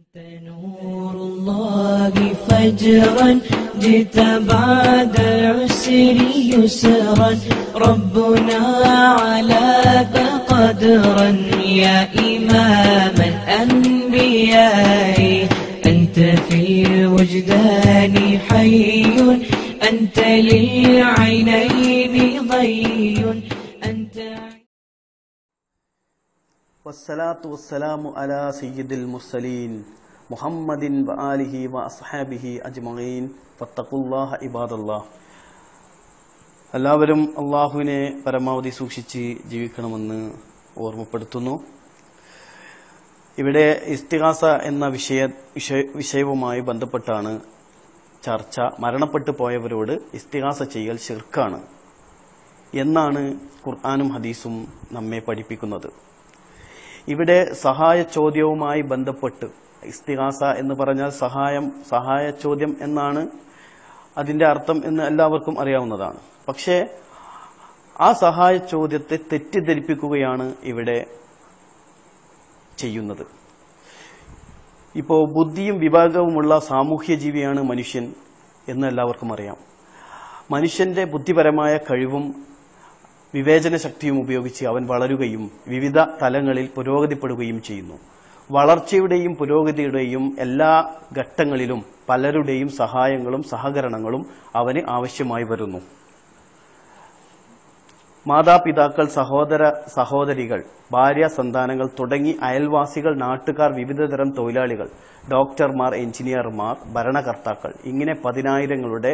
أنت نور الله فجرا جئت بعد العسر يسرا ربنا علاك قدرا يا إمام الأنبياء أنت في الوجدان حي أنت للعينين ضي أنت والصلاة والسلام على سيد المرسلين محمد وآله وأصحابه أجمعين فاتقوا الله عباد الله. എല്ലാവരും അള്ളാഹുവിനെ പരമാവധി സൂക്ഷിച്ച് ജീവിക്കണമെന്ന് ഓർമ്മപ്പെടുത്തുന്നു. ഇവിടെ ഇസ്തിഗാസ എന്ന വിഷയവുമായി ബന്ധപ്പെട്ടാണ് ചർച്ച. മരണപ്പെട്ടു പോയവരോട് ഇസ്തിഗാസ ചെയ്യൽ ശിർക്കാണ് എന്നാണ് ഖുർആനും ഹദീസും നമ്മെ പഠിപ്പിക്കുന്നത്. ഇവിടെ സഹായ ചോദ്യവുമായി ബന്ധപ്പെട്ട് ഇസ്തിഗാസ എന്ന് പറഞ്ഞാൽ സഹായ ചോദ്യം എന്നാണ് അതിന്റെ അർത്ഥം എന്ന് എല്ലാവർക്കും അറിയാവുന്നതാണ്. പക്ഷേ ആ സഹായ ചോദ്യത്തെ തെറ്റിദ്ധരിപ്പിക്കുകയാണ് ഇവിടെ ചെയ്യുന്നത്. ഇപ്പോൾ ബുദ്ധിയും വിവേകവുമുള്ള സാമൂഹ്യ ജീവിയാണ് മനുഷ്യൻ എന്ന് എല്ലാവർക്കും അറിയാം. മനുഷ്യന്റെ ബുദ്ധിപരമായ കഴിവും വിവേചന ശക്തിയും ഉപയോഗിച്ച് അവൻ വളരുകയും വിവിധ തലങ്ങളിൽ പുരോഗതിപ്പെടുകയും ചെയ്യുന്നു. വളർച്ചയുടെയും പുരോഗതിയുടെയും എല്ലാ ഘട്ടങ്ങളിലും പലരുടെയും സഹായങ്ങളും സഹകരണങ്ങളും അവന് ആവശ്യമായി വരുന്നു. മാതാപിതാക്കൾ, സഹോദര സഹോദരികൾ, ഭാര്യ, സന്താനങ്ങൾ തുടങ്ങി അയൽവാസികൾ, നാട്ടുകാർ, വിവിധതരം തൊഴിലാളികൾ, ഡോക്ടർമാർ, എഞ്ചിനീയർമാർ, ഭരണകർത്താക്കൾ ഇങ്ങനെ പതിനായിരങ്ങളുടെ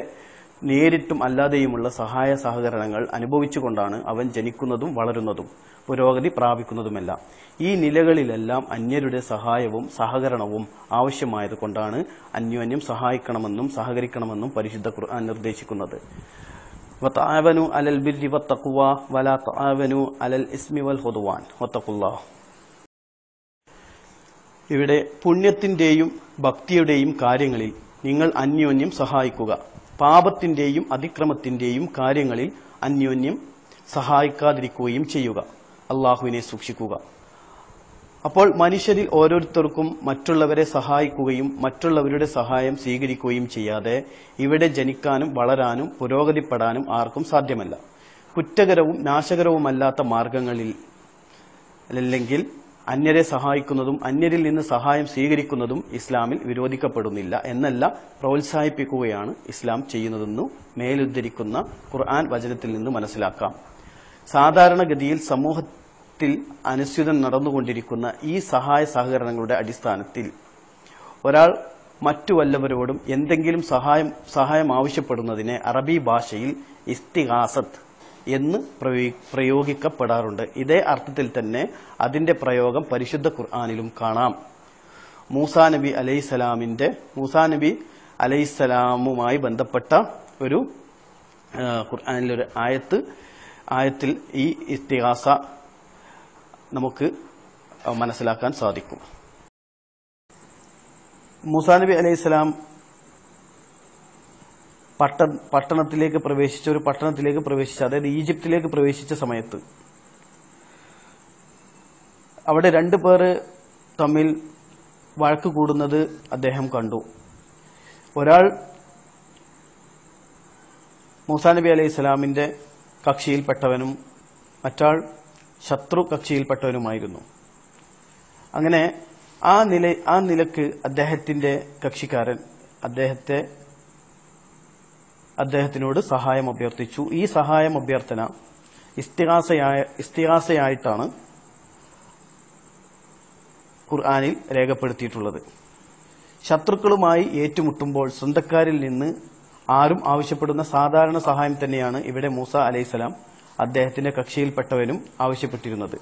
നേരിട്ടും അല്ലാതെയുമുള്ള സഹായ സഹകരണങ്ങൾ അനുഭവിച്ചുകൊണ്ടാണ് അവൻ ജനിക്കുന്നതും വളരുന്നതും പുരോഗതി പ്രാപിക്കുന്നതുമെല്ലാം. ഈ നിലകളിലെല്ലാം അന്യരുടെ സഹായവും സഹകരണവും ആവശ്യമായതുകൊണ്ടാണ് അന്യോന്യം സഹായിക്കണമെന്നും സഹകരിക്കണമെന്നും പരിശുദ്ധ ഖുർആൻ നിർദ്ദേശിക്കുന്നത്. വതആവനു അലൽ ബിർരി വത്തഖ്വ വലാ തആവനു അലൽ ഇസ്മി വൽ ഹുദ്വാൻ വത്തഖുല്ലാഹ്. ഇവിടെ പുണ്യത്തിന്റെയും ഭക്തിയുടെയും കാര്യങ്ങളിൽ നിങ്ങൾ അന്യോന്യം സഹായിക്കുക, പാപത്തിന്റെയും അതിക്രമത്തിന്റെയും കാര്യങ്ങളിൽ അന്യോന്യം സഹായിക്കാതിരിക്കുകയും ചെയ്യുക, അള്ളാഹുവിനെ സൂക്ഷിക്കുക. അപ്പോൾ മനുഷ്യരിൽ ഓരോരുത്തർക്കും മറ്റുള്ളവരെ സഹായിക്കുകയും മറ്റുള്ളവരുടെ സഹായം സ്വീകരിക്കുകയും ചെയ്യാതെ ഇവിടെ ജനിക്കാനും വളരാനും പുരോഗതിപ്പെടാനും ആർക്കും സാധ്യമല്ല. കുറ്റകരവും നാശകരവുമല്ലാത്ത മാർഗങ്ങളിൽ അല്ലെങ്കിൽ അന്യരെ സഹായിക്കുന്നതും അന്യരിൽ നിന്ന് സഹായം സ്വീകരിക്കുന്നതും ഇസ്ലാമിൽ വിരോധിക്കപ്പെടുന്നില്ല എന്നല്ല, പ്രോത്സാഹിപ്പിക്കുകയാണ് ഇസ്ലാം ചെയ്യുന്നതെന്നു മേലുദ്ധരിക്കുന്ന ഖുർആൻ വചനത്തിൽ നിന്ന് മനസ്സിലാക്കാം. സാധാരണഗതിയിൽ സമൂഹത്തിൽ അനുസ്യൂതം നടന്നുകൊണ്ടിരിക്കുന്ന ഈ സഹായ സഹകരണങ്ങളുടെ അടിസ്ഥാനത്തിൽ ഒരാൾ മറ്റു വല്ലവരോടും എന്തെങ്കിലും സഹായം ആവശ്യപ്പെടുന്നതിനെ അറബി ഭാഷയിൽ ഇസ്തിഗാസത്ത് എന്ന് പ്രയോഗിക്കപ്പെടാറുണ്ട്. ഇതേ അർത്ഥത്തിൽ തന്നെ അതിന്റെ പ്രയോഗം പരിശുദ്ധ ഖുർആനിലും കാണാം. മൂസാ നബി അലൈഹിസ്സലാമുമായി ബന്ധപ്പെട്ട ഒരു ഖുർആനിലൊരു ആയത്തിൽ ഈ ഇസ്തിഗാസ നമുക്ക് മനസ്സിലാക്കാൻ സാധിക്കും. മൂസാ നബി അലൈഹിസ്സലാം പട്ടണത്തിലേക്ക് പ്രവേശിച്ച അതായത് ഈജിപ്തിലേക്ക് പ്രവേശിച്ച സമയത്ത് അവിടെ 2 പേർ തമ്മിൽ വഴക്ക് കൂടുന്നത് അദ്ദേഹം കണ്ടു. ഒരാൾ മൂസാ നബി അലൈഹി സ്വലാമിന്റെ കക്ഷിയിൽപ്പെട്ടവനും മറ്റാൾ ശത്രു കക്ഷിയിൽപ്പെട്ടവനുമായിരുന്നു. അങ്ങനെ ആ നിലക്ക് അദ്ദേഹത്തിന്റെ കക്ഷിക്കാരൻ അദ്ദേഹത്തിനോട് സഹായം അഭ്യർത്ഥിച്ചു. ഈ സഹായം അഭ്യർത്ഥന ഇസ്തിഗാസയായിട്ടാണ് ഖുർആനിൽ രേഖപ്പെടുത്തിയിട്ടുള്ളത്. ശത്രുക്കളുമായി ഏറ്റുമുട്ടുമ്പോൾ സ്വന്തക്കാരിൽ നിന്ന് ആരും ആവശ്യപ്പെടുന്ന സാധാരണ സഹായം തന്നെയാണ് ഇവിടെ മൂസ അലൈഹിസ്സലാം അദ്ദേഹത്തിന്റെ കക്ഷിയിൽപ്പെട്ടവനും ആവശ്യപ്പെട്ടിരുന്നത്.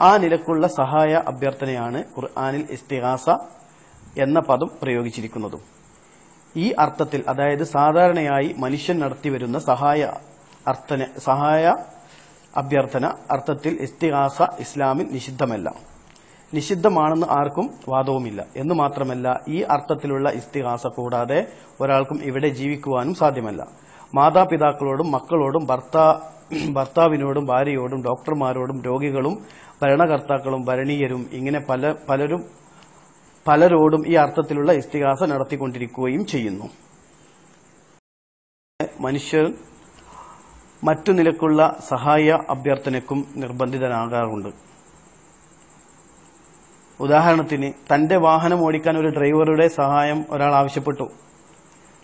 ആ നിലക്കുള്ള സഹായ അഭ്യർത്ഥനയാണ് ഖുർആനിൽ ഇസ്തിഗാസ എന്ന പദം പ്രയോഗിച്ചിരിക്കുന്നതും. ഈ അർത്ഥത്തിൽ, അതായത് സാധാരണയായി മനുഷ്യൻ നടത്തിവരുന്ന സഹായ അഭ്യർത്ഥന അർത്ഥത്തിൽ ഇസ്തിഗാസ ഇസ്ലാമിൽ നിഷിദ്ധമല്ല. നിഷിദ്ധമാണെന്ന് ആർക്കും വാദവുമില്ല. എന്ന് മാത്രമല്ല, ഈ അർത്ഥത്തിലുള്ള ഇസ്തിഗാസ കൂടാതെ ഒരാൾക്കും ഇവിടെ ജീവിക്കുവാനും സാധ്യമല്ല. മാതാപിതാക്കളോടും മക്കളോടും ഭർത്താവിനോടും ഭാര്യയോടും ഡോക്ടർമാരോടും രോഗികളും ഭരണകർത്താക്കളും ഭരണീയരും ഇങ്ങനെ പലരും പലരോടും ഈ അർത്ഥത്തിലുള്ള ഇസ്തിഗാസ നടത്തിക്കൊണ്ടിരിക്കുകയും ചെയ്യുന്നു. മനുഷ്യർ മറ്റു നിലക്കുള്ള സഹായ അഭ്യർത്ഥനയ്ക്കും നിർബന്ധിതനാകാറുണ്ട്. ഉദാഹരണത്തിന്, തന്റെ വാഹനം ഓടിക്കാൻ ഒരു ഡ്രൈവറുടെ സഹായം ഒരാൾ ആവശ്യപ്പെട്ടു.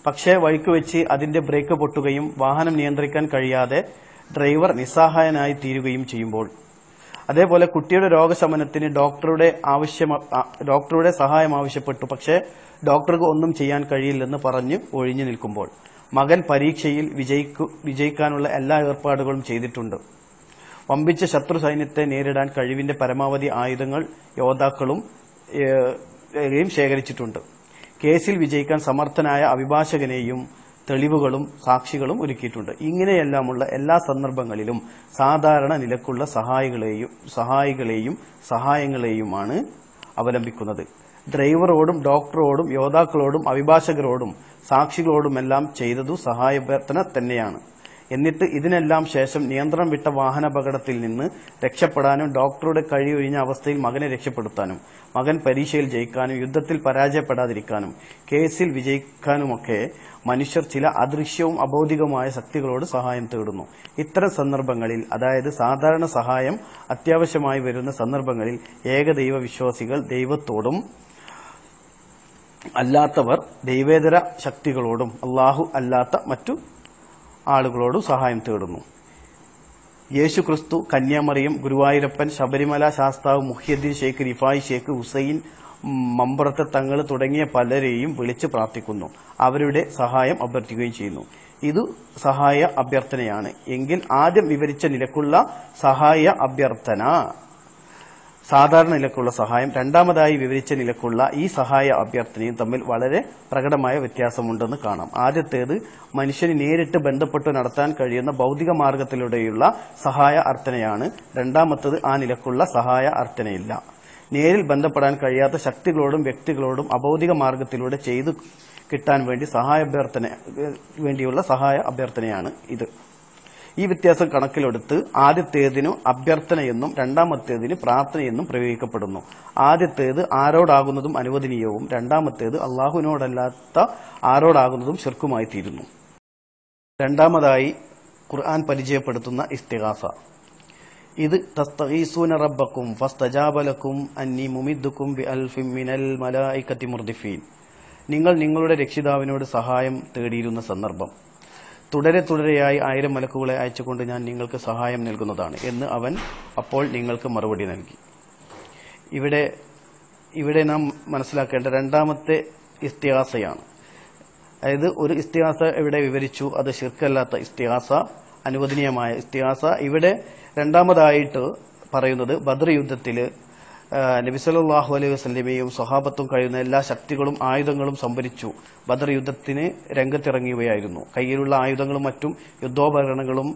പക്ഷേ വഴിക്ക് വെച്ച് അതിന്റെ ബ്രേക്ക് പൊട്ടുകയും വാഹനം നിയന്ത്രിക്കാൻ കഴിയാതെ ഡ്രൈവർ നിസ്സഹായനായി തീരുകയും ചെയ്യുമ്പോൾ, അതേപോലെ കുട്ടിയുടെ രോഗശമനത്തിന് ഡോക്ടറുടെ സഹായം ആവശ്യപ്പെട്ടു. പക്ഷേ ഡോക്ടർക്ക് ഒന്നും ചെയ്യാൻ കഴിയില്ലെന്ന് പറഞ്ഞ് ഒഴിഞ്ഞു നിൽക്കുമ്പോൾ, മകൻ പരീക്ഷയിൽ വിജയിക്കാനുള്ള എല്ലാ ഏർപ്പാടുകളും ചെയ്തിട്ടുണ്ട്. വമ്പിച്ച ശത്രു സൈന്യത്തെ നേരിടാൻ കഴിവിന്റെ പരമാവധി ആയുധങ്ങൾ യോദ്ധാക്കളും ശേഖരിച്ചിട്ടുണ്ട്. കേസിൽ വിജയിക്കാൻ സമർത്ഥനായ അഭിഭാഷകനെയും തെളിവുകളും സാക്ഷികളും ഒരുക്കിയിട്ടുണ്ട്. ഇങ്ങനെയെല്ലാമുള്ള എല്ലാ സന്ദർഭങ്ങളിലും സാധാരണ നിലക്കുള്ള സഹായികളെയും സഹായങ്ങളെയുമാണ് അവലംബിക്കുന്നത്. ഡ്രൈവറോടും ഡോക്ടറോടും യോദ്ധാക്കളോടും അഭിഭാഷകരോടും സാക്ഷികളോടുമെല്ലാം ചെയ്തതു സഹായാഭ്യർത്ഥന തന്നെയാണ്. എന്നിട്ട് ഇതിനെല്ലാം ശേഷം നിയന്ത്രണം വിട്ട വാഹനാപകടത്തിൽ നിന്ന് രക്ഷപ്പെടാനും ഡോക്ടറുടെ കഴിയൊഴിഞ്ഞ അവസ്ഥയിൽ മകനെ രക്ഷപ്പെടുത്താനും മകൻ പരീക്ഷയിൽ ജയിക്കാനും യുദ്ധത്തിൽ പരാജയപ്പെടാതിരിക്കാനും കേസിൽ വിജയിക്കാനുമൊക്കെ മനുഷ്യർ ചില അദൃശ്യവും അബൗദ്ധികവുമായ ശക്തികളോട് സഹായം തേടുന്നു. ഇത്തരം സന്ദർഭങ്ങളിൽ, അതായത് സാധാരണ സഹായം അത്യാവശ്യമായി വരുന്ന സന്ദർഭങ്ങളിൽ, ഏകദൈവ വിശ്വാസികൾ ദൈവത്തോടും അല്ലാത്തവർ ദൈവേതര ശക്തികളോടും അള്ളാഹു അല്ലാത്ത മറ്റു ആളുകളോടും സഹായം തേടുന്നു. യേശുക്രിസ്തു, കന്യാമറിയം, ഗുരുവായൂരപ്പൻ, ശബരിമല ശാസ്താവ്, മുഹ്യദ്ദീൻ ഷേഖ്, റിഫായി ഷേഖ്, ഹുസൈൻ, മമ്പുറത്തെ തങ്ങൾ തുടങ്ങിയ പലരെയും വിളിച്ച് പ്രാർത്ഥിക്കുന്നു. അവരുടെ സഹായം അഭ്യർത്ഥിക്കുകയും ചെയ്യുന്നു. ഇത് സഹായ അഭ്യർത്ഥനയാണ് എങ്കിൽ ആദ്യം വിവരിച്ച നിലക്കുള്ള സഹായ അഭ്യർത്ഥന സാധാരണ നിലക്കുള്ള സഹായം, രണ്ടാമതായി വിവരിച്ച നിലക്കുള്ള ഈ സഹായ അഭ്യർത്ഥനയും തമ്മിൽ വളരെ പ്രകടമായ വ്യത്യാസമുണ്ടെന്ന് കാണാം. ആദ്യത്തേത് മനുഷ്യന് നേരിട്ട് ബന്ധപ്പെട്ട് നടത്താൻ കഴിയുന്ന ഭൗതിക മാർഗത്തിലൂടെയുള്ള സഹായ അർത്ഥനയാണ്. രണ്ടാമത്തേത് ആ നിലക്കുള്ള സഹായ അർത്ഥനയില്ല. നേരിൽ ബന്ധപ്പെടാൻ കഴിയാത്ത ശക്തികളോടും വ്യക്തികളോടും അഭൗതിക മാർഗത്തിലൂടെ ചെയ്തു കിട്ടാൻ വേണ്ടിയുള്ള സഹായ അഭ്യർത്ഥനയാണ് ഇത്. ഈ വ്യത്യാസം കണക്കിലെടുത്ത് ആദ്യത്തേതിനു അഭ്യർത്ഥനയെന്നും രണ്ടാമത്തേതിന് പ്രാർത്ഥനയെന്നും പ്രയോഗിക്കപ്പെടുന്നു. ആദ്യത്തേത് ആരോടാകുന്നതും അനുവദനീയവും രണ്ടാമത്തേത് അള്ളാഹുവിനോടല്ലാത്ത ആരോടാകുന്നതും ശിർക്കുമായി തീരുന്നു. രണ്ടാമതായി ഖുർആൻ പരിചയപ്പെടുത്തുന്ന ഇസ്തിഗാസ. ഇത് തസ്തഗീസൂന റബ്ബക്കും ഫസ്തജാബ ലക്കും അന്നി മുമിദ്ദുക്കും ബിഅൽഫിൻ മിനൽ മലായികത്തി മുർദിഫീൻ. നിങ്ങൾ നിങ്ങളുടെ രക്ഷിതാവിനോട് സഹായം തേടിയിരുന്ന സന്ദർഭം. തുടരെയായി 1000 മലക്കുകളെ അയച്ചുകൊണ്ട് ഞാൻ നിങ്ങൾക്ക് സഹായം നൽകുന്നതാണ് എന്ന് അവൻ അപ്പോൾ നിങ്ങൾക്ക് മറുപടി നൽകി. ഇവിടെ നാം മനസ്സിലാക്കേണ്ട രണ്ടാമത്തെ ഇസ്തിഗാസയാണ്. അതായത് ഒരു ഇസ്തിഗാസ ഇവിടെ വിവരിച്ചു, അത് ശിർക്കല്ലാത്ത ഇസ്തിഗാസ, അനുവദനീയമായ ഇസ്തിഗാസ. ഇവിടെ രണ്ടാമതായിട്ട് പറയുന്നത് ബദർ യുദ്ധത്തിൽ നബി സല്ലല്ലാഹു അലൈഹി വസല്ലമയും സ്വഹാബത്തും കഴിയുന്ന എല്ലാ ശക്തികളും ആയുധങ്ങളും സംഭരിച്ചു ബദർ യുദ്ധത്തിന് രംഗത്തിറങ്ങിയവയായിരുന്നു. കയ്യിലുള്ള ആയുധങ്ങളും മറ്റും യുദ്ധോപകരണങ്ങളും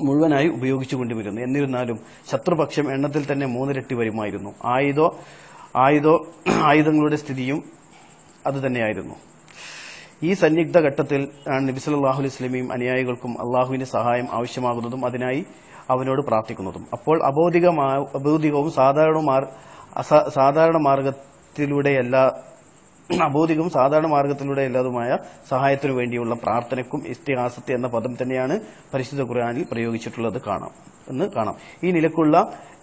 മുഴുവനായി ഉപയോഗിച്ചുകൊണ്ടിരുന്നു. എന്നിരുന്നാലും ശത്രുപക്ഷം എണ്ണത്തിൽ തന്നെ 3 ഇരട്ടി വരുമായിരുന്നു. ആയുധങ്ങളുടെ സ്ഥിതിയും അതുതന്നെയായിരുന്നു. ഈ സന്നിഗ്ധ ഘട്ടത്തിൽ നബി സല്ലല്ലാഹു അലൈഹി വസല്ലമയും അനുയായികൾക്കും അള്ളാഹുവിന്റെ സഹായം ആവശ്യമാകുന്നതും അതിനായി അവനോട് പ്രാർത്ഥിക്കുന്നതും. അപ്പോൾ അബൗദികവും സാധാരണ മാർഗത്തിലൂടെയല്ലാതുമായ സഹായത്തിനു വേണ്ടിയുള്ള പ്രാർത്ഥനയ്ക്കും ഇസ്തിഗാസത്ത് എന്ന പദം തന്നെയാണ് പരിശുദ്ധ ഖുർആനിൽ പ്രയോഗിച്ചിട്ടുള്ളത് കാണാം. ഈ നിലക്കുള്ള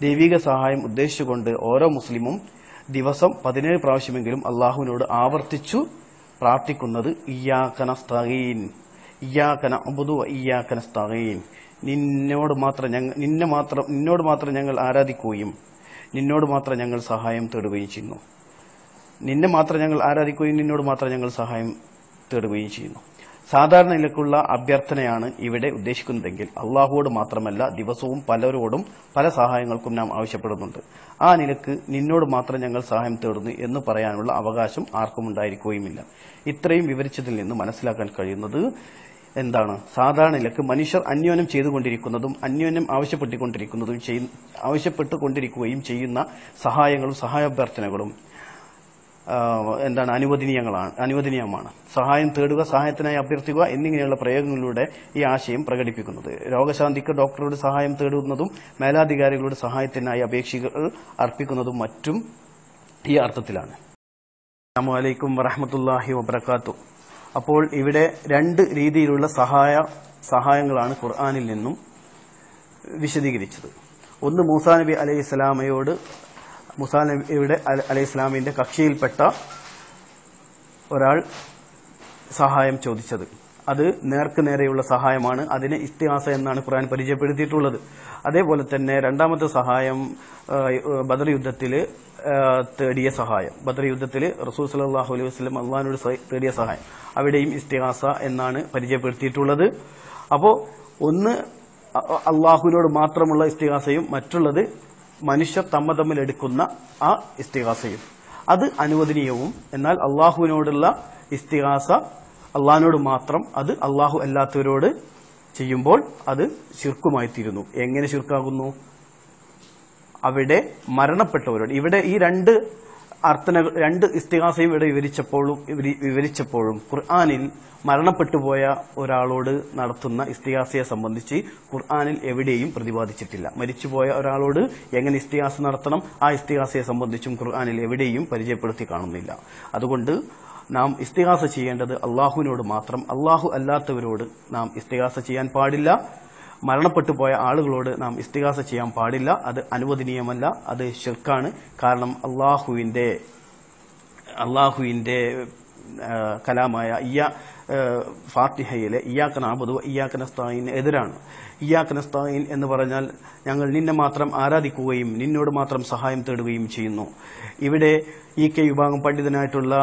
ദൈവിക സഹായം ഉദ്ദേശിച്ചുകൊണ്ട് ഓരോ മുസ്ലിമും ദിവസം 17 പ്രാവശ്യമെങ്കിലും അള്ളാഹുവിനോട് ആവർത്തിച്ചു പ്രാർത്ഥിക്കുന്നത് ഇയ്യാക നസ്തഈൻ, ഇയ്യാക നഅ്ബുദു വ ഇയ്യാക നസ്തഈൻ. നിന്നോട് മാത്രം ഞങ്ങൾ ആരാധിക്കുകയും നിന്നോട് മാത്രം ഞങ്ങൾ സഹായം തേടുകയും ചെയ്യുന്നു. നിന്നെ മാത്രം ഞങ്ങൾ ആരാധിക്കുകയും നിന്നോട് മാത്രം ഞങ്ങൾ സഹായം തേടുകയും ചെയ്യുന്നു. സാധാരണ നിലക്കുള്ള അഭ്യർത്ഥനയാണ് ഇവിടെ ഉദ്ദേശിക്കുന്നതെങ്കിൽ അള്ളാഹുവോട് മാത്രമല്ല ദിവസവും പലരോടും പല സഹായങ്ങൾക്കും നാം ആവശ്യപ്പെടുന്നുണ്ട്. ആ നിലക്ക് നിന്നോട് മാത്രം ഞങ്ങൾ സഹായം തേടുന്നു എന്ന് പറയാനുള്ള അവകാശം ആർക്കും ഉണ്ടായിരിക്കുകയുമില്ല. ഇത്രയും വിവരിച്ചതിൽ നിന്ന് മനസ്സിലാക്കാൻ കഴിയുന്നത് എന്താണ്? സാധാരണ നിലക്ക് മനുഷ്യർ അന്യോന്യം ചെയ്തുകൊണ്ടിരിക്കുന്നതും അന്യോന്യം ആവശ്യപ്പെട്ടുകൊണ്ടിരിക്കുകയും ചെയ്യുന്ന സഹായങ്ങളും സഹായാഭ്യർത്ഥനകളും അനുവദനീയമാണ്. സഹായം തേടുക, സഹായത്തിനായി അഭ്യർത്ഥിക്കുക എന്നിങ്ങനെയുള്ള പ്രയോഗങ്ങളിലൂടെ ഈ ആശയം പ്രകടിപ്പിക്കുന്നത്. രോഗശാന്തിക്ക് ഡോക്ടറുടെ സഹായം തേടുന്നതും മേലാധികാരികളുടെ സഹായത്തിനായി അപേക്ഷകൾ അർപ്പിക്കുന്നതും മറ്റും ഈ അർത്ഥത്തിലാണ്. അസ്സലാമു അലൈക്കും വറഹ്മത്തുള്ളാഹി വബറകാതുഹു. അപ്പോൾ ഇവിടെ രണ്ട് രീതിയിലുള്ള സഹായങ്ങളാണ് ഖുർആനിൽ നിന്നും വിശദീകരിച്ചത്. ഒന്ന് മൂസാ നബി അലൈഹിസ്സലാമയോട് മൂസാ നബിയുടെ അലൈഹിസ്സലാമിന്റെ കക്ഷിയിൽപ്പെട്ട ഒരാൾ സഹായം ചോദിച്ചത്. അത് നേർക്ക് നേരെയുള്ള സഹായമാണ്. അതിനെ ഇസ്തിഹാസ എന്നാണ് ഖുർആൻ പരിചയപ്പെടുത്തിയിട്ടുള്ളത്. അതേപോലെ തന്നെ രണ്ടാമത്തെ സഹായം ബദർ യുദ്ധത്തിൽ തേടിയ സഹായം. ബദർ യുദ്ധത്തിൽ റസൂൽ സല്ലല്ലാഹു അലൈഹി വസല്ലം അള്ളാഹിനോട് തേടിയ സഹായം, അവിടെയും ഇസ്തിഹാസ എന്നാണ് പരിചയപ്പെടുത്തിയിട്ടുള്ളത്. അപ്പോൾ ഒന്ന് അള്ളാഹുവിനോട് മാത്രമുള്ള ഇസ്തിഹാസയും മറ്റുള്ളത് മനുഷ്യർ തമ്മിൽ എടുക്കുന്ന ആ ഇസ്തിഹാസയും. അത് അനുവദനീയവും. എന്നാൽ അള്ളാഹുവിനോടുള്ള ഇസ്തിഹാസ അള്ളാഹിനോട് മാത്രം, അത് അള്ളാഹു അല്ലാത്തവരോട് ചെയ്യുമ്പോൾ അത് ശിർക്കുമായി തീരുന്നു. എങ്ങനെ ശിർക്കാകുന്നു? അവിടെ മരണപ്പെട്ടവരോട്. ഇവിടെ ഈ രണ്ട് ഇസ്തിഹാസയും ഇവിടെ വിവരിച്ചപ്പോഴും ഖുർആനിൽ മരണപ്പെട്ടുപോയ ഒരാളോട് നടത്തുന്ന ഇസ്തിഹാസയെ സംബന്ധിച്ച് ഖുർആനിൽ എവിടെയും പ്രതിപാദിച്ചിട്ടില്ല. മരിച്ചുപോയ ഒരാളോട് എങ്ങനെ ഇസ്തിഹാസ നടത്തണം, ആ ഇസ്തിഹാസയെ സംബന്ധിച്ചും ഖുർആനിൽ എവിടെയും പരിചയപ്പെടുത്തി കാണുന്നില്ല. അതുകൊണ്ട് നാം ഇസ്തിഹാസ ചെയ്യേണ്ടത് അള്ളാഹുവിനോട് മാത്രം. അള്ളാഹു അല്ലാത്തവരോട് നാം ഇസ്തിഹാസ ചെയ്യാൻ പാടില്ല. മരണപ്പെട്ടു പോയ ആളുകളോട് നാം ഇസ്തിഹാസ ചെയ്യാൻ പാടില്ല. അത് അനുവദനീയമല്ല, അത് ശിർക്കാണ്. കാരണം അള്ളാഹുവിന്റെ കലാമായ ഫാത്തിഹയിലെ ഇയ്യാക നഅ്ബുദു ഇയ്യാക നസ്തഈൻ എതിരാണ്. ഇയ്യാക നസ്തഈൻ എന്ന് പറഞ്ഞാൽ ഞങ്ങൾ നിന്നെ മാത്രം ആരാധിക്കുകയും നിന്നോട് മാത്രം സഹായം തേടുകയും ചെയ്യുന്നു. ഇവിടെ ഈ വിഭാഗം പണ്ഡിതനായിട്ടുള്ള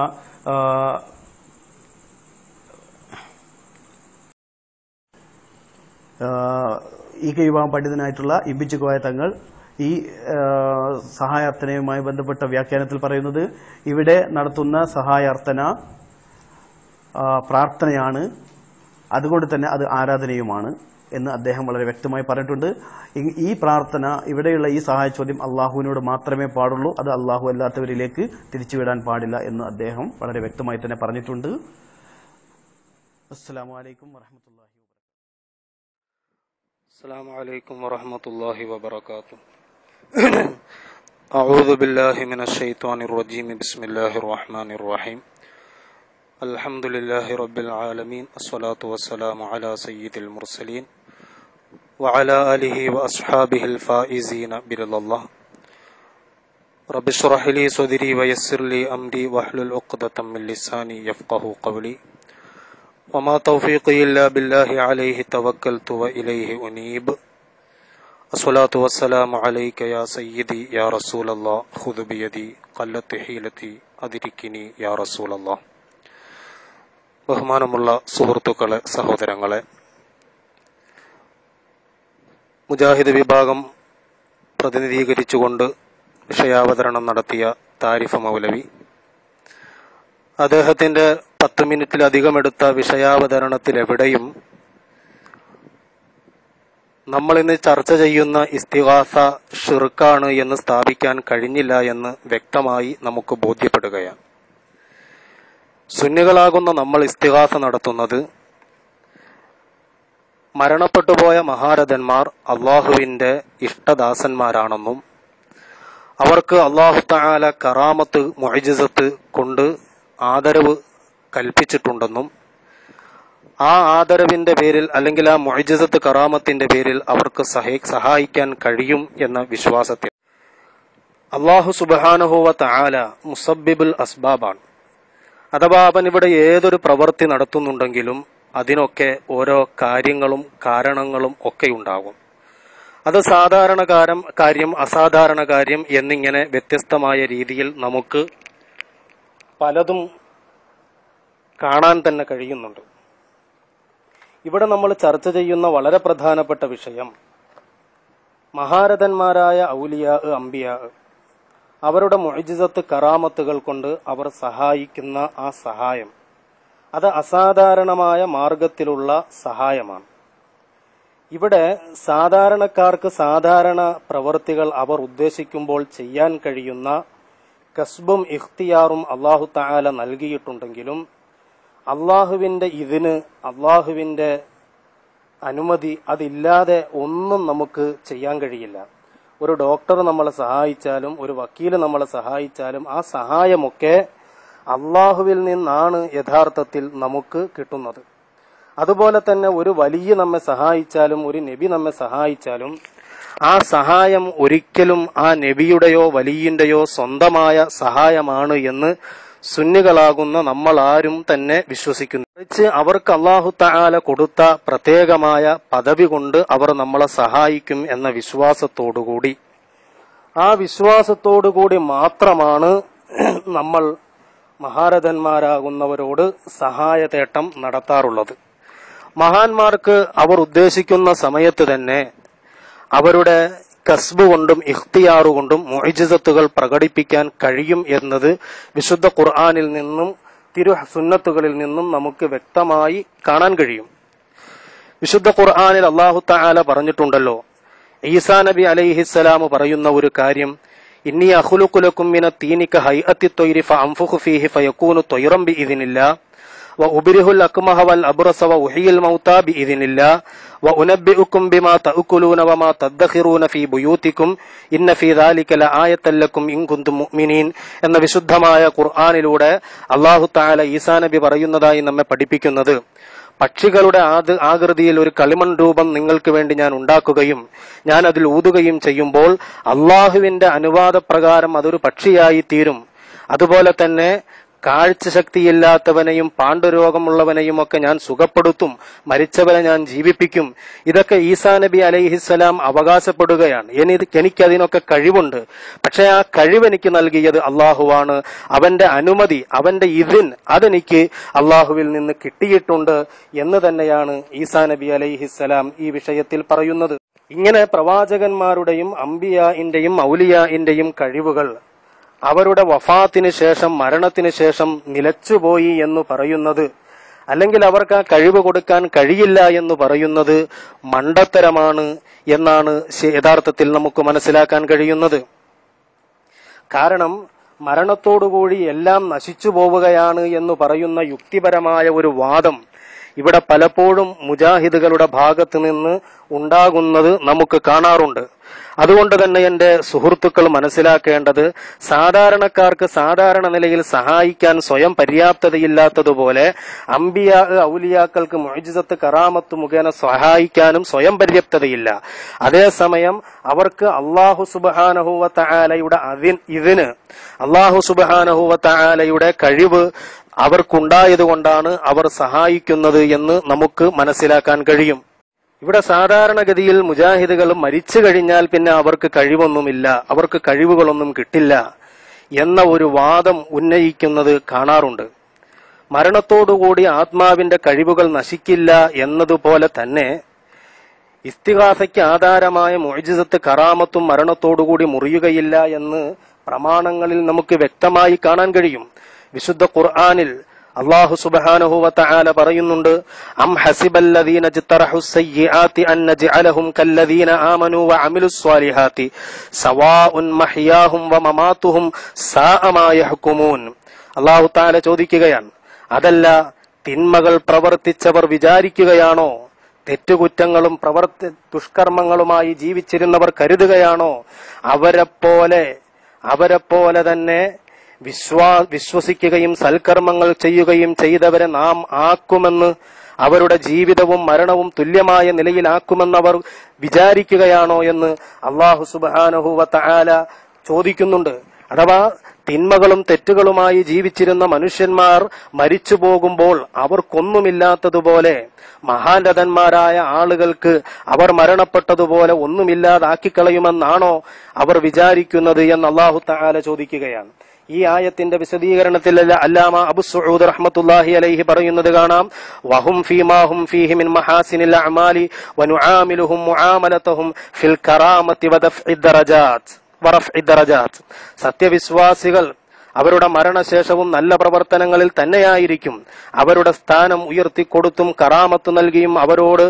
ഇബിച്ചു കോയ തങ്ങൾ ഈ സഹായാർത്ഥനയുമായി ബന്ധപ്പെട്ട വ്യാഖ്യാനത്തിൽ പറയുന്നത്, ഇവിടെ നടത്തുന്ന സഹായാർത്ഥന പ്രാർത്ഥനയാണ്, അതുകൊണ്ട് തന്നെ അത് ആരാധനയുമാണ് എന്ന് അദ്ദേഹം വളരെ വ്യക്തമായി പറഞ്ഞിട്ടുണ്ട്. ഈ പ്രാർത്ഥന, ഇവിടെയുള്ള ഈ സഹായ ചോദ്യം അള്ളാഹുവിനോട് മാത്രമേ പാടുള്ളൂ, അത് അള്ളാഹു അല്ലാത്തവരിലേക്ക് തിരിച്ചുവിടാൻ പാടില്ല എന്ന് അദ്ദേഹം വളരെ വ്യക്തമായി തന്നെ പറഞ്ഞിട്ടുണ്ട്. അസ്സലാമു അലൈക്കും വറഹ്മത്തുള്ളാഹി വബറകാതുഹു. അസ്സലാമു അലൈക്കും വറഹ്മത്തുള്ളാഹി വബറകാതുഹു. അഊദു ബില്ലാഹി മിനശ് ശൈത്വാനിർ റജീം. ബിസ്മില്ലാഹിർ റഹ്മാനിർ റഹീം. അൽഹംദുലില്ലാഹി റബ്ബിൽ ആലമീൻ. അസ്സലാത്തു വസ്സലാമു അലാ സയ്യിദിൽ മുർസലീൻ വഅലാ ആലിഹി വഅസ്ഹാബിഹിൽ ഫായിസീന ബിറളില്ലാഹ്. റബ്ബി ശ്റഹ് ലി സദ്രി വയസ്സിർ ലി അംരി വഹ്ലുൽ ഉഖ്ദതം മിൻ ലിസാനി യഫ്ഖഹു ഖൗലി. വമാ തൗഫീഖി ഇല്ലാ ബില്ലാഹി അലൈഹി തവക്കൽതു വഇലൈഹി ഉനീബ്. അസ്സലാത്തു വസ്സലാമു അലൈക യാ സയ്യിദി യാ റസൂലല്ലാഹ് ഖുദ് ബിയദി ഖല്ലത്ത് ഹീലതി അദ്രികിനി യാ റസൂലല്ലാഹ്. ബഹുമാനമുള്ള സുഹൃത്തുക്കളെ, സഹോദരങ്ങളെ, മുജാഹിദ് വിഭാഗം പ്രതിനിധീകരിച്ചുകൊണ്ട് വിഷയാവതരണം നടത്തിയ താരിഫ് മൗലവി അദ്ദേഹത്തിന്റെ 10 മിനിറ്റിലധികം എടുത്ത വിഷയാവതരണത്തിലെവിടെയും നമ്മളിന്ന് ചർച്ച ചെയ്യുന്ന ഇസ്തിഗാസ ഷിർക്കാണ് എന്ന് സ്ഥാപിക്കാൻ കഴിഞ്ഞില്ല എന്ന് വ്യക്തമായി നമുക്ക് ബോധ്യപ്പെടുകയാണ്. സുന്നികളാകുന്ന നമ്മൾ ഇസ്തിഗാസ നടത്തുന്നത് മരണപ്പെട്ടുപോയ മഹാരഥന്മാർ അള്ളാഹുവിന്റെ ഇഷ്ടദാസന്മാരാണെന്നും അവർക്ക് അള്ളാഹു തആല കറാമത്ത് മുഅ്ജിസത്ത് കൊണ്ട് ആദരവ് കൽപ്പിച്ചിട്ടുണ്ടെന്നും ആ ആദരവിന്റെ പേരിൽ അല്ലെങ്കിൽ ആ മുഅ്ജിസത്ത് കറാമത്തിന്റെ പേരിൽ അവർക്ക് സഹായിക്കാൻ കഴിയും എന്ന വിശ്വാസത്തിൽ അള്ളാഹു സുബ്ഹാനഹു വ തആല മുസബ്ബിബുൽ അസ്ബാബാണ്. അഥവാ അവൻ ഇവിടെ ഏതൊരു പ്രവൃത്തി നടത്തുന്നുണ്ടെങ്കിലും അതിനൊക്കെ ഓരോ കാര്യങ്ങളും കാരണങ്ങളും ഒക്കെ ഉണ്ടാകും. അത് സാധാരണ കാര്യം, അസാധാരണ കാര്യം എന്നിങ്ങനെ വ്യത്യസ്തമായ രീതിയിൽ നമുക്ക് പലതും കാണാൻ തന്നെ കഴിയുന്നുണ്ട്. ഇവിടെ നമ്മൾ ചർച്ച ചെയ്യുന്ന വളരെ പ്രധാനപ്പെട്ട വിഷയം മഹാരഥന്മാരായ ഔലിയാ, അംബിയാ, അവരുടെ മുഅ്ജിസത്ത് കറാമത്തുകൾ കൊണ്ട് അവർ സഹായിക്കുന്ന ആ സഹായം, അത് അസാധാരണമായ മാർഗത്തിലുള്ള സഹായമാണ്. ഇവിടെ സാധാരണക്കാർക്ക് സാധാരണ പ്രവൃത്തികൾ അവർ ഉദ്ദേശിക്കുമ്പോൾ ചെയ്യാൻ കഴിയുന്ന കസ്ബും ഇഖ്തിയാറും അള്ളാഹു തആല നൽകിയിട്ടുണ്ടെങ്കിലും അള്ളാഹുവിന്റെ ഇതിന്, അള്ളാഹുവിന്റെ അനുമതി അതില്ലാതെ ഒന്നും നമുക്ക് ചെയ്യാൻ കഴിയില്ല. ഒരു ഡോക്ടർ നമ്മളെ സഹായിച്ചാലും ഒരു വക്കീൽ നമ്മളെ സഹായിച്ചാലും ആ സഹായമൊക്കെ അള്ളാഹുവിൽ നിന്നാണ് യഥാർത്ഥത്തിൽ നമുക്ക് കിട്ടുന്നത്. അതുപോലെ തന്നെ ഒരു വലിയ നമ്മെ സഹായിച്ചാലും ഒരു നബി നമ്മെ സഹായിച്ചാലും ആ സഹായം ഒരിക്കലും ആ നബിയുടെയോ വലിയന്റെയോ സ്വന്തമായ സഹായമാണ് എന്ന് സുന്നികളാകുന്ന നമ്മൾ ആരും തന്നെ വിശ്വസിക്കുന്നു. മറിച്ച് അവർക്ക് അല്ലാഹു തആല കൊടുത്ത പ്രത്യേകമായ പദവി കൊണ്ട് അവർ നമ്മളെ സഹായിക്കും എന്ന വിശ്വാസത്തോടുകൂടി, ആ വിശ്വാസത്തോടുകൂടി മാത്രമാണ് നമ്മൾ മഹാരഥന്മാരാകുന്നവരോട് സഹായതേട്ടം നടത്താറുള്ളത്. മഹാന്മാർക്ക് അവർ ഉദ്ദേശിക്കുന്ന സമയത്ത് തന്നെ അവരുടെ കസ്ബ് കൊണ്ടും ഇഖ്തിയാറു കൊണ്ടും മുഅ്ജിസത്തുകൾ പ്രകടിപ്പിക്കാൻ കഴിയും എന്നത് വിശുദ്ധ ഖുർആനിൽ നിന്നും തിരു സുന്നത്തുകളിൽ നിന്നും നമുക്ക് വ്യക്തമായി കാണാൻ കഴിയും. വിശുദ്ധ ഖുർആനിൽ അല്ലാഹു തആല പറഞ്ഞിട്ടുണ്ടല്ലോ, ഈസാ നബി അലൈഹിസ്സലാം പറയുന്ന ഒരു കാര്യം, ഇന്നി അഖ്ലുഖു ലക്കും മിനത് തീനി കഹൈഅത്തി ത്വയ്രി ഫഅൻഫുഖു ഫീഹി ഫയകൂനു ത്വയ്റൻ ബിഇദ്നില്ലാഹ് വഉബ്രിഹുൽ അക്മഹ വൽ അബ്റസ വഉഹ്യിൽ മൗതാ ബിഇദ്നില്ലാഹ് വഉനബ്ബിഉകും ബിമാ തഅകുലൂന വമാ തദ്ഖിറൂന ഫീ ബുയൂതികും ഇന്ന ഫീ ദാലിക ലആയതൻ ലക്കും ഇൻ കുൻതും മുഅ്മിനീൻ എന്ന വിശുദ്ധമായ ഖുർആനിലൂടെ അല്ലാഹു തആല ഈസാ നബി പറയുന്നതായി നമ്മെ പഠിപ്പിക്കുന്നത്, പക്ഷികളുടെ ആകൃതിയിൽ ഒരു കളിമൺ രൂപം നിങ്ങൾക്ക് വേണ്ടി ഞാൻ ഉണ്ടാക്കുകയും ഞാൻ അതിൽ ഊതുകയും ചെയ്യുമ്പോൾ അള്ളാഹുവിന്റെ അനുവാദപ്രകാരം അതൊരു പക്ഷിയായി തീരും. അതുപോലെ തന്നെ കാഴ്ചശക്തിയില്ലാത്തവനെയും പാണ്ഡുരോഗമുള്ളവനെയും ഒക്കെ ഞാൻ സുഖപ്പെടുത്തും, മരിച്ചവനെ ഞാൻ ജീവിപ്പിക്കും. ഇതൊക്കെ ഈസാ നബി അലൈഹിസ്സലാം അവകാശപ്പെടുകയാണ്. എനിക്കതിനൊക്കെ കഴിവുണ്ട്, പക്ഷെ ആ കഴിവ് എനിക്ക് നൽകിയത് അള്ളാഹുവാണ്. അവന്റെ അനുമതി, അവന്റെ ഇദ്ൻ അതെനിക്ക് അള്ളാഹുവിൽ നിന്ന് കിട്ടിയിട്ടുണ്ട് എന്ന് തന്നെയാണ് ഈസാ നബി അലൈഹിസ്സലാം ഈ വിഷയത്തിൽ പറയുന്നത്. ഇങ്ങനെ പ്രവാചകന്മാരുടെയും അംബിയാഇന്റെയും ഔലിയാഇന്റെയും കഴിവുകൾ അവരുടെ വഫാത്തിന് ശേഷം, മരണത്തിന് ശേഷം നിലച്ചുപോയി എന്ന് പറയുന്നത്, അല്ലെങ്കിൽ അവർക്ക് ആ കഴിവ് കൊടുക്കാൻ കഴിയില്ല എന്ന് പറയുന്നത് മണ്ടത്തരമാണ് എന്നാണ് യഥാർത്ഥത്തിൽ നമുക്ക് മനസ്സിലാക്കാൻ കഴിയുന്നത്. കാരണം മരണത്തോടുകൂടി എല്ലാം നശിച്ചു പോവുകയാണ് എന്ന് പറയുന്ന യുക്തിപരമായ ഒരു വാദം ഇവിടെ പലപ്പോഴും മുജാഹിദുകളുടെ ഭാഗത്ത് നിന്ന് ഉണ്ടാകുന്നത് നമുക്ക് കാണാറുണ്ട്. അതുകൊണ്ട് തന്നെ എന്റെ സുഹൃത്തുക്കൾ മനസ്സിലാക്കേണ്ടത്, സാധാരണക്കാർക്ക് സാധാരണ നിലയിൽ സഹായിക്കാൻ സ്വയം പര്യാപ്തതയില്ലാത്തതുപോലെ അംബിയാ ഔലിയാക്കൾക്ക് മുഅ്ജിസത്ത് കറാമത്ത് മുഖേന സഹായിക്കാനും സ്വയം പര്യാപ്തതയില്ല. അതേസമയം അവർക്ക് അല്ലാഹു സുബ്ഹാനഹു വ തആലയുടെ ഇതിന് അല്ലാഹു സുബ്ഹാനഹു വ തആലയുടെ കഴിവ് അവർക്കുണ്ടായതുകൊണ്ടാണ് അവർ സഹായിക്കുന്നത് എന്ന് നമുക്ക് മനസ്സിലാക്കാൻ കഴിയും. ഇവിടെ സാധാരണഗതിയിൽ മുജാഹിദുകൾ മരിച്ചു കഴിഞ്ഞാൽ പിന്നെ അവർക്ക് കഴിവൊന്നുമില്ല, അവർക്ക് കഴിവുകളൊന്നും കിട്ടില്ല എന്ന ഒരു വാദം ഉന്നയിക്കുന്നത് കാണാറുണ്ട്. മരണത്തോടുകൂടി ആത്മാവിന്റെ കഴിവുകൾ നശിക്കില്ല എന്നതുപോലെ തന്നെ ഇസ്തിഗാസയ്ക്ക് ആധാരമായ മുഅ്ജിസത്ത് കറാമത്തും മരണത്തോടുകൂടി മുറിയുകയില്ല എന്ന് പ്രമാണങ്ങളിൽ നമുക്ക് വ്യക്തമായി കാണാൻ കഴിയും. വിശുദ്ധ ഖുർആനിൽ അല്ലാഹു സുബ്ഹാനഹു വ തആല പറയുന്നുണ്ട്, അം ഹസിബല്ലദീന ജതറഹുസ് സയ്യിആതി അൻ നജഅലഹും കല്ലദീന ആമനൂ വ അമിലുസ് സ്വാലിഹാതി സവാഉൻ മഹ്യാഹും വ മമാതുഹും സാഅ മാ യഹ്കുമൂൻ. അല്ലാഹു തആല ചോദിക്കുകയാണ്, അതല്ല തിന്മകൾ പ്രവർത്തിച്ചവർ വിചാരിക്കുകയാണോ, തെറ്റുകുറ്റങ്ങളും ദുഷ്കർമ്മങ്ങളുമായി ജീവിച്ചിരുന്നവർ കരുതുകയാണോ അവരെ പോലെ തന്നെ വിശ്വസിക്കുകയും സൽക്കർമ്മങ്ങൾ ചെയ്യുകയും ചെയ്തവരെ നാം ആക്കുമെന്ന്, അവരുടെ ജീവിതവും മരണവും തുല്യമായ നിലയിലാക്കുമെന്നവർ വിചാരിക്കുകയാണോ എന്ന് അല്ലാഹു സുബ്ഹാനഹു വ തആല ചോദിക്കുന്നുണ്ട്. അഥവാ തിന്മകളും തെറ്റുകളുമായി ജീവിച്ചിരുന്ന മനുഷ്യന്മാർ മരിച്ചു പോകുമ്പോൾ അവർക്കൊന്നുമില്ലാത്തതുപോലെ മഹാരഥന്മാരായ ആളുകൾക്ക് അവർ മരണപ്പെട്ടതുപോലെ ഒന്നുമില്ലാതാക്കിക്കളയുമെന്നാണോ അവർ വിചാരിക്കുന്നത് എന്ന് അല്ലാഹു തആല ചോദിക്കുകയാണ്. ഈ ആയത്തിന്റെ വിശദീകരണത്തിൽ അല്ലാമ അബു സഊദ് റഹ്മത്തുള്ളാഹി അലൈഹി പറയുന്നത് കാണാം, വഹും ഫീമാ ഹും ഫീഹി മിൻ മഹാസിനിൽ അഅമാലി വനുആമിലുഹും മുആമലതഹും ഫിൽ കറാമത്തി വദഫ്ഇ ദറജാത്ത്. സത്യവിശ്വാസികൾ അവരുടെ മരണശേഷവും നല്ല പ്രവർത്തനങ്ങളിൽ തന്നെയായിരിക്കും. അവരുടെ സ്ഥാനം ഉയർത്തിക്കൊടുത്തും കറാമത്ത് നൽകിയും അവരോട്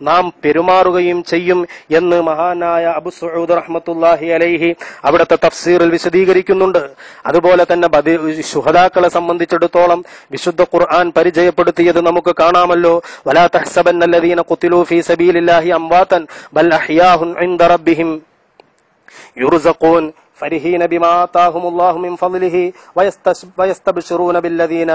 നാം പെരുമാറുകയും ചെയ്യും എന്ന് മഹാനായ അബു സഊദ് റഹ്മത്തുള്ളാഹി അലൈഹി അവിടുത്തെ തഫ്സീറിൽ വിശദീകരിക്കുന്നുണ്ട്. അതുപോലെ തന്നെ ശുഹദാക്കളെ സംബന്ധിച്ചിടത്തോളം വിശുദ്ധ ഖുർആൻ പരിചയപ്പെടുത്തിയത് നമുക്ക് കാണാമല്ലോ, വലാ തഹ്സബന്നല്ലദീന ഖുതിലൂ ഫീ സബീലില്ലാഹി അംവാതൻ ബൽ അഹ്യാഹുൻ ഇൻദ റബ്ബിഹിം യുർസഖൂൻ فرحين بما آتاهم الله من فضله ويستبشرون بالذين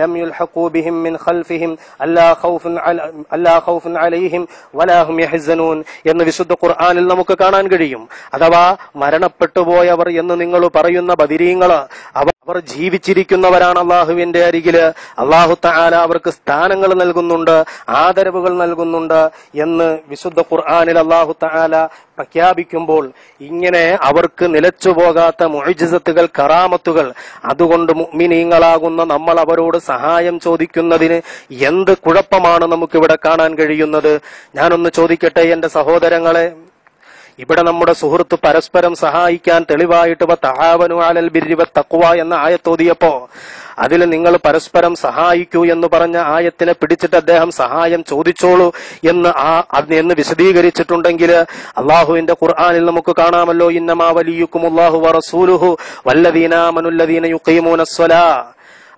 لم يلحقوا بهم من خلفهم ألا خوف عليهم ولا هم يحزنون എന്ന് വിശുദ്ധ ഖുർആനിൽ നമുക്ക് കാണാൻ കഴിയും. അഥവാ മരണപ്പെട്ടു പോയവർ എന്ന് നിങ്ങൾ പറയുന്ന ബദരീങ്ങള് അവർ ജീവിച്ചിരിക്കുന്നവരാണ്. അള്ളാഹുവിന്റെ അരികില് അള്ളാഹു തആല അവർക്ക് സ്ഥാനങ്ങൾ നൽകുന്നുണ്ട്, ആദരവുകൾ നൽകുന്നുണ്ട് എന്ന് വിശുദ്ധ ഖുർആനിൽ അള്ളാഹു തആല പ്രഖ്യാപിക്കുമ്പോൾ ഇങ്ങനെ അവർക്ക് നിലച്ചുപോകാത്ത മുഅ്ജിസത്തുകൾ, കറാമത്തുകൾ, അതുകൊണ്ട് മുഅ്മിനീങ്ങളാകുന്ന നമ്മൾ അവരോട് സഹായം ചോദിക്കുന്നതിന് എന്ത് കുഴപ്പമാണ് നമുക്കിവിടെ കാണാൻ കഴിയുന്നത്? ഞാനൊന്ന് ചോദിക്കട്ടെ എന്റെ സഹോദരങ്ങളെ, ഇവിടെ നമ്മുടെ സുഹൃത്ത് പരസ്പരം സഹായിക്കാൻ തെളിവായിട്ട് വതആവനു അലൽ ബിർരി വത്തഖ്വ എന്ന ആയത്തോതിയപ്പോ അതിൽ നിങ്ങൾ പരസ്പരം സഹായിക്കൂ എന്ന് പറഞ്ഞ ആയത്തിനെ പിടിച്ചിട്ട് അദ്ദേഹം സഹായം ചോദിച്ചോളൂ എന്ന് വിശദീകരിച്ചിട്ടുണ്ടെങ്കിൽ അള്ളാഹുവിന്റെ ഖുർആനിൽ നമുക്ക് കാണാമല്ലോ, ഇന്നമാ വലിയുക്കുമുല്ലാഹു വറസൂലുഹു വല്ലദീന ആമനുല്ലദീന യുഖീമൂനസ്സലാ.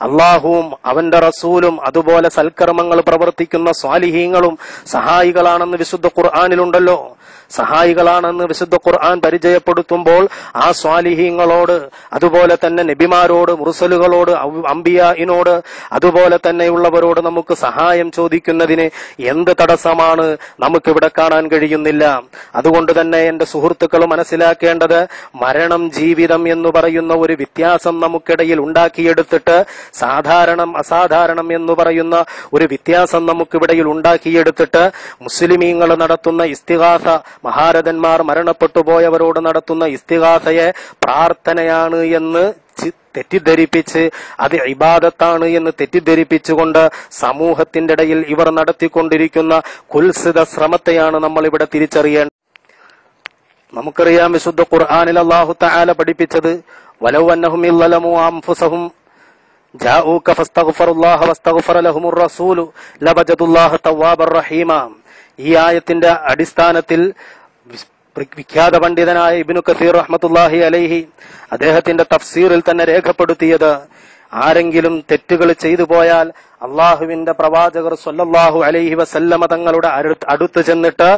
അള്ളാഹുവും അവന്റെ റസൂലും അതുപോലെ സൽക്കർമ്മങ്ങൾ പ്രവർത്തിക്കുന്ന സ്വാലിഹീങ്ങളും സഹായികളാണെന്ന് വിശുദ്ധ ഖുർആനിലുണ്ടല്ലോ. സഹായികളാണെന്ന് വിശുദ്ധ ഖുർആൻ പരിചയപ്പെടുത്തുമ്പോൾ ആ സ്വാലിഹീങ്ങളോട്, അതുപോലെ തന്നെ നബിമാരോട്, മുർസലുകളോട്, അംബിയാഇനോട്, അതുപോലെ തന്നെയുള്ളവരോട് നമുക്ക് സഹായം ചോദിക്കുന്നതിന് എന്ത് തടസ്സമാണ് നമുക്കിവിടെ കാണാൻ കഴിയുന്നില്ല. അതുകൊണ്ട് തന്നെ എന്റെ സുഹൃത്തുക്കൾ മനസ്സിലാക്കേണ്ടത്, മരണം ജീവിതം എന്ന് പറയുന്ന ഒരു വ്യത്യാസം നമുക്കിടയിൽ ഉണ്ടാക്കിയെടുത്തിട്ട് സാധാരണം അസാധാരണം എന്ന് പറയുന്ന ഒരു വ്യത്യാസം നമുക്കിവിടയിൽ ഉണ്ടാക്കിയെടുത്തിട്ട് മുസ്ലിമീങ്ങൾ നടത്തുന്ന ഇസ്തിഗാസ, മഹാരഥന്മാർ മരണപ്പെട്ടു പോയവരോട് നടത്തുന്ന ഇസ്തിഗാസയെ പ്രാർത്ഥനയാണ് എന്ന് തെറ്റിദ്ധരിപ്പിച്ച്, അത് ഇബാദത്താണ് എന്ന് തെറ്റിദ്ധരിപ്പിച്ചുകൊണ്ട് സമൂഹത്തിന്റെ ഇടയിൽ ഇവർ നടത്തിക്കൊണ്ടിരിക്കുന്ന കുൽസിത ശ്രമത്തെയാണ് നമ്മൾ ഇവിടെ തിരിച്ചറിയേണ്ടത്. നമുക്കറിയാം, വിശുദ്ധ ഖുർആനിൽ അല്ലാഹു തആല പഠിപ്പിച്ചത് വലൗ അന്നഹും യളമു അൻഫുസഹും ജാഊക ഫസ്തഗ്ഫറുല്ലാഹ വസ്തഗ്ഫറ ലഹുമുർ റസൂലു ലവജദുല്ലാഹ തവ്വാബർ റഹീമ. ഈ ആയത്തിന്റെ അടിസ്ഥാനത്തിൽ വിഖ്യാത പണ്ഡിതനായ ഇബ്നു കസീർ റഹ്മത്തുള്ളാഹി അലൈഹി അദ്ദേഹത്തിന്റെ തഫ്സീറിൽ തന്നെ രേഖപ്പെടുത്തിയത്, ആരെങ്കിലും തെറ്റുകൾ ചെയ്തു പോയാൽ അള്ളാഹുവിന്റെ പ്രവാചകർ സ്വല്ലല്ലാഹു അലൈഹി വസല്ലമ തങ്ങളുടെ അടുത്ത് ചെന്നിട്ട്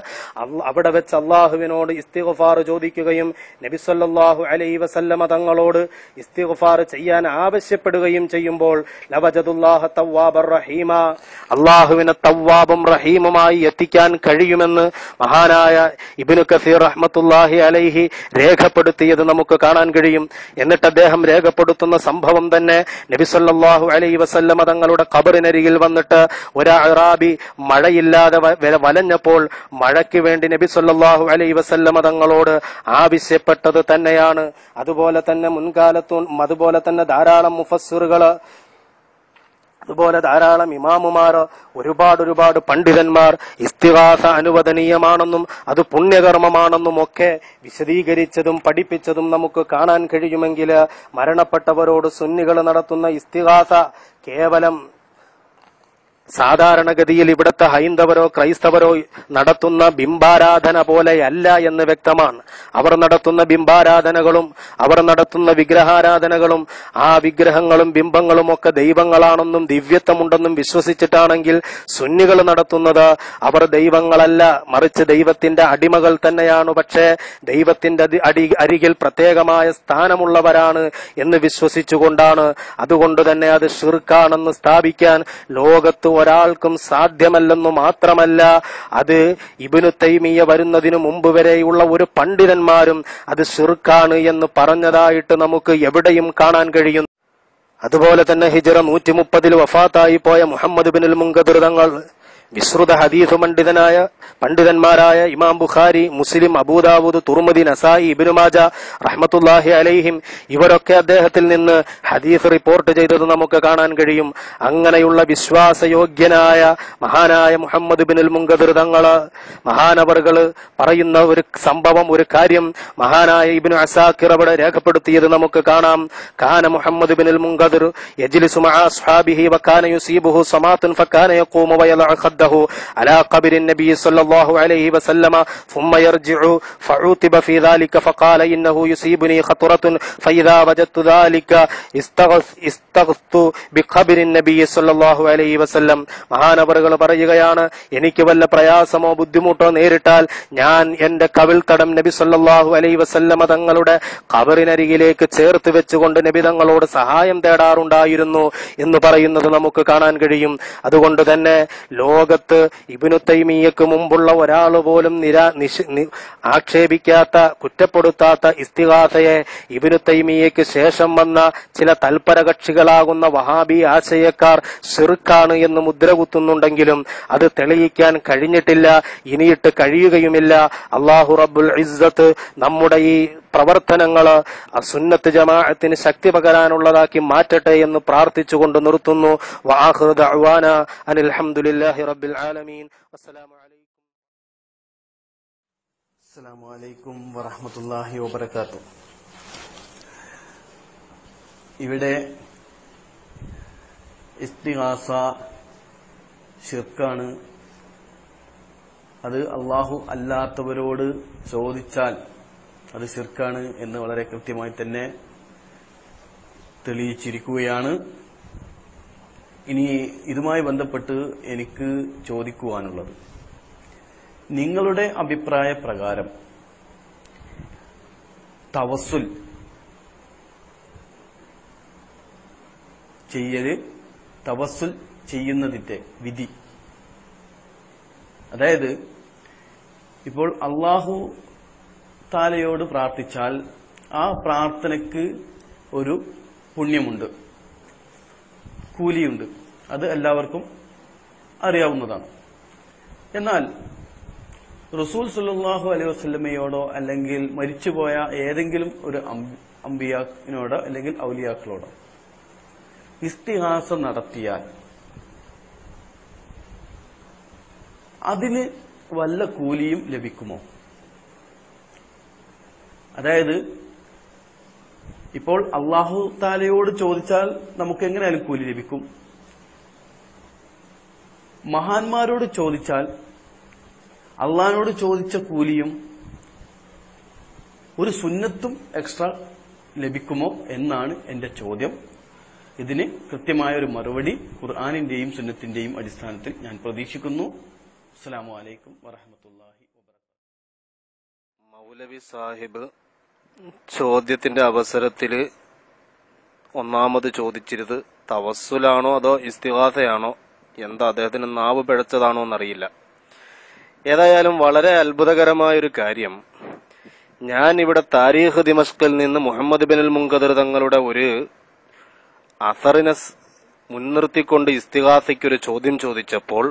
അവിടെ വെച്ച് അള്ളാഹുവിനോട് ഇസ്തിഗ്ഫാർ ചോദിക്കുകയും നബി സ്വല്ലല്ലാഹു അലൈഹി വസല്ലമ തങ്ങളോട് ഇസ്തിഗ്ഫാർ ചെയ്യാൻ ആവശ്യപ്പെടുകയും ചെയ്യുമ്പോൾ ലവജദുല്ലാഹ തവ്വാബർ റഹീമ, അള്ളാഹുവിനെ തവ്വാബും റഹീമുമായി എത്തിക്കാൻ കഴിയുമെന്ന് മഹാനായ ഇബ്നു കസീർ റഹ്മത്തുള്ളാഹി അലൈഹി രേഖപ്പെടുത്തിയത് നമുക്ക് കാണാൻ കഴിയും. എന്നിട്ട് അദ്ദേഹം രേഖപ്പെടുത്തുന്ന സംഭവം തന്നെ നബി സ്വല്ലല്ലാഹു അലൈഹി വസല്ലമ തങ്ങളുടെ ഖബറിനരികിൽ വന്നിട്ട് ഒരു അറാബി മഴയില്ലാതെ വലഞ്ഞപ്പോൾ മഴയ്ക്ക് വേണ്ടി നബി സല്ലല്ലാഹു അലൈഹി വസല്ലമ തങ്ങളോട് ആവശ്യപ്പെട്ടത് തന്നെയാണ്. അതുപോലെ തന്നെ മുൻകാലത്തും അതുപോലെ തന്നെ ധാരാളം മുഫസ്സിറുകള്, അതുപോലെ ധാരാളം ഇമാമുമാർ, ഒരുപാട് പണ്ഡിതന്മാർ ഇസ്തിഗാസ അനുവദനീയമാണെന്നും അത് പുണ്യകർമ്മമാണെന്നും ഒക്കെ വിശദീകരിച്ചതും പഠിപ്പിച്ചതും നമുക്ക് കാണാൻ കഴിയുമെങ്കിൽ മരണപ്പെട്ടവരോട് സുന്നികൾ നടത്തുന്ന ഇസ്തിഗാസ കേവലം സാധാരണഗതിയിൽ ഇവിടുത്തെ ഹൈന്ദവരോ ക്രൈസ്തവരോ നടത്തുന്ന ബിംബാരാധന പോലെയല്ല എന്ന് വ്യക്തമാണ്. അവർ നടത്തുന്ന ബിംബാരാധനകളും അവർ നടത്തുന്ന വിഗ്രഹാരാധനകളും ആ വിഗ്രഹങ്ങളും ബിംബങ്ങളും ഒക്കെ ദൈവങ്ങളാണെന്നും ദിവ്യത്വമുണ്ടെന്നും വിശ്വസിച്ചിട്ടാണെങ്കിൽ സുന്നികൾ നടത്തുന്നത് അവർ ദൈവങ്ങളല്ല, മറിച്ച് ദൈവത്തിന്റെ അടിമകൾ തന്നെയാണ്. പക്ഷേ ദൈവത്തിന്റെ അരികിൽ പ്രത്യേകമായ സ്ഥാനമുള്ളവരാണ് എന്ന് വിശ്വസിച്ചുകൊണ്ടാണ്. അതുകൊണ്ട് തന്നെ അത് ശിർക്കാണെന്ന് സ്ഥാപിക്കാൻ ലോകത്ത് ഒരാൾക്കും സാധ്യമല്ലെന്നു മാത്രമല്ല, അത് ഇബ്നു തൈമിയ്യ വരുന്നതിനു മുമ്പ് വരെയുള്ള ഒരു പണ്ഡിതന്മാരും അത് ശിർക്കാണ് എന്ന് പറഞ്ഞതായിട്ട് നമുക്ക് എവിടെയും കാണാൻ കഴിയുന്നു. അതുപോലെ തന്നെ ഹിജ്റ 130 വഫാത്തായി പോയ മുഹമ്മദ് ബിനുൽ മുൻകദിർ തങ്ങൾ, വിശ്രുത ഹദീസ് പണ്ഡിതന്മാരായ ഇമാം ബുഖാരി, മുസ്ലിം, അബൂദാവൂദ്, തുർമുദി, നസായി, ഇബ്നു മാജ റഹ്മത്തുള്ളാഹി അലൈഹിം ഇവരൊക്കെ അദ്ദേഹത്തിൽ നിന്ന് ഹദീസ് റിപ്പോർട്ട് ചെയ്തത് നമുക്ക് കാണാൻ കഴിയും. അങ്ങനെയുള്ള വിശ്വാസയോഗ്യനായ മഹാനായ മുഹമ്മദ് ബിനുൽ മുൻകദിർ തങ്ങള് മഹാനവറുകള് പറയുന്ന ഒരു സംഭവം, ഒരു കാര്യം മഹാനായ ഇബ്നു അസാക്കിർ അവിടെ രേഖപ്പെടുത്തിയത് നമുക്ക് കാണാം. കാന മുഹമ്മദ് ബിനുൽ മുൻകദിർ യജ്ലിസു മഅ അസ്ഹാബിഹി വകാന യുസീബുഹു സമാത്തുൻ ഫകാന യഖൂമു വയലഉ يده على قبر النبي صلى الله عليه وسلم ثم يرجع فعوتب في ذلك فقال إنه يصيبني خطرة فإذا وجدت ذلك استغثت بقبر النبي صلى الله عليه وسلم. മഹാനവറുകൾ പറയുകയാണ്, എനിക്ക് വല്ല പ്രയാസമോ ബുദ്ധിമുട്ടോ നേരിട്ടാൽ ഞാൻ എന്റെ കവിൾത്തടം നബി സല്ലല്ലാഹു അലൈഹി വസല്ലമ തങ്ങളുടെ ഖബറിനരികിലേക്ക് ചേർത്ത് വെച്ചുകൊണ്ട് നബി തങ്ങളോട് സഹായം തേടാറുണ്ടായിരുന്നു എന്ന് പറയുന്നത് നമുക്ക് കാണാൻ കഴിയും. അതുകൊണ്ട് തന്നെ ലോകത്ത് ഇബ്നു തൈമിയ്യക്ക് മുമ്പുള്ള ഒരാൾ പോലും ആക്ഷേപിക്കാത്ത, കുറ്റപ്പെടുത്താത്ത ഇസ്തിഗാസയെ ഇബ്നു തൈമിയ്യക്ക് ശേഷം വന്ന ചില തൽപരകക്ഷികളാകുന്ന വഹാബി ആശയക്കാർ ശിർക്കാണ് എന്ന് മുദ്ര കുത്തുന്നുണ്ടെങ്കിലും അത് തെളിയിക്കാൻ കഴിഞ്ഞിട്ടില്ല, ഇനിയിട്ട് കഴിയുകയുമില്ല. അല്ലാഹു റബ്ബുൽ ഇസ്സത്ത് നമ്മുടെ ഈ പ്രവർത്തനങ്ങള് സുന്നത്ത് ജമാഅത്തിന് ശക്തി പകരാനുള്ളതാക്കി മാറ്റട്ടെ എന്ന് പ്രാർത്ഥിച്ചുകൊണ്ട് നിർത്തുന്നു. വആഖിറു ദഅ്വാന അനിൽ ഹംദുലില്ലാഹി റബ്ബിൽ ആലമീൻ. അസ്സലാമു അലൈക്കും വറഹ്മത്തുള്ളാഹി വബറകാതുഹു. ഇവിടെ ഇസ്തിഗാസ ശിർക്കാണ്, അത് അല്ലാഹു അല്ലാത്തവരോട് ചോദിച്ചാൽ അത് ശിർക്കാണ് എന്ന് വളരെ കൃത്യമായി തന്നെ തെളിയിച്ചിരിക്കുകയാണ്. ഇനി ഇതുമായി ബന്ധപ്പെട്ട് എനിക്ക് ചോദിക്കുവാനുള്ളത്, നിങ്ങളുടെ അഭിപ്രായ പ്രകാരം തവസ്സുൽ ചെയ്യുന്നതിന്റെ വിധി, അതായത് ഇപ്പോൾ അല്ലാഹു താലയോട് പ്രാർത്ഥിച്ചാൽ ആ പ്രാർത്ഥനയ്ക്ക് ഒരു പുണ്യമുണ്ട്, കൂലിയുണ്ട്, അത് എല്ലാവർക്കും അറിയാവുന്നതാണ്. എന്നാൽ റസൂൽ സല്ലല്ലാഹു അലൈഹി വസല്ലമയോടോ അല്ലെങ്കിൽ മരിച്ചുപോയ ഏതെങ്കിലും ഒരു അമ്പിയാക്കിനോടോ അല്ലെങ്കിൽ ഔലിയാക്കളോടോ ഇസ്തിഗാസ നടത്തിയാൽ അതിന് വല്ല കൂലിയും ലഭിക്കുമോ? അതായത് ഇപ്പോൾ അല്ലാഹു താലയോട് ചോദിച്ചാൽ നമുക്ക് എങ്ങനെയാലും കൂലി ലഭിക്കും. മഹാന്മാരോട് ചോദിച്ചാൽ അള്ളാഹിനോട് ചോദിച്ച കൂലിയും ഒരു സുന്നത്തും എക്സ്ട്രാ ലഭിക്കുമോ എന്നാണ് എന്റെ ചോദ്യം. ഇതിന് കൃത്യമായ ഒരു മറുപടി ഖുർആനിന്റെയും സുന്നത്തിന്റെയും അടിസ്ഥാനത്തിൽ ഞാൻ പ്രതീക്ഷിക്കുന്നു. അസ്സലാമു അലൈക്കും വറഹ്മത്തുള്ളാഹി വബറകാതുഹു. മൗലവി സാഹിബ് ചോദ്യത്തിന്റെ അവസരത്തില് ഒന്നാമത് ചോദിച്ചിരുത് തവസ്സുലാണോ അതോ ഇസ്തിഗാസയാണോ, എന്താ അദ്ദേഹത്തിന് നാവ് പിഴച്ചതാണോ എന്നറിയില്ല. ഏതായാലും വളരെ അത്ഭുതകരമായൊരു കാര്യം, ഞാൻ ഇവിടെ താരീഖ് ദിമഷ്കിൽ നിന്ന് മുഹമ്മദ് ബിൻ മുൻകദിർ തങ്ങളുടെ ഒരു അസറിനെ മുൻനിർത്തിക്കൊണ്ട് ഇസ്തിഗാസയ്ക്കൊരു ചോദ്യം ചോദിച്ചപ്പോൾ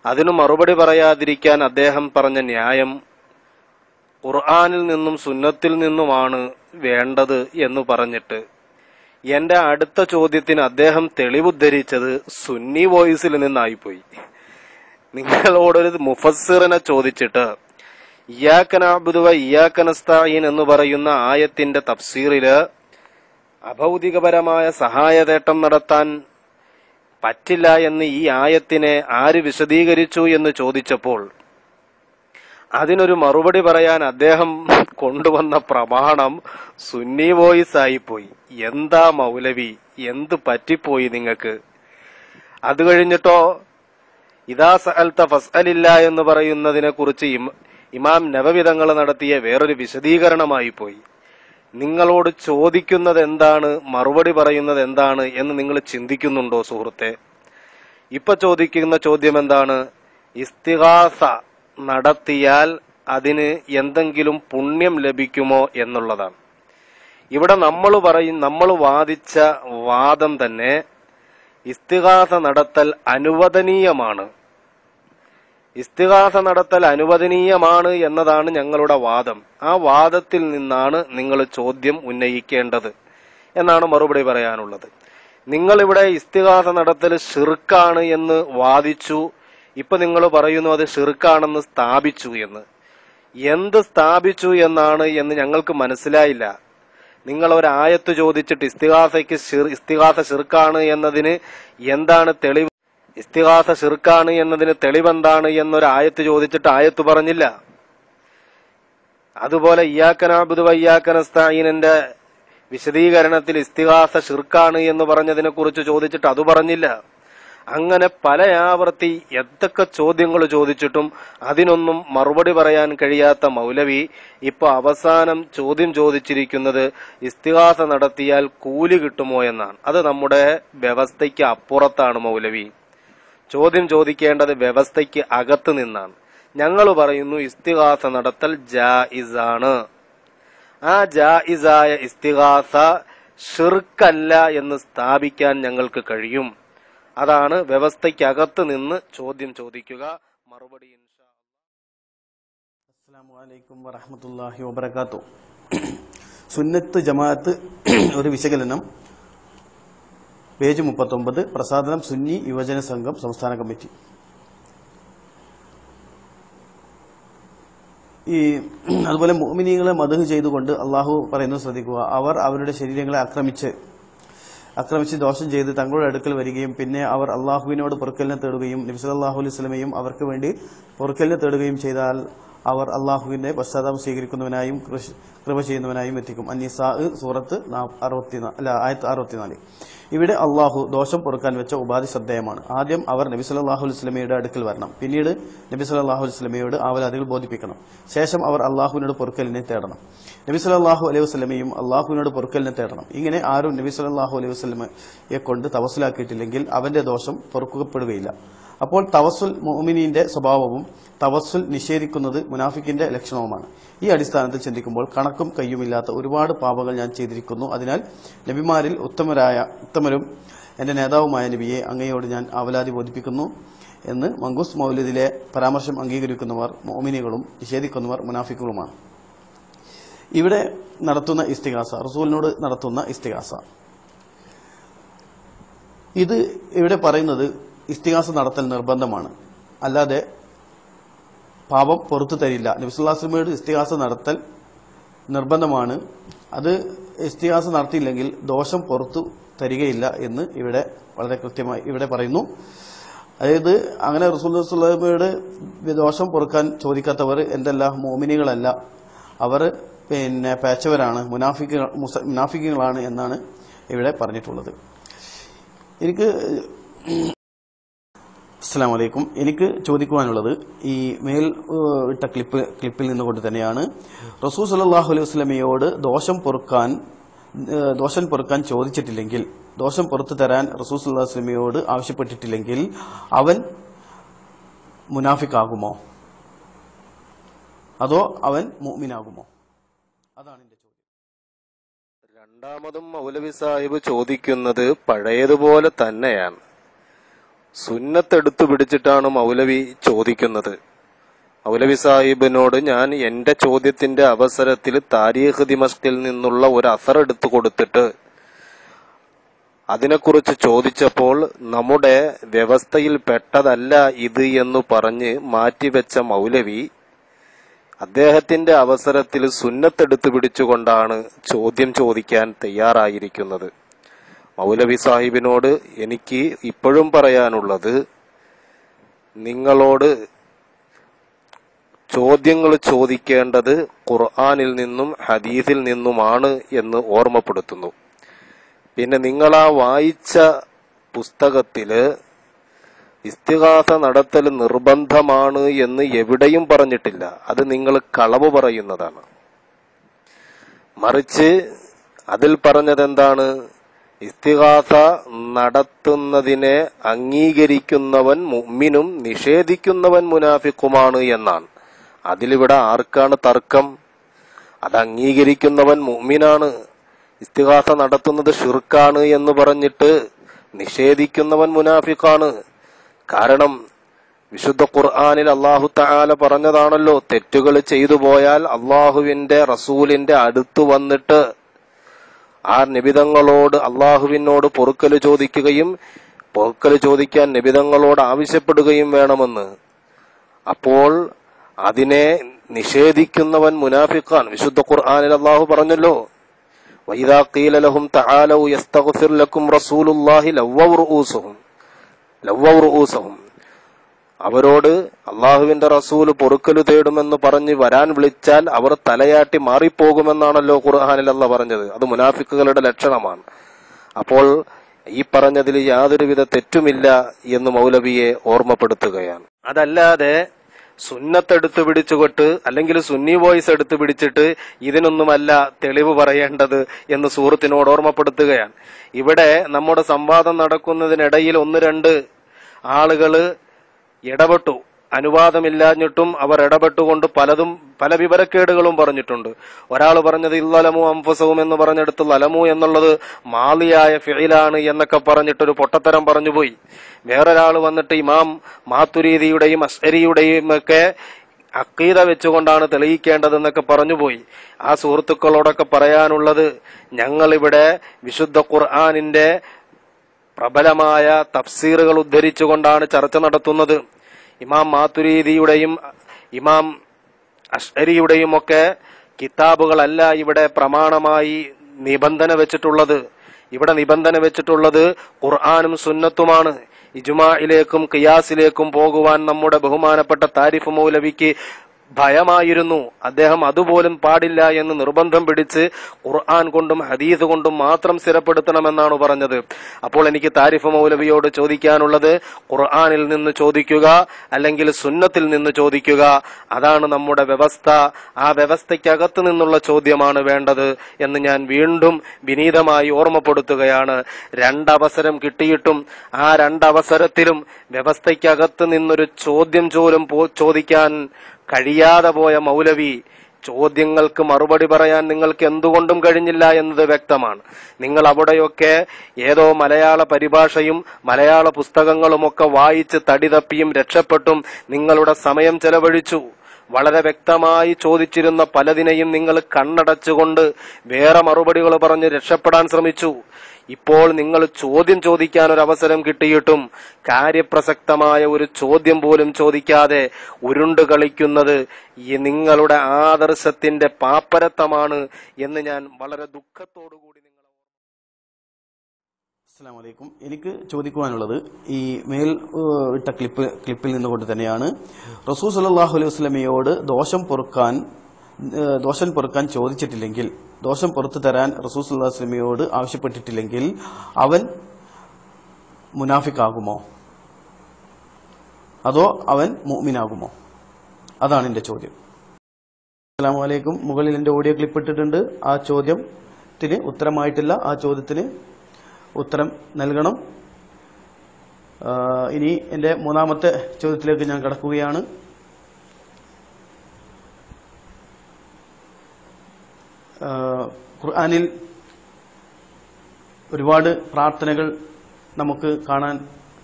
അതിനു മറുപടി പറയാതിരിക്കാൻ അദ്ദേഹം പറഞ്ഞ ന്യായം ഖുർആനിൽ നിന്നും സുന്നത്തിൽ നിന്നുമാണ് വേണ്ടത് എന്ന് പറഞ്ഞിട്ട് എന്റെ അടുത്ത ചോദ്യത്തിന് അദ്ദേഹം തെളിവുദ്ധരിച്ചത് സുന്നി വോയിസിൽ നിന്നായിപ്പോയി. നിങ്ങളോടൊരു മുഫസ്സിറിനെ ചോദിച്ചിട്ട് ഇയ്യാക നഅ്ബുദു വ ഇയ്യാക നസ്തഈൻ എന്ന് പറയുന്ന ആയത്തിന്റെ തഫ്സീറില് അഭൗതികപരമായ സഹായതേട്ടം നടത്താൻ പറ്റില്ല എന്ന് ഈ ആയത്തിനെ ആര് വിശദീകരിച്ചു എന്ന് ചോദിച്ചപ്പോൾ അതിനൊരു മറുപടി പറയാൻ അദ്ദേഹം കൊണ്ടുവന്ന പ്രമാണം സുന്നി വോയിസ് ആയിപ്പോയി. എന്താ മൗലവി, എന്ത് പറ്റിപ്പോയി നിങ്ങൾക്ക്? അത് കഴിഞ്ഞിട്ടോ ഇദാ സഅൽത ഫസ്അലില്ല എന്ന് പറയുന്നതിനെ കുറിച്ച് ഇമാം നവവി തങ്ങൾ നടത്തിയ വേറൊരു വിശദീകരണമായി പോയി. നിങ്ങളോട് ചോദിക്കുന്നത് എന്താണ്, മറുപടി പറയുന്നത് എന്താണ് എന്ന് നിങ്ങൾ ചിന്തിക്കുന്നുണ്ടോ സുഹൃത്തെ? ഇപ്പൊ ചോദിക്കുന്ന ചോദ്യം എന്താണ്? ഇസ്തിഗാസ നടത്തിയാൽ അതിന് എന്തെങ്കിലും പുണ്യം ലഭിക്കുമോ എന്നുള്ളതാണ്. ഇവിടെ നമ്മൾ വാദിച്ച വാദം തന്നെ ഇസ്തിഗാസ നടത്തൽ അനുവദനീയമാണ്. ഇസ്തിഗാസ നടത്തൽ അനുവദനീയമാണ് എന്നതാണ് ഞങ്ങളുടെ വാദം. ആ വാദത്തിൽ നിന്നാണ് നിങ്ങൾ ചോദ്യം ഉന്നയിക്കേണ്ടത് എന്നാണ് മറുപടി പറയാനുള്ളത്. നിങ്ങളിവിടെ ഇസ്തിഗാസ നടത്തൽ ഷിർക്കാണ് എന്ന് വാദിച്ചു, ഇപ്പൊ നിങ്ങൾ പറയുന്നു അത് ഷിർക്കാണെന്ന് സ്ഥാപിച്ചു എന്ന്. എന്ത് സ്ഥാപിച്ചു എന്നാണ് എന്ന് ഞങ്ങൾക്ക് മനസ്സിലായില്ല. നിങ്ങൾ ഒരായത്ത് ചോദിച്ചിട്ട് ഇസ്തിഗാസ ഷിർക്കാണ് എന്നതിന് എന്താണ് തെളിവ്? ഇസ്തിഗാസ ശിർക്കാണ് എന്നതിന് തെളിവെന്താണ് എന്നൊരു ആയത്ത് ചോദിച്ചിട്ട് ആയത്ത് പറഞ്ഞില്ല. അതുപോലെ ഇയ്യാക നഅ്ബുദു വ ഇയ്യാക നസ്തഈനിന്റെ വിശദീകരണത്തിൽ ഇസ്തിഗാസ ശിർക്കാണ് എന്ന് പറഞ്ഞതിനെ കുറിച്ച് ചോദിച്ചിട്ട് അത് പറഞ്ഞില്ല. അങ്ങനെ പല ആവർത്തി എന്തൊക്കെ ചോദ്യങ്ങൾ ചോദിച്ചിട്ടും അതിനൊന്നും മറുപടി പറയാൻ കഴിയാത്ത മൗലവി ഇപ്പൊ അവസാനം ചോദ്യം ചോദിച്ചിരിക്കുന്നത് ഇസ്തിഗാസ നടത്തിയാൽ കൂലി കിട്ടുമോ എന്നാണ്. അത് നമ്മുടെ വ്യവസ്ഥയ്ക്ക് അപ്പുറത്താണ് മൗലവി. ചോദ്യം ചോദിക്കേണ്ടത് വ്യവസ്ഥയ്ക്ക് അകത്ത് നിന്നാണ്. ഞങ്ങൾ പറയുന്നു ഇസ്തിഗാസ നടത്തൽ ജായിസാണ്. ആ ജായിസായ ഇസ്തിഗാസ ഷിർക്കല്ല എന്ന് സ്ഥാപിക്കാൻ ഞങ്ങൾക്ക് കഴിയും. അതാണ് വ്യവസ്ഥയ്ക്കകത്ത് നിന്ന് ചോദ്യം ചോദിക്കുക. മറുപടി ഇൻഷാ അല്ലാഹ്. അസ്സലാമു അലൈക്കും വറഹ്മത്തുള്ളാഹി വബറകാതുഹു. സുന്നത്ത് ജമാഅത്ത് ഒരു വിശകലനം, പേജ് 39, പ്രസാദനം സുന്നി യുവജന സംഘം സംസ്ഥാന കമ്മിറ്റി. അതുപോലെ മുഅ്മിനീങ്ങളെ മദ്ഹ് ചെയ്തുകൊണ്ട് അള്ളാഹു പറയുന്നത് ശ്രദ്ധിക്കുക. അവർ അവരുടെ ശരീരങ്ങളെ ആക്രമിച്ച് ദോഷം ചെയ്ത് തങ്ങളുടെ അടുക്കൽ വരികയും പിന്നെ അവർ അള്ളാഹുവിനോട് പൊറുക്കലിനെ തേടുകയും നബി സല്ലല്ലാഹു അലൈഹി വസല്ലമയും അവർക്ക് വേണ്ടി പൊറുക്കലിനെ തേടുകയും ചെയ്താൽ അവർ അള്ളാഹുവിന്റെ പശ്ചാത്താപം സ്വീകരിക്കുന്നവനായും കൃപ ചെയ്യുന്നവനായും എത്തിക്കും. അന്നിസാ സൂറത്ത് ആയത്ത് 64. ഇവിടെ അള്ളാഹു ദോഷം പൊറുക്കാൻ വെച്ച ഉപാധി ശ്രദ്ധേയമാണ്. ആദ്യം അവർ നബി സല്ലല്ലാഹു അലൈഹി വസല്ലമയുടെ അടുക്കൽ വരണം. പിന്നീട് നബി സല്ലല്ലാഹു അലൈഹി വസല്ലമയോട് ആവലാദികൾ ബോധിപ്പിക്കണം. ശേഷം അവർ അള്ളാഹുവിനോട് പൊറുക്കലിനെ തേടണം. നബി സല്ലല്ലാഹു അലൈഹി വസല്ലമയും അള്ളാഹുവിനോട് പൊറുക്കലിനെ തേടണം. ഇങ്ങനെ ആരും നബി സല്ലല്ലാഹു അലൈഹി വസല്ലമയെ കൊണ്ട് തവസ്സുലാക്കിയിട്ടില്ലെങ്കിൽ അവന്റെ ദോഷം പൊറുക്കപ്പെടുകയില്ല. അപ്പോൾ തവസ്സുൽ മുഅ്മിനീന്റെ സ്വഭാവവും തവസ്സുൽ നിഷേധിക്കുന്നത് മുനാഫിക്കിന്റെ ലക്ഷണവുമാണ്. ഈ അടിസ്ഥാനത്തിൽ ചിന്തിക്കുമ്പോൾ കണക്കും കയ്യുമില്ലാത്ത ഒരുപാട് പാപങ്ങൾ ഞാൻ ചെയ്തിരിക്കുന്നു. അതിനാൽ നബിമാരിൽ ഉത്തമരും എന്റെ നേതാവുമായ നബിയെ അങ്ങയോട് ഞാൻ അവലാതി ബോധിപ്പിക്കുന്നു എന്ന് മങ്കൂസ് മൗലിദിലെ പരാമർശം അംഗീകരിക്കുന്നവർ മുഅ്മിനീകളും നിഷേധിക്കുന്നവർ മുനാഫിക്കുകളുമാണ്. ഇവിടെ നടത്തുന്ന ഇസ്തിഗാസ, റസൂലിനോട് നടത്തുന്ന ഇസ്തിഗാസ, ഇത് ഇവിടെ പറയുന്നത് ഇസ്തിഗാസ നടത്തൽ നിർബന്ധമാണ്, അല്ലാതെ പാപം പുറത്തു തരില്ല. നബി സല്ലല്ലാഹു അലൈഹി വസല്ലമയോട് ഇസ്തിഗാസ നടത്തൽ നിർബന്ധമാണ്. അത് ഇസ്തിഗാസ നടത്തിയില്ലെങ്കിൽ ദോഷം പുറത്തു തരികയില്ല എന്ന് ഇവിടെ വളരെ കൃത്യമായി ഇവിടെ പറയുന്നു. അതായത് അങ്ങനെ റസൂലുള്ളാഹി സ്വല്ലല്ലാഹു അലൈഹി വസല്ലമയോട് ദോഷം പൊറുക്കാൻ ചോദിക്കാത്തവർ എന്തല്ല, മുഅ്മിനീങ്ങളല്ല, അവർ പേച്ചവരാണ്, മുനാഫിക്കുകളാണ് എന്നാണ് ഇവിടെ പറഞ്ഞിട്ടുള്ളത്. അസ്സലാമു അലൈക്കും. എനിക്ക് ചോദിക്കുവാനുള്ളത് ഈ മേൽ ഇട്ട ക്ലിപ്പിൽ നിന്നുകൊണ്ട് തന്നെയാണ്. റസൂൽ സല്ലല്ലാഹു അലൈഹി വസല്ലമയോട് ദോഷം പൊറുക്കാൻ ചോദിച്ചിട്ടില്ലെങ്കിൽ, ദോഷം പുറത്തു തരാൻ റസൂൽ സല്ലല്ലാഹു അലൈഹി വസല്ലമയോട് ആവശ്യപ്പെട്ടിട്ടില്ലെങ്കിൽ അവൻ മുനാഫിക്കാകുമോ അതോ അവൻ മുഅ്മിനാകുമോ? അതാണ് എന്റെ ചോദ്യം. രണ്ടാമതും മൗലവി സാഹിബ് ചോദിക്കുന്നത് പഴയതുപോലെ തന്നെയാണ്. സുന്നത്തെടുത്തു പിടിച്ചിട്ടാണ് മൗലവി ചോദിക്കുന്നത്. മൗലവി സാഹിബിനോട് ഞാൻ എന്റെ ചോദ്യത്തിന്റെ അവസരത്തിൽ താരീഖ് ദിമഷ്കിൽ നിന്നുള്ള ഒരു അസർ എടുത്തു കൊടുത്തിട്ട് അതിനെക്കുറിച്ച് ചോദിച്ചപ്പോൾ നമ്മുടെ വ്യവസ്ഥയിൽ പെട്ടതല്ല ഇത് എന്ന് പറഞ്ഞ് മാറ്റിവെച്ച മൗലവി അദ്ദേഹത്തിന്റെ അവസരത്തിൽ സുന്നത്തെടുത്തു പിടിച്ചുകൊണ്ടാണ് ചോദ്യം ചോദിക്കാൻ തയ്യാറായിരിക്കുന്നത്. മൗലവി സാഹിബിനോട് എനിക്ക് ഇപ്പോഴും പറയാനുള്ളത്, നിങ്ങളോട് ചോദ്യങ്ങൾ ചോദിക്കേണ്ടത് ഖുർആനിൽ നിന്നും ഹദീസിൽ നിന്നുമാണ് എന്ന് ഓർമ്മപ്പെടുത്തുന്നു. പിന്നെ നിങ്ങളാ വായിച്ച പുസ്തകത്തില് ഇസ്തിഗാസ നടത്തൽ നിർബന്ധമാണ് എന്ന് എവിടെയും പറഞ്ഞിട്ടില്ല. അത് നിങ്ങൾ കളവ് പറയുന്നതാണ്. മറിച്ച് അതിൽ പറഞ്ഞതെന്താണ്? ഇസ്തിഗാസ നടത്തുന്നതിനെ അംഗീകരിക്കുന്നവൻ മുഅ്മിനും നിഷേധിക്കുന്നവൻ മുനാഫിക്കുമാണ് എന്നാണ്. അതിലിവിടെ ആർക്കാണ് തർക്കം? അത് അംഗീകരിക്കുന്നവൻ മുഅ്മിനാണ്. ഇസ്തിഗാസ നടത്തുന്നത് ഷിർക്കാണ് എന്ന് പറഞ്ഞിട്ട് നിഷേധിക്കുന്നവൻ മുനാഫിക്കാണ്. കാരണം വിശുദ്ധ ഖുർആനിൽ അല്ലാഹു തആല പറഞ്ഞതാണല്ലോ, തെറ്റുകൾ ചെയ്തു പോയാൽ അള്ളാഹുവിന്റെ റസൂലിന്റെ അടുത്ത് വന്നിട്ട് ആ നബിതങ്ങളോട് അള്ളാഹുവിനോട് പൊറുക്കൽ ചോദിക്കുകയും പൊറുക്കൽ ചോദിക്കാൻ നബിതങ്ങളോട് ആവശ്യപ്പെടുകയും വേണമെന്ന്. അപ്പോൾ അതിനെ നിഷേധിക്കുന്നവൻ മുനാഫിഖാൻ. വിശുദ്ധ ഖുർആനിൽ അള്ളാഹു പറഞ്ഞല്ലോ, വഇദാ ഖീല ലഹും തആലൂ യസ്തഗ്ഫിർ ലക്കും റസൂലുള്ളാഹി ലവ്വ റൂസുഹും. ലവ്വൗ റൂസഹും, അവരോട് അള്ളാഹുവിന്റെ റസൂല് പൊറുക്കല് തേടുമെന്ന് പറഞ്ഞ് വരാൻ വിളിച്ചാൽ അവർ തലയാട്ടി മാറിപ്പോകുമെന്നാണല്ലോ ഖുർആനിൽ അല്ലാഹ് പറഞ്ഞത്. അത് മുനാഫിക്കുകളുടെ ലക്ഷണമാണ്. അപ്പോൾ ഈ പറഞ്ഞതിൽ യാതൊരുവിധ തെറ്റുമില്ല എന്ന് മൗലവിയെ ഓർമ്മപ്പെടുത്തുകയാണ്. അതല്ലാതെ സുന്നത്തെടുത്ത് പിടിച്ചുകൊട്ട് അല്ലെങ്കിൽ സുന്നി വോയിസ് എടുത്ത് പിടിച്ചിട്ട് ഇതിനൊന്നുമല്ല തെളിവ് പറയേണ്ടത് എന്ന് സുഹൃത്തിനോട് ഓർമ്മപ്പെടുത്തുകയാണ്. ഇവിടെ നമ്മുടെ സംവാദം നടക്കുന്നതിനിടയിൽ ഒന്ന് രണ്ട് ആളുകള് ഇടപെട്ടു. അനുവാദമില്ലാഞ്ഞിട്ടും അവർ ഇടപെട്ടുകൊണ്ട് പല വിവരക്കേടുകളും പറഞ്ഞിട്ടുണ്ട്. ഒരാൾ പറഞ്ഞത് ഇല്ലലമു അംഫുസഹും എന്ന് പറഞ്ഞെടുത്ത് ലലമു എന്നുള്ളത് മാലിയായ ഫിഇലാണ് എന്നൊക്കെ പറഞ്ഞിട്ടൊരു പൊട്ടത്തരം പറഞ്ഞുപോയി. വേറൊരാൾ വന്നിട്ട് ഇമാം മാതുരീദിയുടെയും അശ്അരിയുടെയും ഒക്കെ അഖീദ വെച്ചുകൊണ്ടാണ് തെളിയിക്കേണ്ടതെന്നൊക്കെ പറഞ്ഞുപോയി. ആ സുഹൃത്തുക്കളോടൊക്കെ പറയാനുള്ളത്, ഞങ്ങളിവിടെ വിശുദ്ധ ഖുർആനിന്റെ പ്രബലമായ തഫ്സീറുകൾ ഉദ്ധരിച്ചുകൊണ്ടാണ് ചർച്ച നടത്തുന്നത്. ഇമാം മാതുരീദിയുടെയും ഇമാം അശ്അരിയുടെയും ഒക്കെ കിതാബുകളല്ല ഇവിടെ പ്രമാണമായി നിബന്ധന വെച്ചിട്ടുള്ളത്. ഇവിടെ നിബന്ധന വെച്ചിട്ടുള്ളത് ഖുർആനും സുന്നത്തുമാണ്. ഇജ്മാഇലേക്കും ഖിയാസിലേക്കും പോകുവാൻ നമ്മുടെ ബഹുമാനപ്പെട്ട താരിഫ് മൗലവിക്ക് ഭയമായിരുന്നു. അദ്ദേഹം അതുപോലും പാടില്ല എന്ന് നിർബന്ധം പിടിച്ച് ഖുർആൻ കൊണ്ടും ഹദീസ് കൊണ്ടും മാത്രം സ്ഥിരപ്പെടുത്തണമെന്നാണ് പറഞ്ഞത്. അപ്പോൾ എനിക്ക് താരിഫ് മൗലവിയോട് ചോദിക്കാനുള്ളത്, ഖുർആനിൽ നിന്ന് ചോദിക്കുക അല്ലെങ്കിൽ സുന്നത്തിൽ നിന്ന് ചോദിക്കുക. അതാണ് നമ്മുടെ വ്യവസ്ഥ. ആ വ്യവസ്ഥയ്ക്കകത്ത് നിന്നുള്ള ചോദ്യമാണ് വേണ്ടത് എന്ന് ഞാൻ വീണ്ടും വിനീതമായി ഓർമ്മപ്പെടുത്തുകയാണ്. രണ്ടവസരം കിട്ടിയിട്ടും ആ രണ്ടവസരത്തിലും വ്യവസ്ഥയ്ക്കകത്ത് നിന്നൊരു ചോദ്യം പോലും ചോദിക്കാൻ കഴിയാതെ പോയ മൗലവി, ചോദ്യങ്ങൾക്ക് മറുപടി പറയാൻ നിങ്ങൾക്ക് എന്തുകൊണ്ടും കഴിഞ്ഞില്ല എന്നത് വ്യക്തമാണ്. നിങ്ങൾ അവിടെയൊക്കെ ഏതോ മലയാള പരിഭാഷയും മലയാള പുസ്തകങ്ങളുമൊക്കെ വായിച്ച് തടി തപ്പിയും രക്ഷപ്പെട്ടും നിങ്ങളുടെ സമയം ചെലവഴിച്ചു. വളരെ വ്യക്തമായി ചോദിച്ചിരുന്ന പലതിനെയും നിങ്ങൾ കണ്ണടച്ചുകൊണ്ട് വേറെ മറുപടികൾ പറഞ്ഞ് രക്ഷപ്പെടാൻ ശ്രമിച്ചു. ഇപ്പോൾ നിങ്ങൾ ചോദ്യം ചോദിക്കാൻ ഒരു അവസരം കിട്ടിയിട്ടും കാര്യപ്രസക്തമായ ഒരു ചോദ്യം പോലും ചോദിക്കാതെ ഉരുണ്ടു കളിക്കുന്നത് ഈ നിങ്ങളുടെ ആദർശത്തിന്റെ പാപ്പരത്തമാണ് എന്ന് ഞാൻ വളരെ ദുഃഖത്തോടുകൂടി അസ്സലാമു അലൈക്കും. എനിക്ക് ചോദിക്കുവാനുള്ളത് ഈ മേൽ ഇട്ട ക്ലിപ്പിൽ നിന്നുകൊണ്ട് തന്നെയാണ്. റസൂൽ സല്ലല്ലാഹു അലൈഹി വസല്ലമയോട് ദോഷം പൊറുക്കാൻ ചോദിച്ചിട്ടില്ലെങ്കിൽ, ദോഷം പുറത്തു തരാൻ റസൂൽ സല്ലല്ലാഹു അലൈഹി വസല്ലമയോട് ആവശ്യപ്പെട്ടിട്ടില്ലെങ്കിൽ അവൻ മുനാഫിക്കാകുമോ അതോ അവൻ മുഅ്മിനാകുമോ? അതാണ് എന്റെ ചോദ്യം. അസ്സലാമു അലൈക്കും. മുകളിൽ എന്റെ ഓഡിയോ ക്ലിപ്പ് ഇട്ടിട്ടുണ്ട്. ആ ചോദ്യത്തിന് ഉത്തരമായിട്ടില്ല. ആ ചോദ്യത്തിന് ഉത്തരം നൽകണം. ഇനി എന്റെ മൂന്നാമത്തെ ചോദ്യത്തിലേക്ക് ഞാൻ കടക്കുകയാണ്. ഖുർആനിൽ ഒരുപാട് പ്രാർത്ഥനകൾ നമുക്ക് കാണാൻ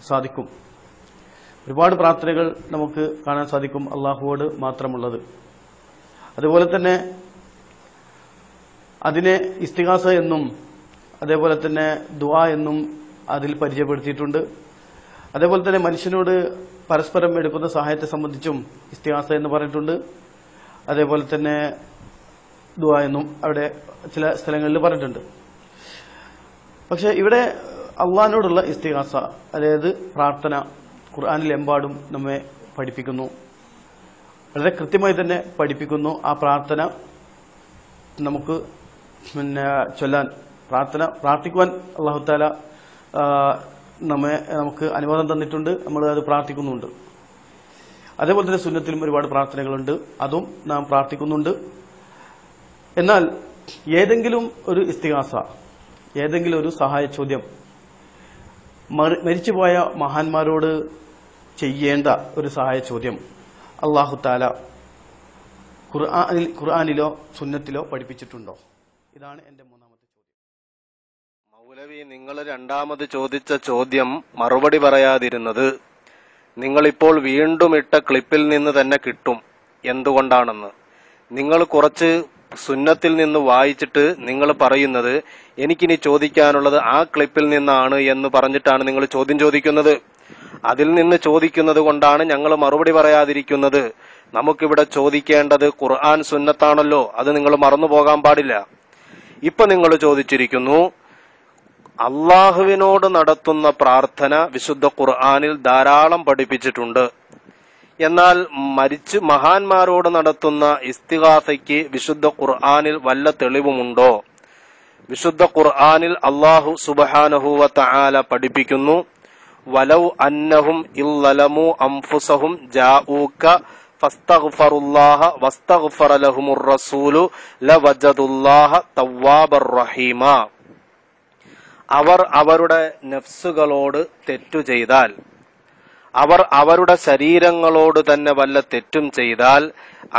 സാധിക്കും. അള്ളാഹുവോട് മാത്രമുള്ളത്. അതുപോലെ തന്നെ അതിനെ ഇസ്തിഗാസ എന്നും അതേപോലെ തന്നെ ദുആ എന്നും അതിൽ പരിചയപ്പെടുത്തിയിട്ടുണ്ട്. അതേപോലെ തന്നെ മനുഷ്യനോട് പരസ്പരം എടുക്കുന്ന സഹായത്തെ സംബന്ധിച്ചും ഇസ്തിഗാസ എന്ന് പറഞ്ഞിട്ടുണ്ട്. അതേപോലെ തന്നെ ദുആ എന്നും അവിടെ ചില സ്ഥലങ്ങളിൽ പറഞ്ഞിട്ടുണ്ട്. പക്ഷെ ഇവിടെ അള്ളാഹിനോടുള്ള ഇസ്തിഗാസ, അതായത് പ്രാർത്ഥന, ഖുർആനിൽ എമ്പാടും നമ്മെ പഠിപ്പിക്കുന്നു, വളരെ കൃത്യമായി തന്നെ പഠിപ്പിക്കുന്നു. ആ പ്രാർത്ഥന നമുക്ക് ചൊല്ലാൻ, പ്രാർത്ഥിക്കുവാൻ അല്ലാഹു തആല നമുക്ക് അനുവാദം തന്നിട്ടുണ്ട്. നമ്മൾ അത് പ്രാർത്ഥിക്കുന്നുണ്ട്. അതേപോലെ തന്നെ സുന്നത്തിലും ഒരുപാട് പ്രാർത്ഥനകളുണ്ട്, അതും നാം പ്രാർത്ഥിക്കുന്നുണ്ട്. എന്നാൽ ഏതെങ്കിലും ഒരു ഇസ്തിഗാസ, ഏതെങ്കിലും ഒരു സഹായ ചോദ്യം മരിച്ചുപോയ മഹാന്മാരോട് ചെയ്യേണ്ട ഒരു സഹായ ചോദ്യം അല്ലാഹു തആല ഖുർആനിലോ സുന്നത്തിലോ പഠിപ്പിച്ചിട്ടുണ്ടോ? ഇതാണ് എന്റെ മൂന്നാമത്തെ ചോദ്യം. മൗലവി, നിങ്ങൾ രണ്ടാമത് ചോദിച്ച ചോദ്യം മറുപടി പറയാതിരുന്നത് നിങ്ങളിപ്പോൾ വീണ്ടും ഇട്ട ക്ലിപ്പിൽ നിന്ന് തന്നെ കിട്ടും എന്തുകൊണ്ടാണെന്ന്. നിങ്ങൾ കുറച്ച് സുന്നത്തിൽ നിന്ന് വായിച്ചിട്ട് നിങ്ങൾ പറയുന്നത് എനിക്കിനി ചോദിക്കാനുള്ളത് ആ ക്ലിപ്പിൽ നിന്നാണ് എന്ന് പറഞ്ഞിട്ടാണ് നിങ്ങൾ ചോദ്യം ചോദിക്കുന്നത്. അതിൽ നിന്ന് ചോദിക്കുന്നത് കൊണ്ടാണ് ഞങ്ങൾ മറുപടി പറയാതിരിക്കുന്നത്. നമുക്കിവിടെ ചോദിക്കേണ്ടത് ഖുർആൻ സുന്നത്താണല്ലോ, അത് നിങ്ങൾ മറന്നു പോകാൻ പാടില്ല. ഇപ്പൊ നിങ്ങൾ ചോദിച്ചിരിക്കുന്നു അള്ളാഹുവിനോട് നടത്തുന്ന പ്രാർത്ഥന വിശുദ്ധ ഖുർആനിൽ ധാരാളം പഠിപ്പിച്ചിട്ടുണ്ട്. എന്നാൽ മഹാന്മാരോട് നടത്തുന്ന ഇസ്തിഗാസയ്ക്ക് വിശുദ്ധ ഖുർആനിൽ വല്ല തെളിവുമുണ്ടോ? വിശുദ്ധ ഖുർആനിൽ അല്ലാഹു സുബ്ഹാനഹു വ തആല പഠിപ്പിക്കുന്നു, വലൗ അന്നഹും ഇല്ലലമു അൻഫുസഹും ജാഊക ഫസ്തഗ്ഫറുല്ലാഹ വസ്തഗ്ഫറ ലഹുമുർ റസൂലു ലവജദുല്ലാഹ തവ്വാബർ റഹീമ. അവർ അവരുടെ നഫ്സുകളോട് തെറ്റു ചെയ്താൽ, അവർ അവരുടെ ശരീരങ്ങളോട് തന്നെ വല്ല തെറ്റും ചെയ്താൽ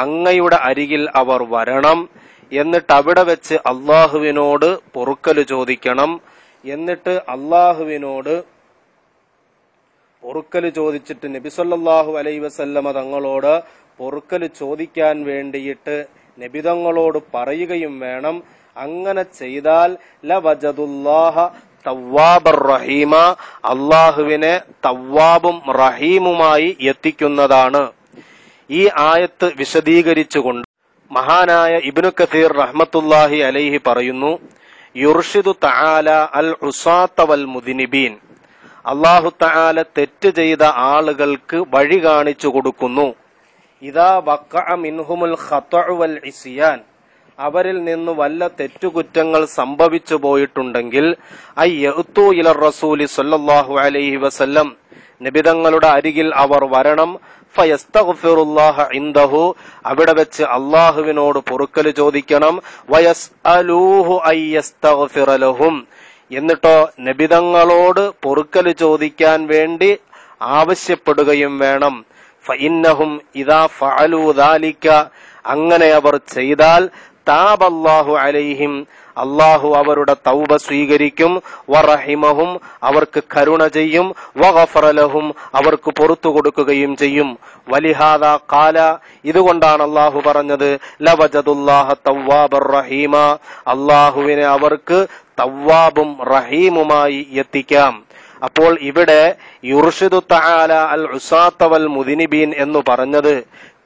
അങ്ങയുടെ അരികിൽ അവർ വരണം, എന്നിട്ട് അവിടെ വെച്ച് അള്ളാഹുവിനോട് പൊറുക്കല് ചോദിക്കണം. എന്നിട്ട് അള്ളാഹുവിനോട് പൊറുക്കല് ചോദിച്ചിട്ട് നബി സല്ലല്ലാഹു അലൈഹി വസല്ലമ തങ്ങളോട് പൊറുക്കല് ചോദിക്കാൻ വേണ്ടിയിട്ട് നബി തങ്ങളോട് പറയുകയും വേണം. അങ്ങനെ ചെയ്താൽ ലവജദുല്ലാഹ തവ്വാബർ റഹീമ, അള്ളാഹുവിനെ തവ്വാബും റഹീമുമായി എത്തിക്കുന്നതാണ്. ഈ ആയത്ത് വിശദീകരിച്ചുകൊണ്ട് മഹാനായ ഇബ്നു കസീർ റഹ്മത്തുള്ളാഹി അലൈഹി പറയുന്നു, യുർഷിദു തആല അൽ ഉസാത്ത വൽ മുദ്നിബീൻ, അല്ലാഹു തആല തെറ്റ് ചെയ്ത ആളുകൾക്ക് വഴി കാണിച്ചു കൊടുക്കുന്നു. ഇദാ വഖഅ മിൻഹുൽ ഖത്ഉ വൽ ഇസ്യാൻ, അവരിൽ നിന്ന് വല്ല തെറ്റുകുറ്റങ്ങൾ സംഭവിച്ചു പോയിട്ടുണ്ടെങ്കിൽ അയ്യഅ്തു ഇല റസൂലി സ്വല്ലല്ലാഹു അലൈഹി വസല്ലം, നബിതങ്ങളുടെ അരികിൽ അവർ വരണം. ഫയസ്തഗ്ഫിറുല്ലാഹ ഇൻദഹു, അവിടെ വെച്ച് അള്ളാഹുവിനോട് പൊറുക്കല് ചോദിക്കണം. വയസ്അലൂഹു അയ്യസ്തഗ്ഫിറ ലഹും, എന്നിട്ടോ നബിതങ്ങളോട് പൊറുക്കല് ചോദിക്കാൻ വേണ്ടി ആവശ്യപ്പെടുകയും വേണം. ഫഇന്നഹും ഇദാ ഫഅലൂ ദാലിക, അങ്ങനെ അവർ ചെയ്താൽ താബല്ലാഹു അലൈഹിം, അള്ളാഹു അവരുടെ തൗബ സ്വീകരിക്കും. വറഹിമഹും, അവർക്ക് കരുണ ചെയ്യും. വഗഫറ ലഹും, അവർക്ക് പുറത്തു കൊടുക്കുകയും ചെയ്യും. വലിഹാദാ ഖാല, ഇതുകൊണ്ടാണ് അള്ളാഹു പറഞ്ഞത് ലവജദുല്ലാഹ തവ്വാബർ റഹീമ, അള്ളാഹുവിനെ അവർക്ക് തവ്വാബും റഹീമുമായി എത്തിക്കാം. അപ്പോൾ ഇവിടെ യുർഷിദു തആല അൽ ഉസാത്ത വൽ മുദ്നിബീൻ എന്ന് പറഞ്ഞത്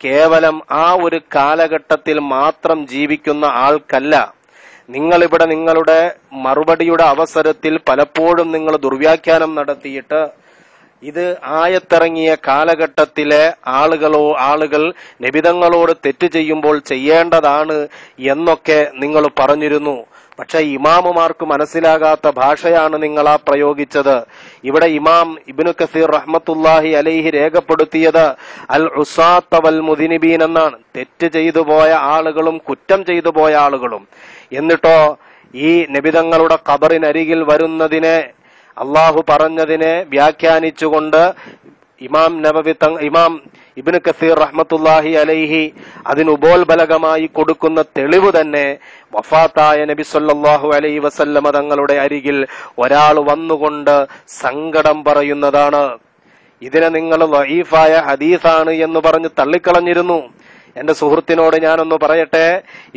കേവലം ആ ഒരു കാലഘട്ടത്തിൽ മാത്രം ജീവിക്കുന്ന ആൾക്കല്ല. നിങ്ങളിവിടെ നിങ്ങളുടെ മറുപടിയുടെ അവസരത്തിൽ പലപ്പോഴും നിങ്ങൾ ദുർവ്യാഖ്യാനം നടത്തിയിട്ട് ഇത് ആയത്തിറങ്ങിയ കാലഘട്ടത്തിലെ ആളുകൾ നബിതങ്ങളോട് തെറ്റ് ചെയ്യുമ്പോൾ ചെയ്യേണ്ടതാണ് എന്നൊക്കെ നിങ്ങൾ പറഞ്ഞിരുന്നു. പക്ഷെ ഇമാമുമാർക്ക് മനസ്സിലാകാത്ത ഭാഷയാണ് നിങ്ങൾ ആ പ്രയോഗിച്ചത്. ഇവിടെ ഇമാം ഇബ്നു കസീർ റഹ്മത്തുള്ളാഹി അലൈഹി രേഖപ്പെടുത്തിയത് അൽ ഉസാത്ത വൽ മുദ്നിബീൻ എന്നാണ്, തെറ്റ് ചെയ്തു പോയ ആളുകളും കുറ്റം ചെയ്തു പോയ ആളുകളും. എന്നിട്ടോ ഈ നബിതങ്ങളുടെ ഖബറിനരികിൽ വരുന്നതിനെ, അള്ളാഹു പറഞ്ഞതിനെ വ്യാഖ്യാനിച്ചുകൊണ്ട് ഇമാം ഇബ്നു കസീർ റഹ്മത്തുള്ളാഹി അലൈഹി അതിനുപോൽബലകമായി കൊടുക്കുന്ന തെളിവ് തന്നെ വഫാത്തായ നബി സല്ലല്ലാഹു അലൈഹി വസല്ലമ തങ്ങളുടെ അരികിൽ ഒരാൾ വന്നുകൊണ്ട് സങ്കടം പറയുന്നതാണ്. ഇതിനെ നിങ്ങൾ ദഈഫായ ഹദീസാണ് എന്ന് പറഞ്ഞ് തള്ളിക്കളഞ്ഞിരുന്നു. എന്റെ സുഹൃത്തിനോട് ഞാനൊന്ന് പറയട്ടെ,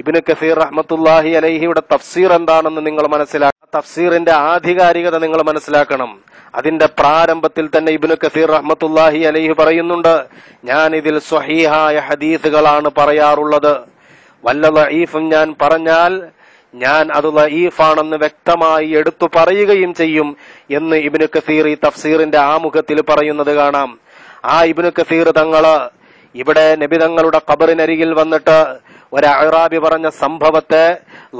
ഇബ്നു കസീർ റഹ്മത്തുള്ളാഹി അലൈഹിയുടെ തഫ്സീർ എന്താണെന്ന് നിങ്ങൾ മനസ്സിലാക്കണം. തഫ്സീറിന്റെ ആധികാരികത നിങ്ങൾ മനസ്സിലാക്കണം. അതിന്റെ പ്രാരംഭത്തിൽ തന്നെ ഇബ്നു കസീർ റഹ്മത്തുള്ളാഹി അലൈഹി പറയുന്നുണ്ട്, ഞാൻ ഇതിൽ സ്വഹീഹായ ഹദീസുകളാണ് പറയാറുള്ളത്. വല്ല ദഈഫും ഞാൻ പറഞ്ഞാൽ ഞാൻ അത് ദഈഫാണെന്ന് വ്യക്തമായി എടുത്തു പറയുകയും ചെയ്യും എന്ന് ഇബ്നു കസീർ ഈ തഫ്സീറിന്റെ ആമുഖത്തിൽ പറയുന്നത് കാണാം. ആ ഇബ്നു കസീർ തങ്ങള് ഇവിടെ നബിതങ്ങളുടെ ഖബറിനരികിൽ വന്നിട്ട് ഒരു അഅ്റാബി പറഞ്ഞ സംഭവത്തെ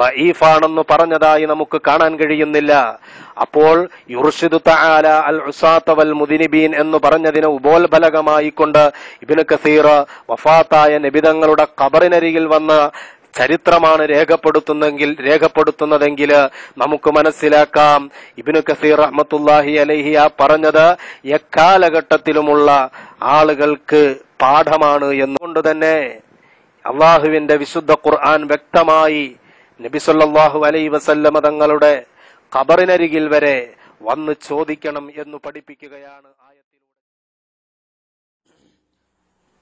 ലഈഫാണെന്ന് പറഞ്ഞതായി നമുക്ക് കാണാൻ കഴിയുന്നില്ല. അപ്പോൾ യുർഷിദു തആല അൽ ഉസാത്ത വൽ മുദ്നിബീൻ എന്ന് പറഞ്ഞതിനെ ഉപോൽബലകമായിക്കൊണ്ട് ഇബ്നു കസീർ വഫാത്തായ നബിതങ്ങളുടെ ഖബറിനരികിൽ വന്ന ചരിത്രമാണ് രേഖപ്പെടുത്തുന്നതെങ്കിൽ നമുക്ക് മനസ്സിലാക്കാം ഇബ്നു കസീർ റഹ്മത്തുള്ളാഹി അലൈഹി ആ പറഞ്ഞത് എക്കാലഘട്ടത്തിലുമുള്ള ആളുകൾക്ക് പാഠമാണ് എന്നുകൊണ്ട് തന്നെ അള്ളാഹുവിന്റെ വിശുദ്ധ ഖുർആൻ വ്യക്തമായി നബി സല്ലല്ലാഹു അലൈഹി വസല്ലമ തങ്ങളുടെ ഖബറിനരികിൽ വരെ വന്ന് ചോദിക്കണം എന്ന് പഠിപ്പിക്കുകയാണ് ആയത്തിലൂടെ.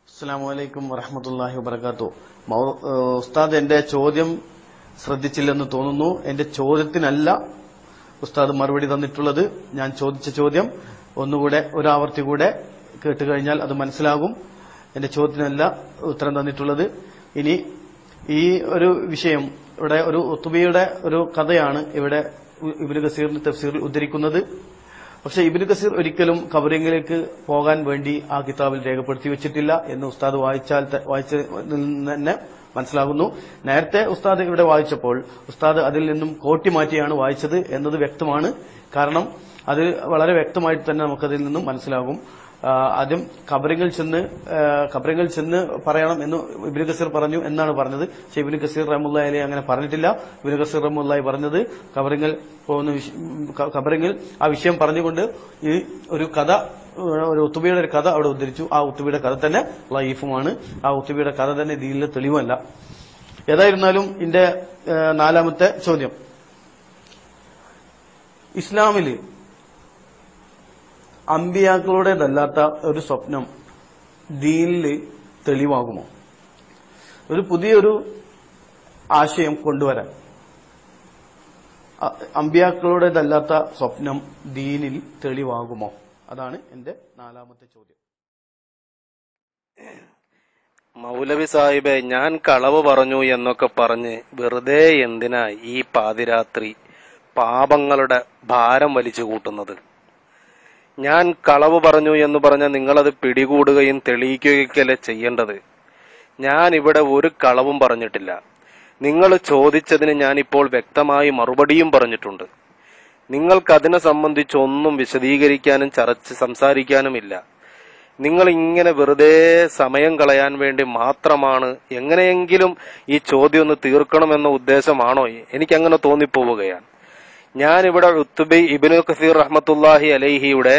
അസ്സലാമു അലൈക്കും വറഹ്മത്തുള്ളാഹി വബറകാതുഹു. ഉസ്താദ് എന്റെ ചോദ്യം ശ്രദ്ധിച്ചില്ലെന്ന് തോന്നുന്നു. എന്റെ ചോദ്യത്തിനല്ല ഉസ്താദ് മറുപടി തന്നിട്ടുള്ളത്. ഞാൻ ചോദിച്ച ചോദ്യം ഒന്നുകൂടെ ഒരാവർത്തി കൂടെ കേട്ടുകഴിഞ്ഞാൽ അത് മനസ്സിലാകും. എന്റെ ചോദ്യത്തിനല്ല ഉത്തരം തന്നിട്ടുള്ളത്. ഇനി ഈ ഒരു വിഷയം ഇവിടെ ഒരു ഉത്ബിയുടെ ഒരു കഥയാണ് ഇവിടെ ഇബ്നു കസീറിന്റെ തഫ്സീറിൽ ഉദ്ധരിക്കുന്നത്. പക്ഷെ ഇബ്നു കസീർ ഒരിക്കലും ഖബറിലേക്ക് പോകാൻ വേണ്ടി ആ കിതാബിൽ രേഖപ്പെടുത്തി വെച്ചിട്ടില്ല എന്ന് ഉസ്താദ് വായിച്ചതിൽ തന്നെ മനസ്സിലാകുന്നു. നേരത്തെ ഉസ്താദ് ഇവിടെ വായിച്ചപ്പോൾ ഉസ്താദ് അതിൽ നിന്നും കോട്ടി മാറ്റിയാണ് വായിച്ചത് എന്നത് വ്യക്തമാണ്. കാരണം അത് വളരെ വ്യക്തമായിട്ട് തന്നെ നമുക്കതിൽ നിന്നും മനസ്സിലാകും. ആദ്യം ഖബറിൽ ചെന്ന് പറയണം എന്ന് ഇബ്നു കസീർ പറഞ്ഞു എന്നാണ് പറഞ്ഞത്. പക്ഷെ ഇബ്നു കസീർ റഹ്മത്തുള്ളാഹി അലൈഹി അങ്ങനെ പറഞ്ഞിട്ടില്ല. ഇബ്നു കസീർ റഹ്മത്തുള്ളാഹി പറഞ്ഞത് ഖബറിൽ ആ വിഷയം പറഞ്ഞുകൊണ്ട് ഈ ഒരു കഥ, ഒരു ഉത്തുബയുടെ ഒരു കഥ അവിടെ ഉദ്ധരിച്ചു. ആ ഉത്തുബയുടെ കഥ തന്നെ ലൈഫുമാണ്. ആ ഉത്തുബയുടെ കഥ തന്നെ ദീനിലെ തെളിവല്ല. ഏതായിരുന്നാലും ഇതിന്റെ 4ാമത്തെ ചോദ്യം, ഇസ്ലാമില് അമ്പിയാക്കളുടേതല്ലാത്ത ഒരു സ്വപ്നം ദീനില് തെളിവാകുമോ? ഒരു പുതിയൊരു ആശയം കൊണ്ടുവരാൻ അമ്പിയാക്കളുടേതല്ലാത്ത സ്വപ്നം ദീനിൽ തെളിവാകുമോ? അതാണ് എന്റെ 4ാമത്തെ ചോദ്യം. മൗലവി സാഹിബെ, ഞാൻ കളവ് പറഞ്ഞു എന്നൊക്കെ പറഞ്ഞ് വെറുതെ എന്തിനാ ഈ പാതിരാത്രി പാപങ്ങളുടെ ഭാരം വലിച്ചു കൂട്ടുന്നത്? ഞാൻ കളവ് പറഞ്ഞു എന്ന് പറഞ്ഞാൽ നിങ്ങളത് പിടികൂടുകയും തെളിയിക്കുകയൊക്കെയല്ലേ ചെയ്യേണ്ടത്. ഞാൻ ഇവിടെ ഒരു കളവും പറഞ്ഞിട്ടില്ല. നിങ്ങൾ ചോദിച്ചതിന് ഞാനിപ്പോൾ വ്യക്തമായി മറുപടിയും പറഞ്ഞിട്ടുണ്ട്. നിങ്ങൾക്കതിനെ സംബന്ധിച്ചൊന്നും വിശദീകരിക്കാനും സംസാരിക്കാനുമില്ല. നിങ്ങൾ ഇങ്ങനെ വെറുതെ സമയം കളയാൻ വേണ്ടി മാത്രമാണ് എങ്ങനെയെങ്കിലും ഈ ചോദ്യം ഒന്ന് തീർക്കണമെന്ന ഉദ്ദേശമാണോ? എനിക്കങ്ങനെ തോന്നിപ്പോവുകയാണ്. ഞാനിവിടെ ഉത്തുബി ഇബ്നു കസീർ റഹ്മത്തുള്ളാഹി അലൈഹിയുടെ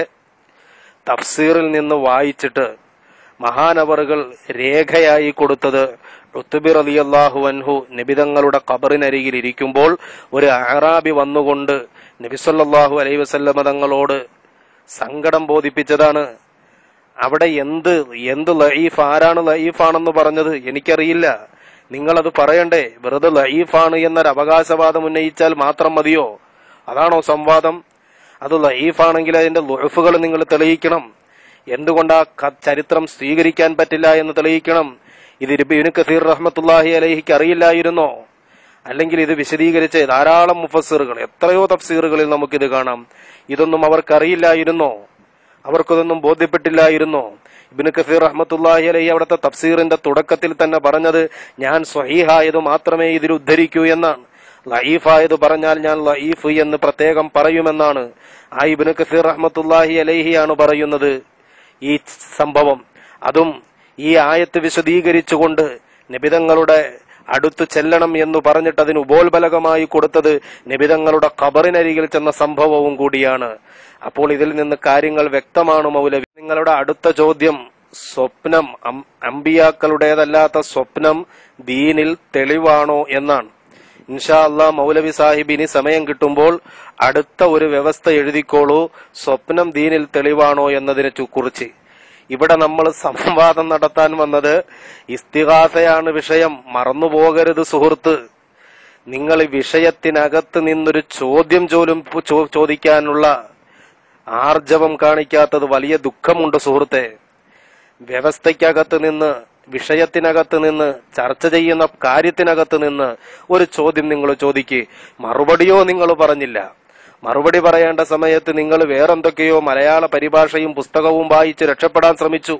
തഫ്സീറിൽ നിന്ന് വായിച്ചിട്ട് മഹാനവറുകൾ രേഖയായി കൊടുത്തത് ഉത്തുബി റളിയല്ലാഹു അൻഹു നബിതങ്ങളുടെ ഖബറിനരികിൽ ഇരിക്കുമ്പോൾ ഒരു അഅറാബി വന്നുകൊണ്ട് നബി സല്ലല്ലാഹു അലൈഹി വസല്ലമ തങ്ങളോട് സങ്കടം ബോധിപ്പിച്ചതാണ്. അവിടെ എന്ത് ലഈഫ്, ആരാണ് ലഈഫാണെന്ന് പറഞ്ഞത് എനിക്കറിയില്ല. നിങ്ങളത് പറയണ്ടേ? വെറുതെ ലഈഫാണ് എന്നൊരു അവകാശവാദം ഉന്നയിച്ചാൽ മാത്രം മതിയോ? അതാണോ സംവാദം? അത് ലഈഫാണെങ്കിൽ അതിന്റെ ളുഅഫുകൾ നിങ്ങൾ തെളിയിക്കണം. എന്തുകൊണ്ടാ ചരിത്രം സ്വീകരിക്കാൻ പറ്റില്ല എന്ന് തെളിയിക്കണം. ഇത് ഇബ്നു കസീർ റഹ്മത്തുള്ളാഹി അലൈഹിക്ക് അറിയില്ലായിരുന്നോ? അല്ലെങ്കിൽ ഇത് വിശദീകരിച്ച ധാരാളം മുഫസ്സിറുകൾ, എത്രയോ തഫ്സീറുകളിൽ നമുക്കിത് കാണാം. ഇതൊന്നും അവർക്കറിയില്ലായിരുന്നോ? അവർക്കതൊന്നും ബോധ്യപ്പെട്ടില്ലായിരുന്നോ? ഇബ്നു കസീർ റഹ്മത്തുള്ളാഹി അലൈഹി അവിടുത്തെ തഫ്സീറിന്റെ തുടക്കത്തിൽ തന്നെ പറഞ്ഞത് ഞാൻ സ്വഹീഹായത് മാത്രമേ ഇതിൽ ഉദ്ധരിക്കൂ എന്നാണ്. ലഈഫായത് പറഞ്ഞാൽ ഞാൻ ലഈഫ് എന്ന് പ്രത്യേകം പറയുമെന്നാണ്. ആ ഇബ്നു കസീർ റഹ്മത്തുള്ളാഹി അലൈഹിയാണ് പറയുന്നത് ഈ സംഭവം. അതും ഈ ആയത്ത് വിശദീകരിച്ചുകൊണ്ട് നബിതങ്ങളുടെ അടുത്ത് ചെല്ലണം എന്ന് പറഞ്ഞിട്ട് അതിന് ഉപോത്ബലകമായി കൊടുത്തത് നബിതങ്ങളുടെ ഖബറിനരികിൽ ചെന്ന സംഭവവും കൂടിയാണ്. അപ്പോൾ ഇതിൽ നിന്ന് കാര്യങ്ങൾ വ്യക്തമാണ് മൗലവി. നിങ്ങളുടെ അടുത്ത ചോദ്യം, സ്വപ്നം അമ്പിയാക്കളുടേതല്ലാത്ത സ്വപ്നം ദീനിൽ തെളിവാണോ എന്നാണ്. ഇൻഷാ അല്ലാ മൗലവി സാഹിബിന് സമയം കിട്ടുമ്പോൾ അടുത്ത ഒരു വ്യവസ്ഥ എഴുതിക്കോളൂ, സ്വപ്നം ദീനിൽ തെളിവാണോ എന്നതിനെ കുറിച്ച്. ഇവിടെ നമ്മൾ സംവാദം നടത്താൻ വന്നത് ഇസ്തിഗാസയാണ് വിഷയം. മറന്നുപോകരുത് സുഹൃത്ത്. നിങ്ങൾ വിഷയത്തിനകത്ത് നിന്നൊരു ചോദ്യം ചോദിക്കാനുള്ള ആർജവം കാണിക്കാത്തത് വലിയ ദുഃഖമുണ്ട് സുഹൃത്തെ. വ്യവസ്ഥയ്ക്കകത്ത് നിന്ന്, വിഷയത്തിനകത്ത് നിന്ന്, ചർച്ച ചെയ്യുന്ന കാര്യത്തിനകത്ത് നിന്ന് ഒരു ചോദ്യം നിങ്ങൾ ചോദിക്ക്. മറുപടിയോ നിങ്ങൾ പറഞ്ഞില്ല. മറുപടി പറയേണ്ട സമയത്ത് നിങ്ങൾ വേറെന്തൊക്കെയോ മലയാള പരിഭാഷയും പുസ്തകവും വായിച്ച് രക്ഷപ്പെടാൻ ശ്രമിച്ചു.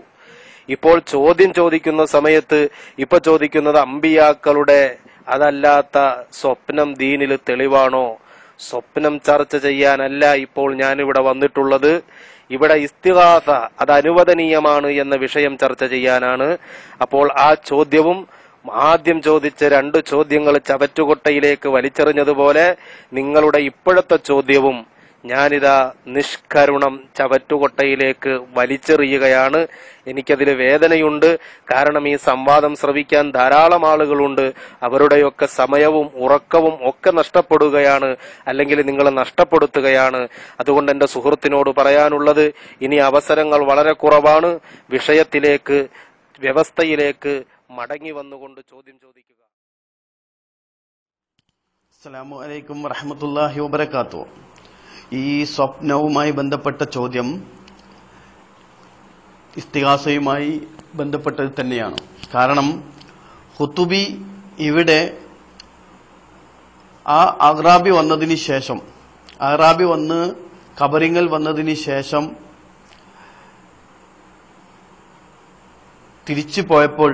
ഇപ്പോൾ ചോദ്യം ചോദിക്കുന്ന സമയത്ത് ഇപ്പൊ ചോദിക്കുന്നത് അമ്പിയാക്കളുടെ അതല്ലാത്ത സ്വപ്നം ദീനിൽ തെളിവാണോ? സ്വപ്നം ചർച്ച ചെയ്യാനല്ല ഇപ്പോൾ ഞാനിവിടെ വന്നിട്ടുള്ളത്. ഇവിടെ ഇസ്തിഗാസ അത് അനുവദനീയമാണ് എന്ന വിഷയം ചർച്ച ചെയ്യാനാണ്. അപ്പോൾ ആ ചോദ്യവും ആദ്യം ചോദിച്ച 2 ചോദ്യങ്ങൾ ചവറ്റുകൊട്ടയിലേക്ക് വലിച്ചെറിഞ്ഞതുപോലെ നിങ്ങളുടെ ഇപ്പോഴത്തെ ചോദ്യവും ഞാനിതാ നിഷ്കരുണം ചവറ്റുകൊട്ടയിലേക്ക് വലിച്ചെറിയുകയാണ്. എനിക്കതിൽ വേദനയുണ്ട്. കാരണം ഈ സംവാദം ശ്രവിക്കാൻ ധാരാളം ആളുകളുണ്ട്. അവരുടെയൊക്കെ സമയവും ഉറക്കവും ഒക്കെ നഷ്ടപ്പെടുകയാണ്, അല്ലെങ്കിൽ നിങ്ങൾ നഷ്ടപ്പെടുത്തുകയാണ്. അതുകൊണ്ട് എന്റെ സുഹൃത്തിനോട് പറയാനുള്ളത്, ഇനി അവസരങ്ങൾ വളരെ കുറവാണ്. വിഷയത്തിലേക്ക്, വ്യവസ്ഥയിലേക്ക് മടങ്ങി വന്നുകൊണ്ട് ചോദ്യം ചോദിക്കുക. അസ്സലാമു അലൈക്കും വറഹ്മത്തുള്ളാഹി വബറകാതുഹു. ഈ സ്വപ്നവുമായി ബന്ധപ്പെട്ട ചോദ്യം ഇസ്തിഗാസയുമായി ബന്ധപ്പെട്ടത് തന്നെയാണ്. കാരണം ഖുതുബി ഇവിടെ ആ അഗ്രാബി വന്നതിന് ശേഷം അറാബി വന്ന് ഖബറിങ്ങൽ വന്നതിന് ശേഷം തിരിച്ചു പോയപ്പോൾ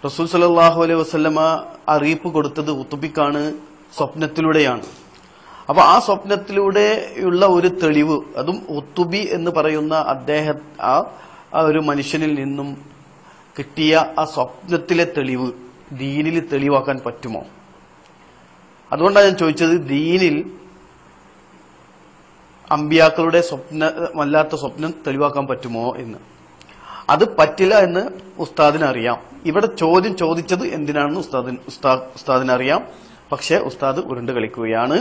റസൂൽ സല്ലല്ലാഹു അലൈഹി വസല്ലമ അറിയിപ്പ് കൊടുത്തത് ഉത്തുബിക്കാണ്, സ്വപ്നത്തിലൂടെയാണ്. അപ്പൊ ആ സ്വപ്നത്തിലൂടെയുള്ള ഒരു തെളിവ്, അതും ഉത്തുബി എന്ന് പറയുന്ന ആ ഒരു മനുഷ്യനിൽ നിന്നും കിട്ടിയ ആ സ്വപ്നത്തിലെ തെളിവ് ദീനിൽ തെളിവാക്കാൻ പറ്റുമോ? അതുകൊണ്ടാണ് ഞാൻ ചോദിച്ചത്, ദീനിൽ അമ്പിയാക്കളുടെ സ്വപ്നമല്ലാത്ത സ്വപ്നം തെളിവാക്കാൻ പറ്റുമോ എന്ന്. അത് പറ്റില്ല എന്ന് ഉസ്താദിന് അറിയാം. ഇവിടെ ചോദ്യം ചോദിച്ചത് എന്തിനാണെന്ന് ഉസ്താദിന് അറിയാം. പക്ഷെ ഉസ്താദ് ഉരുണ്ട് കളിക്കുകയാണ്,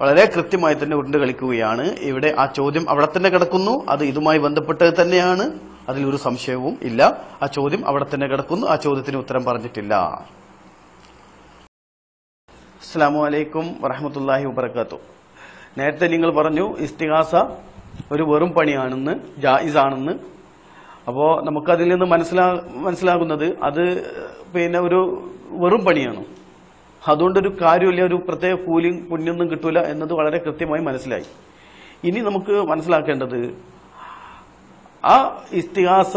വളരെ കൃത്യമായി തന്നെ ഉരുണ്ട് കളിക്കുകയാണ്. ഇവിടെ ആ ചോദ്യം അവിടെ തന്നെ കിടക്കുന്നു, അത് ഇതുമായി ബന്ധപ്പെട്ടത് തന്നെയാണ്, അതിലൊരു സംശയവും ഇല്ല. ആ ചോദ്യം അവിടെ തന്നെ കിടക്കുന്നു, ആ ചോദ്യത്തിന് ഉത്തരം പറഞ്ഞിട്ടില്ല. അസ്സലാമു അലൈക്കും വറഹ്മത്തുള്ളാഹി വബറകാതുഹു. നേരത്തെ നിങ്ങൾ പറഞ്ഞു ഇസ്തിഗാസ ഒരു വെറും പണിയാണെന്ന്, ജായിസാണെന്ന്. അപ്പോ നമുക്കതിൽ നിന്ന് മനസ്സിലാകുന്നത് അത് പിന്നെ ഒരു വെറും പണിയാണ്, അതുകൊണ്ടൊരു കാര്യമില്ല, ഒരു പ്രത്യേക കൂലിയും പുണ്യൊന്നും കിട്ടൂല എന്നത് വളരെ കൃത്യമായി മനസ്സിലായി. ഇനി നമുക്ക് മനസ്സിലാക്കേണ്ടത്, ആ ഇസ്തിഗാസ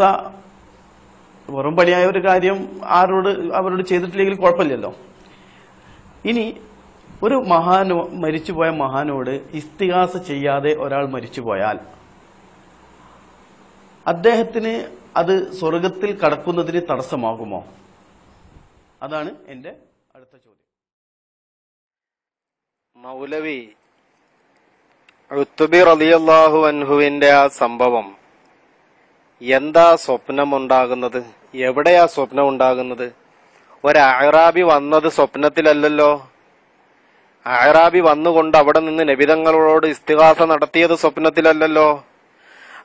വെറും പണിയായ ഒരു കാര്യം അവരോട് ചെയ്തിട്ടില്ലെങ്കിൽ കുഴപ്പമില്ലല്ലോ. ഇനി ഒരു മരിച്ചുപോയ മഹാനോട് ഇസ്തിഗാസ ചെയ്യാതെ ഒരാൾ മരിച്ചുപോയാൽ അദ്ദേഹത്തിന് അത് സ്വർഗത്തിൽ കടക്കുന്നതിന് തടസ്സമാകുമോ? അതാണ് എന്റെ അടുത്ത ചോദ്യം. മൗലവി ഉത്തുബി റളിയല്ലാഹു അൻഹുവിന്റെ ആ സംഭവം, എന്താ സ്വപ്നമുണ്ടാകുന്നത്? എവിടെയാ സ്വപ്നം ഉണ്ടാകുന്നത്? ഒരഅറാബി വന്നത് സ്വപ്നത്തിലല്ലല്ലോ. അഅറാബി വന്നുകൊണ്ട് അവിടെ നിന്ന് നബിതങ്ങളോട് ഇസ്തിഗാസ നടത്തിയത് സ്വപ്നത്തിലല്ലല്ലോ.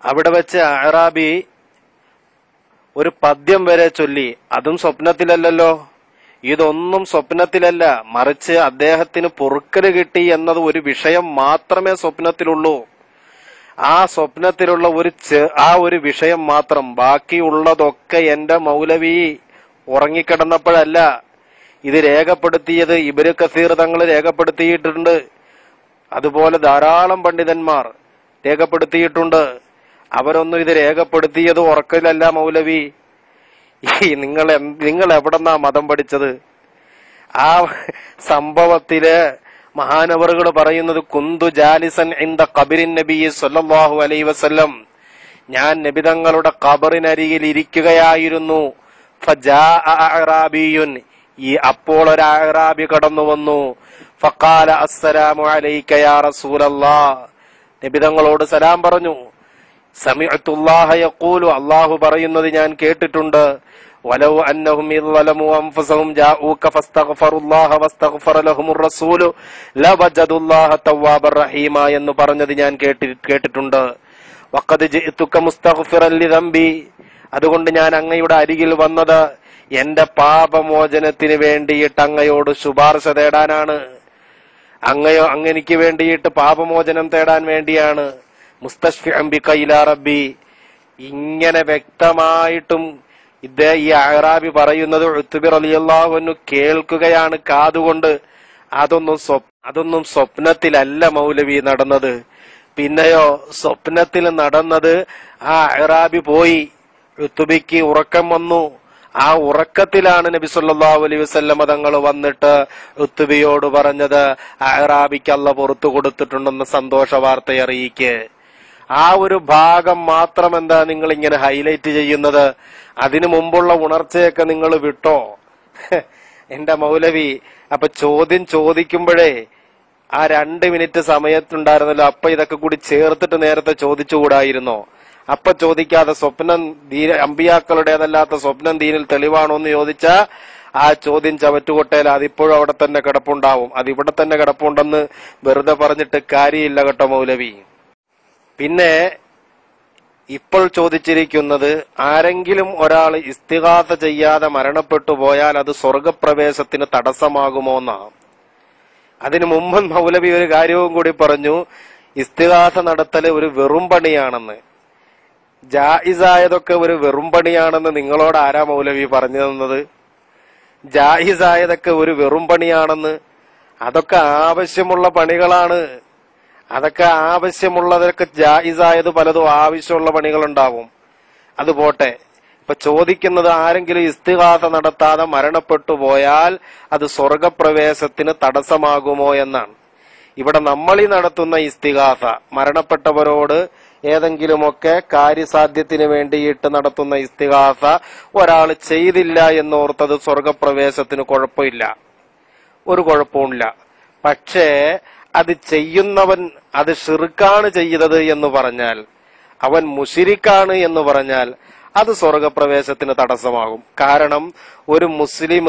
അവിടെ വെച്ച് അഅറാബി ഒരു പദ്യം വരെ ചൊല്ലി, അതും സ്വപ്നത്തിലല്ലല്ലോ. ഇതൊന്നും സ്വപ്നത്തിലല്ല, മറിച്ച് അദ്ദേഹത്തിന് പൊറുക്കല് കിട്ടി എന്നത് ഒരു വിഷയം മാത്രമേ സ്വപ്നത്തിലുള്ളൂ. ആ സ്വപ്നത്തിലുള്ള ഒരു വിഷയം മാത്രം. ബാക്കിയുള്ളതൊക്കെ എന്റെ മൗലവി ഉറങ്ങിക്കിടന്നപ്പോഴല്ല. ഇത് രേഖപ്പെടുത്തിയത് ഇബ്നു കസീർ തങ്ങൾ രേഖപ്പെടുത്തിയിട്ടുണ്ട്, അതുപോലെ ധാരാളം പണ്ഡിതന്മാർ രേഖപ്പെടുത്തിയിട്ടുണ്ട്. അവരൊന്നും ഇത് രേഖപ്പെടുത്തിയത് ഉറക്കലല്ല മൗലവി. നിങ്ങൾ എവിടെന്നാ മതം പഠിച്ചത്? ആ സംഭവത്തില് മഹാനവറുകൾ പറയുന്നത്, കുന്തു ജാലിസൻ ഇൻദ ഖബറിൻ നബി സല്ലല്ലാഹു അലൈഹി വസല്ലം, ഞാൻ നബിതങ്ങളുടെ ഖബറിനരികിൽ ഇരിക്കുകയായിരുന്നു. ഫജാഅ അഅറാബിയുൻ, അപ്പോൾ ഒരു അഅറാബി കടന്നു വന്നു. ഫഖാല അസ്സലാമു അലൈക യാ റസൂലല്ലാഹ്, നബിതങ്ങളോട് സലാം പറഞ്ഞു. സമിഅതുല്ലാഹ യഖൂലു, അല്ലാഹു പറയുന്നത് ഞാൻ കേട്ടിട്ടുണ്ട്. വലൗ അന്നഹും യളമു അൻഫുസഹും ജാഊക ഫസ്തഗ്ഫറുല്ലാഹ വസ്തഗ്ഫറ ലഹുമുർ റസൂലു ലവജദുല്ലാഹ തവ്വാബർ റഹീമ എന്ന് പറഞ്ഞത് ഞാൻ കേട്ടിട്ടുണ്ട്. വഖദ് ജിഅതുക മുസ്തഗ്ഫിറൻ ലിദംബി, അതുകൊണ്ട് ഞാൻ അങ്ങയുടെ അരികിൽ വന്നത് എന്റെ പാപമോചനത്തിന് വേണ്ടിയിട്ട് അങ്ങയോട് ശുപാർശ തേടാനാണ്. അങ്ങെനിക്ക് വേണ്ടിയിട്ട് പാപമോചനം തേടാൻ വേണ്ടിയാണ്. മുസ്തശ്ഫിഅൻ ബിക ഇലാ റബ്ബി, ഇങ്ങനെ വ്യക്തമായിട്ടും ഈ അഅറാബി പറയുന്നത് ഉത്ബി റളിയല്ലാഹു അൻഹു കേൾക്കുകയാണ് കാതുകൊണ്ട്. അതൊന്നും സ്വപ്നത്തിലല്ല മൗലവി നടന്നത്. പിന്നെയോ സ്വപ്നത്തിൽ നടന്നത്, ആ അഅറാബി പോയി, ഉത്ബിക്ക് ഉറക്കം വന്നു. ആ ഉറക്കത്തിലാണ് നബി സല്ലല്ലാഹു അലൈഹി വസല്ലം തങ്ങൾ വന്നിട്ട് ഉത്ബിയോട് പറഞ്ഞത്, അഅറാബിക്ക് അല്ലാഹു പുറത്തു കൊടുത്തിട്ടുണ്ടെന്ന് സന്തോഷ വാർത്ത അറിയിക്ക്. ആ ഒരു ഭാഗം മാത്രം എന്താ നിങ്ങൾ ഇങ്ങനെ ഹൈലൈറ്റ് ചെയ്യുന്നത്? അതിനു മുമ്പുള്ള ഉണർച്ചയൊക്കെ നിങ്ങൾ വിട്ടോ എന്റെ മൗലവി? അപ്പൊ ചോദ്യം ചോദിക്കുമ്പോഴേ ആ 2 മിനിറ്റ് സമയത്തുണ്ടായിരുന്നല്ലോ, അപ്പൊ ഇതൊക്കെ കൂടി ചേർത്തിട്ട് നേരത്തെ ചോദിച്ചുകൂടായിരുന്നോ? അപ്പൊ ചോദിക്കാതെ സ്വപ്നം അമ്പിയാക്കളുടേതല്ലാത്ത സ്വപ്നം ദീനിൽ തെളിവാണോ എന്ന് ചോദിച്ചാ ആ ചോദ്യം ചവറ്റുകൊട്ടയിൽ അതിപ്പോഴും അവിടെ തന്നെ കിടപ്പുണ്ടാവും. അതിവിടെ തന്നെ കിടപ്പുണ്ടെന്ന് വെറുതെ പറഞ്ഞിട്ട് കാര്യമില്ല കേട്ടോ മൗലവി. പിന്നെ ഇപ്പോൾ ചോദിച്ചിരിക്കുന്നത്, ആരെങ്കിലും ഒരാൾ ഇസ്തിഗാസ ചെയ്യാതെ മരണപ്പെട്ടു പോയാൽ അത് സ്വർഗപ്രവേശത്തിന് തടസ്സമാകുമോ എന്നാണ്. അതിനു മുമ്പ് മൗലവി ഒരു കാര്യവും കൂടി പറഞ്ഞു, ഇസ്തിഗാസ നടത്തല് ഒരു വെറും പണിയാണെന്ന്. ജായിസായതൊക്കെ ഒരു വെറും പണിയാണെന്ന് നിങ്ങളോട് ആരാ മൗലവി പറഞ്ഞു തന്നത്? ജായിസായതൊക്കെ ഒരു വെറും പണിയാണെന്ന്, അതൊക്കെ ആവശ്യമുള്ള പണികളാണ്. അതൊക്കെ ആവശ്യമുള്ളതൊക്കെ ജായിസായത് പലതും ആവശ്യമുള്ള പണികളുണ്ടാവും. അത് പോട്ടെ. ഇപ്പൊ ചോദിക്കുന്നത് ആരെങ്കിലും ഇസ്തിഗാസ നടത്താതെ മരണപ്പെട്ടു പോയാൽ അത് സ്വർഗപ്രവേശത്തിന് തടസ്സമാകുമോ എന്നാണ്. ഇവിടെ നമ്മളീ നടത്തുന്ന ഇസ്തിഗാസ മരണപ്പെട്ടവരോട് ഏതെങ്കിലുമൊക്കെ കാര്യസാധ്യത്തിന് വേണ്ടിയിട്ട് നടത്തുന്ന ഇസ്തിഗാസ ഒരാൾ ചെയ്തില്ല എന്നോർത്തത് സ്വർഗപ്രവേശത്തിന് കുഴപ്പമില്ല, ഒരു കുഴപ്പവുമില്ല. പക്ഷേ അത് ചെയ്യുന്നവൻ അത് ഷിർക്കാണ് ചെയ്തത് എന്ന് പറഞ്ഞാൽ, അവൻ മുശ്രിക്കാണ് എന്ന് പറഞ്ഞാൽ അത് സ്വർഗപ്രവേശത്തിന് തടസ്സമാകും. കാരണം ഒരു മുസ്ലിം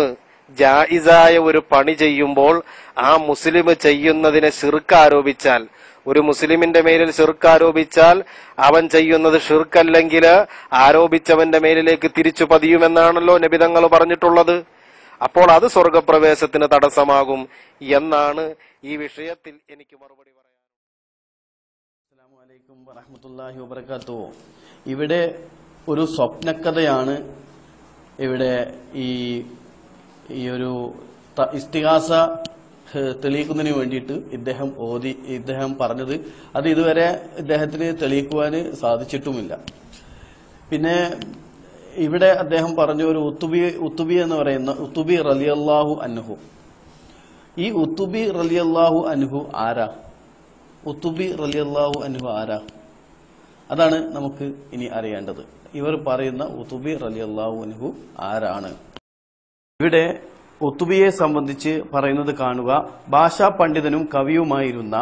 ജായിസായ ഒരു പണി ചെയ്യുമ്പോൾ ആ മുസ്ലിം ചെയ്യുന്നതിനെ ഷിർക്ക് ആരോപിച്ചാൽ, ഒരു മുസ്ലിമിന്റെ മേലിൽ ഷിർക്ക് ആരോപിച്ചാൽ അവൻ ചെയ്യുന്നത് ഷിർക്കല്ലെങ്കിൽ ആരോപിച്ചവന്റെ മേലിലേക്ക് തിരിച്ചു പതിയുമെന്നാണല്ലോ നബിതങ്ങൾ പറഞ്ഞിട്ടുള്ളത്. അപ്പോൾ അത് സ്വർഗപ്രവേശത്തിന് തടസ്സമാകും എന്നാണ് ഈ വിഷയത്തിൽ എനിക്ക് മറുപടി പറയാൻ. അസ്സലാമു അലൈക്കും വറഹ്മത്തുള്ളാഹി വബറകാതുഹു. ഇവിടെ ഒരു സ്വപ്നക്കഥയാണ് ഇവിടെ ഈ ഒരു ഇസ്തിഗാസ തെളിയിക്കുന്നതിന് വേണ്ടിയിട്ട് ഇദ്ദേഹം പറഞ്ഞത്. അത് ഇതുവരെ ഇദ്ദേഹത്തിന് തെളിയിക്കുവാൻ സാധിച്ചിട്ടുമില്ല. പിന്നെ ഇവിടെ അദ്ദേഹം പറഞ്ഞ ഒരു ഉത്തുബി എന്ന് പറയുന്ന ഉത്തുബി റളിയല്ലാഹു അൻഹു. ഈ ഉത്തുബി റളിയല്ലാഹു അൻഹു ആരാ? ഉത്തുബി റളിയല്ലാഹു അൻഹു ആരാ? അതാണ് നമുക്ക് ഇനി അറിയേണ്ടത്. ഇവർ പറയുന്ന ഉത്തുബി റളിയല്ലാഹു അൻഹു ആരാണ്? ഇവിടെ ഉത്തുബിയെ സംബന്ധിച്ച് പറയുന്നത് കാണുക. ഭാഷാ പണ്ഡിതനും കവിയുമായിരുന്ന